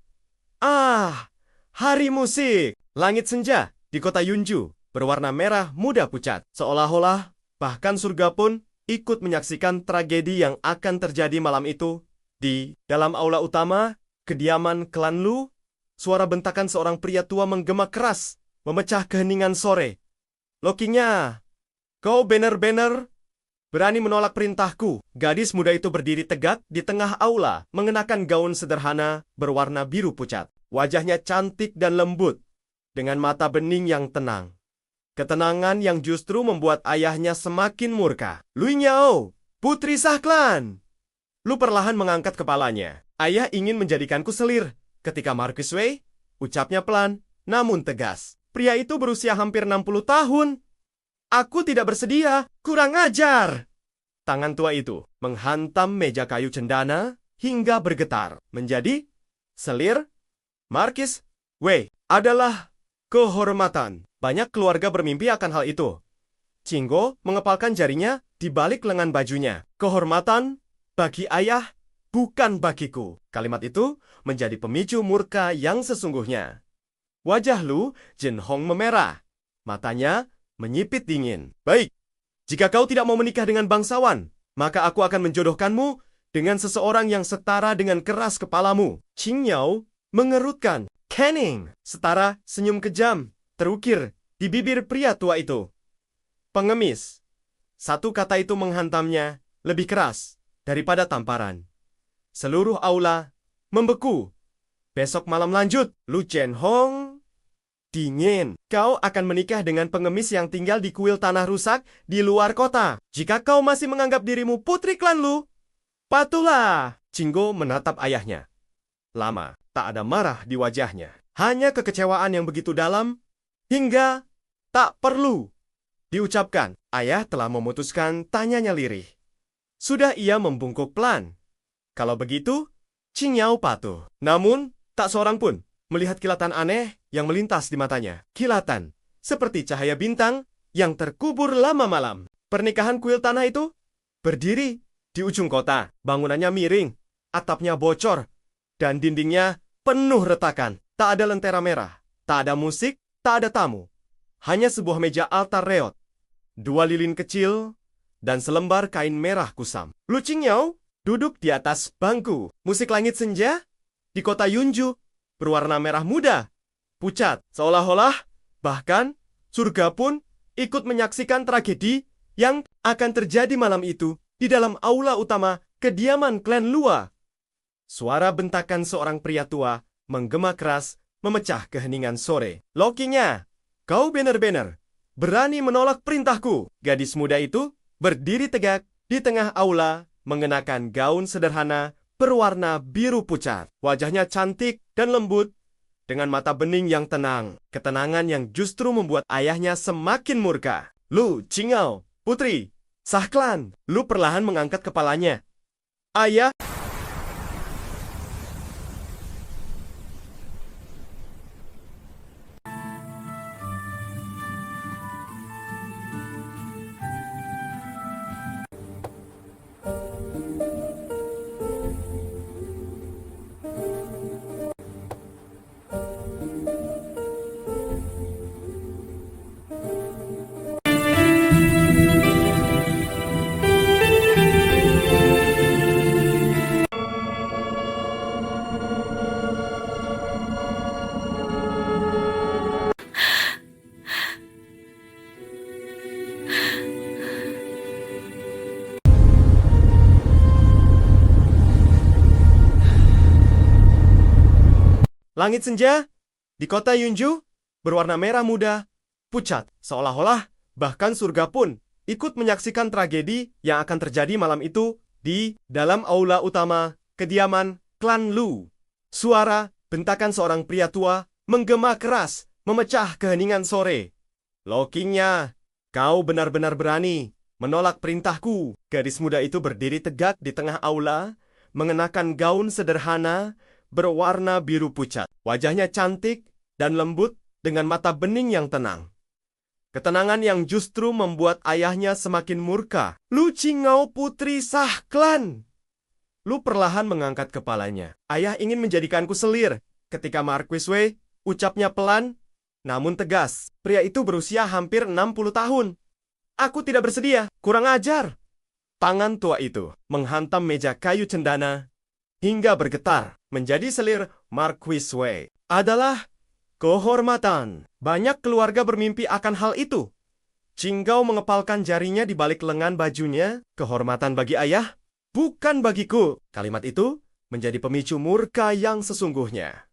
Ah, hari musik. Langit senja di kota Yunju berwarna merah muda pucat. Seolah-olah bahkan surga pun ikut menyaksikan tragedi yang akan terjadi malam itu. Di dalam aula utama kediaman klan Lu, suara bentakan seorang pria tua menggema keras, memecah keheningan sore. Lokingnya, kau benar-benar berani menolak perintahku. Gadis muda itu berdiri tegak di tengah aula, mengenakan gaun sederhana berwarna biru pucat. Wajahnya cantik dan lembut, dengan mata bening yang tenang. Ketenangan yang justru membuat ayahnya semakin murka. Lu Qingao, putri sah klan. Lu perlahan mengangkat kepalanya. Ayah ingin menjadikanku selir. Ketika Marquis Wei, ucapnya pelan, namun tegas. Pria itu berusia hampir 60 tahun. Aku tidak bersedia, kurang ajar. Tangan tua itu menghantam meja kayu cendana hingga bergetar. Menjadi selir Marquis Wei adalah kehormatan. Banyak keluarga bermimpi akan hal itu. Qinggo mengepalkan jarinya di balik lengan bajunya. Kehormatan bagi ayah, bukan bagiku. Kalimat itu menjadi pemicu murka yang sesungguhnya. Wajah Lu Zhenhong memerah. Matanya menyipit dingin. Baik, jika kau tidak mau menikah dengan bangsawan, maka aku akan menjodohkanmu dengan seseorang yang setara dengan keras kepalamu. Qingyao mengerutkan kening. Setara senyum kejam terukir di bibir pria tua itu. Pengemis. Satu kata itu menghantamnya lebih keras daripada tamparan. Seluruh aula membeku. Besok malam lanjut. Lu Zhenhong, dingin. Kau akan menikah dengan pengemis yang tinggal di kuil tanah rusak di luar kota. Jika kau masih menganggap dirimu putri klan Lu, patuhlah. Qinggo menatap ayahnya. Lama, tak ada marah di wajahnya. Hanya kekecewaan yang begitu dalam, hingga tak perlu diucapkan. Ayah telah memutuskan tanyanya lirih. Sudah ia membungkuk pelan. Kalau begitu, Qingyao patuh. Namun, tak seorang pun melihat kilatan aneh yang melintas di matanya. Kilatan, seperti cahaya bintang yang terkubur lama malam. Pernikahan kuil tanah itu berdiri di ujung kota. Bangunannya miring, atapnya bocor, dan dindingnya penuh retakan. Tak ada lentera merah, tak ada musik, tak ada tamu. Hanya sebuah meja altar reot, 2 lilin kecil, dan selembar kain merah kusam. Lu Qingyao duduk di atas bangku. Musik langit senja di kota Yunju berwarna merah muda, pucat, seolah-olah bahkan surga pun ikut menyaksikan tragedi yang akan terjadi malam itu di dalam aula utama kediaman klan Lua. Suara bentakan seorang pria tua menggema keras memecah keheningan sore. Lokinya, kau benar-benar berani menolak perintahku. Gadis muda itu berdiri tegak di tengah aula mengenakan gaun sederhana berwarna biru pucat. Wajahnya cantik dan lembut dengan mata bening yang tenang. Ketenangan yang justru membuat ayahnya semakin murka. Lu Qingyao, putri, sah klan. Lu perlahan mengangkat kepalanya. Ayah. Langit senja di kota Yunju berwarna merah muda, pucat, seolah-olah bahkan surga pun ikut menyaksikan tragedi yang akan terjadi malam itu di dalam aula utama kediaman klan Lu. Suara bentakan seorang pria tua menggema keras memecah keheningan sore. Lokinya, kau benar-benar berani menolak perintahku. Gadis muda itu berdiri tegak di tengah aula, mengenakan gaun sederhana berwarna biru pucat. Wajahnya cantik dan lembut dengan mata bening yang tenang. Ketenangan yang justru membuat ayahnya semakin murka. Lu Qingyao, putri sah klan. Lu perlahan mengangkat kepalanya. Ayah ingin menjadikanku selir. Ketika Marquis Wei ucapnya pelan namun tegas. Pria itu berusia hampir 60 tahun. Aku tidak bersedia. Kurang ajar. Tangan tua itu menghantam meja kayu cendana hingga bergetar. Menjadi selir Marquis Wei adalah kehormatan. Banyak keluarga bermimpi akan hal itu. Qingyao mengepalkan jarinya di balik lengan bajunya. Kehormatan bagi ayah, bukan bagiku. Kalimat itu menjadi pemicu murka yang sesungguhnya.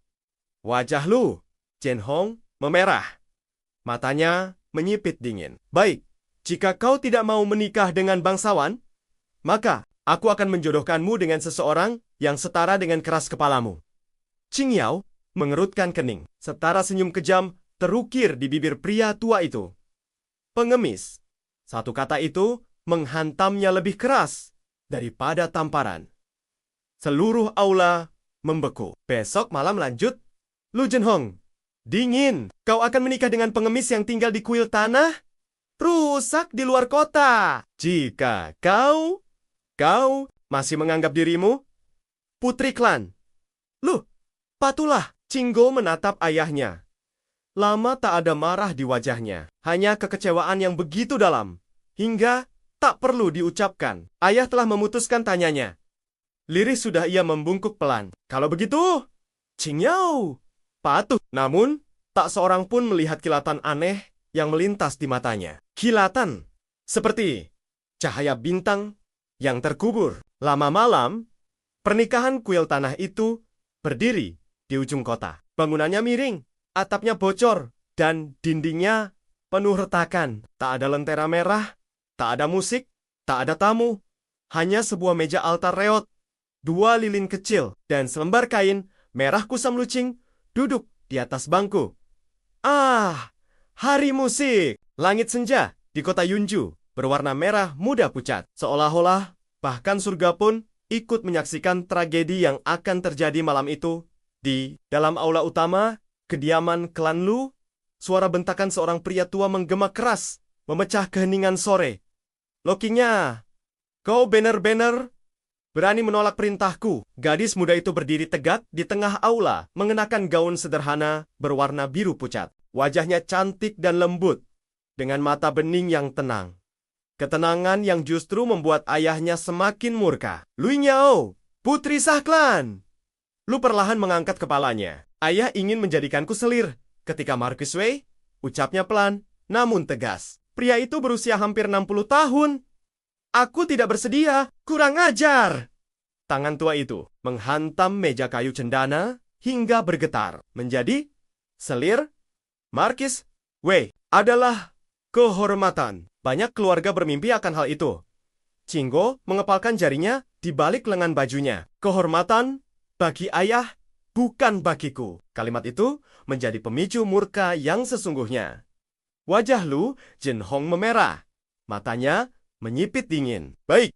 Wajah Lu Zhenhong memerah. Matanya menyipit dingin. Baik, jika kau tidak mau menikah dengan bangsawan, maka aku akan menjodohkanmu dengan seseorang yang setara dengan keras kepalamu. Qingyao mengerutkan kening. Setara senyum kejam terukir di bibir pria tua itu. Pengemis. Satu kata itu menghantamnya lebih keras daripada tamparan. Seluruh aula membeku. Besok malam lanjut. Lu Zhenhong, dingin. Kau akan menikah dengan pengemis yang tinggal di kuil tanah? Rusak di luar kota. Jika kau masih menganggap dirimu putri klan. Lu, patulah. Qingyao menatap ayahnya. Lama tak ada marah di wajahnya. Hanya kekecewaan yang begitu dalam. Hingga tak perlu diucapkan. Ayah telah memutuskan tanyanya. Lirih sudah ia membungkuk pelan. Kalau begitu, Qingyao patuh. Namun, tak seorang pun melihat kilatan aneh yang melintas di matanya. Kilatan seperti cahaya bintang yang terkubur. Lama malam, pernikahan kuil tanah itu berdiri di ujung kota. Bangunannya miring, atapnya bocor, dan dindingnya penuh retakan. Tak ada lentera merah, tak ada musik, tak ada tamu. Hanya sebuah meja altar reot, 2 lilin kecil, dan selembar kain merah kusam lucing duduk di atas bangku. Ah, hari musik. Langit senja di kota Yunju berwarna merah muda pucat. Seolah-olah bahkan surga pun ikut menyaksikan tragedi yang akan terjadi malam itu. Di dalam aula utama, kediaman klan Lu, suara bentakan seorang pria tua menggema keras, memecah keheningan sore. Lokinya, kau benar-benar berani menolak perintahku. Gadis muda itu berdiri tegak di tengah aula, mengenakan gaun sederhana berwarna biru pucat. Wajahnya cantik dan lembut, dengan mata bening yang tenang. Ketenangan yang justru membuat ayahnya semakin murka. Lu Nyao, putri sah klan. Lu perlahan mengangkat kepalanya. Ayah ingin menjadikanku selir. Ketika Marquis Wei, ucapnya pelan, namun tegas. Pria itu berusia hampir 60 tahun. Aku tidak bersedia, kurang ajar. Tangan tua itu menghantam meja kayu cendana hingga bergetar. Menjadi selir Marquis Wei adalah kehormatan. Banyak keluarga bermimpi akan hal itu. Cinggo mengepalkan jarinya di balik lengan bajunya. Kehormatan bagi ayah, bukan bagiku. Kalimat itu menjadi pemicu murka yang sesungguhnya. Wajah Lu Jinhong memerah. Matanya menyipit dingin. Baik,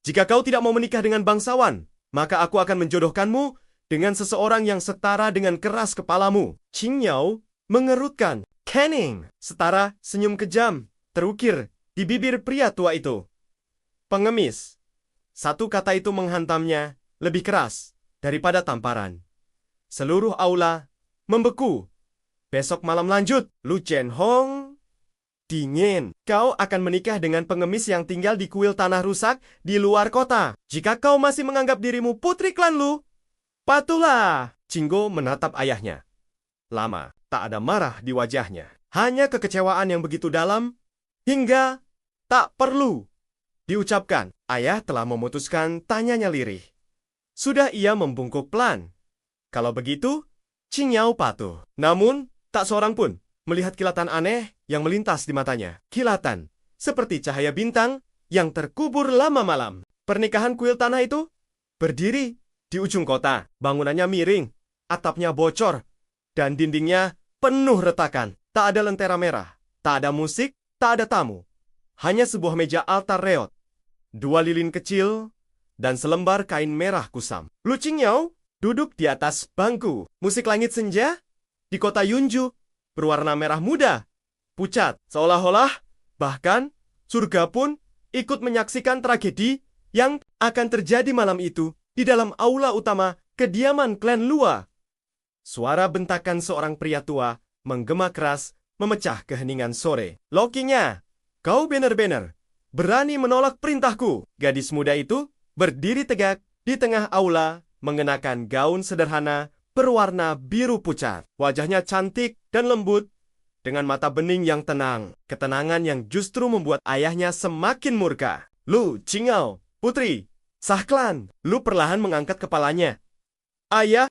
jika kau tidak mau menikah dengan bangsawan, maka aku akan menjodohkanmu dengan seseorang yang setara dengan keras kepalamu. Qing Yao mengerutkan kening. Setara senyum kejam terukir di bibir pria tua itu. Pengemis. Satu kata itu menghantamnya lebih keras daripada tamparan. Seluruh aula membeku. Besok malam lanjut. Lu Jinhong dingin. Kau akan menikah dengan pengemis yang tinggal di kuil tanah rusak di luar kota. Jika kau masih menganggap dirimu putri klan Lu, patuhlah. Cinggo menatap ayahnya. Lama, tak ada marah di wajahnya. Hanya kekecewaan yang begitu dalam, hingga tak perlu diucapkan. Ayah telah memutuskan, tanyanya lirih. Sudah ia membungkuk pelan. Kalau begitu, Qing Yao patuh. Namun, tak seorang pun melihat kilatan aneh yang melintas di matanya. Kilatan, seperti cahaya bintang yang terkubur lama malam. Pernikahan kuil tanah itu berdiri di ujung kota. Bangunannya miring, atapnya bocor, dan dindingnya penuh retakan. Tak ada lentera merah, tak ada musik, tak ada tamu. Hanya sebuah meja altar reot, 2 lilin kecil, dan selembar kain merah kusam. Lu Qing Yao duduk di atas bangku. Musik langit senja di kota Yunju berwarna merah muda, pucat, seolah-olah bahkan surga pun ikut menyaksikan tragedi yang akan terjadi malam itu di dalam aula utama kediaman klan Lua. Suara bentakan seorang pria tua menggema keras memecah keheningan sore. Lokinya, kau benar-benar berani menolak perintahku. Gadis muda itu berdiri tegak di tengah aula, mengenakan gaun sederhana berwarna biru pucat. Wajahnya cantik dan lembut, dengan mata bening yang tenang. Ketenangan yang justru membuat ayahnya semakin murka. Lu Qing Yao, putri sah klan. Lu perlahan mengangkat kepalanya. Ayah,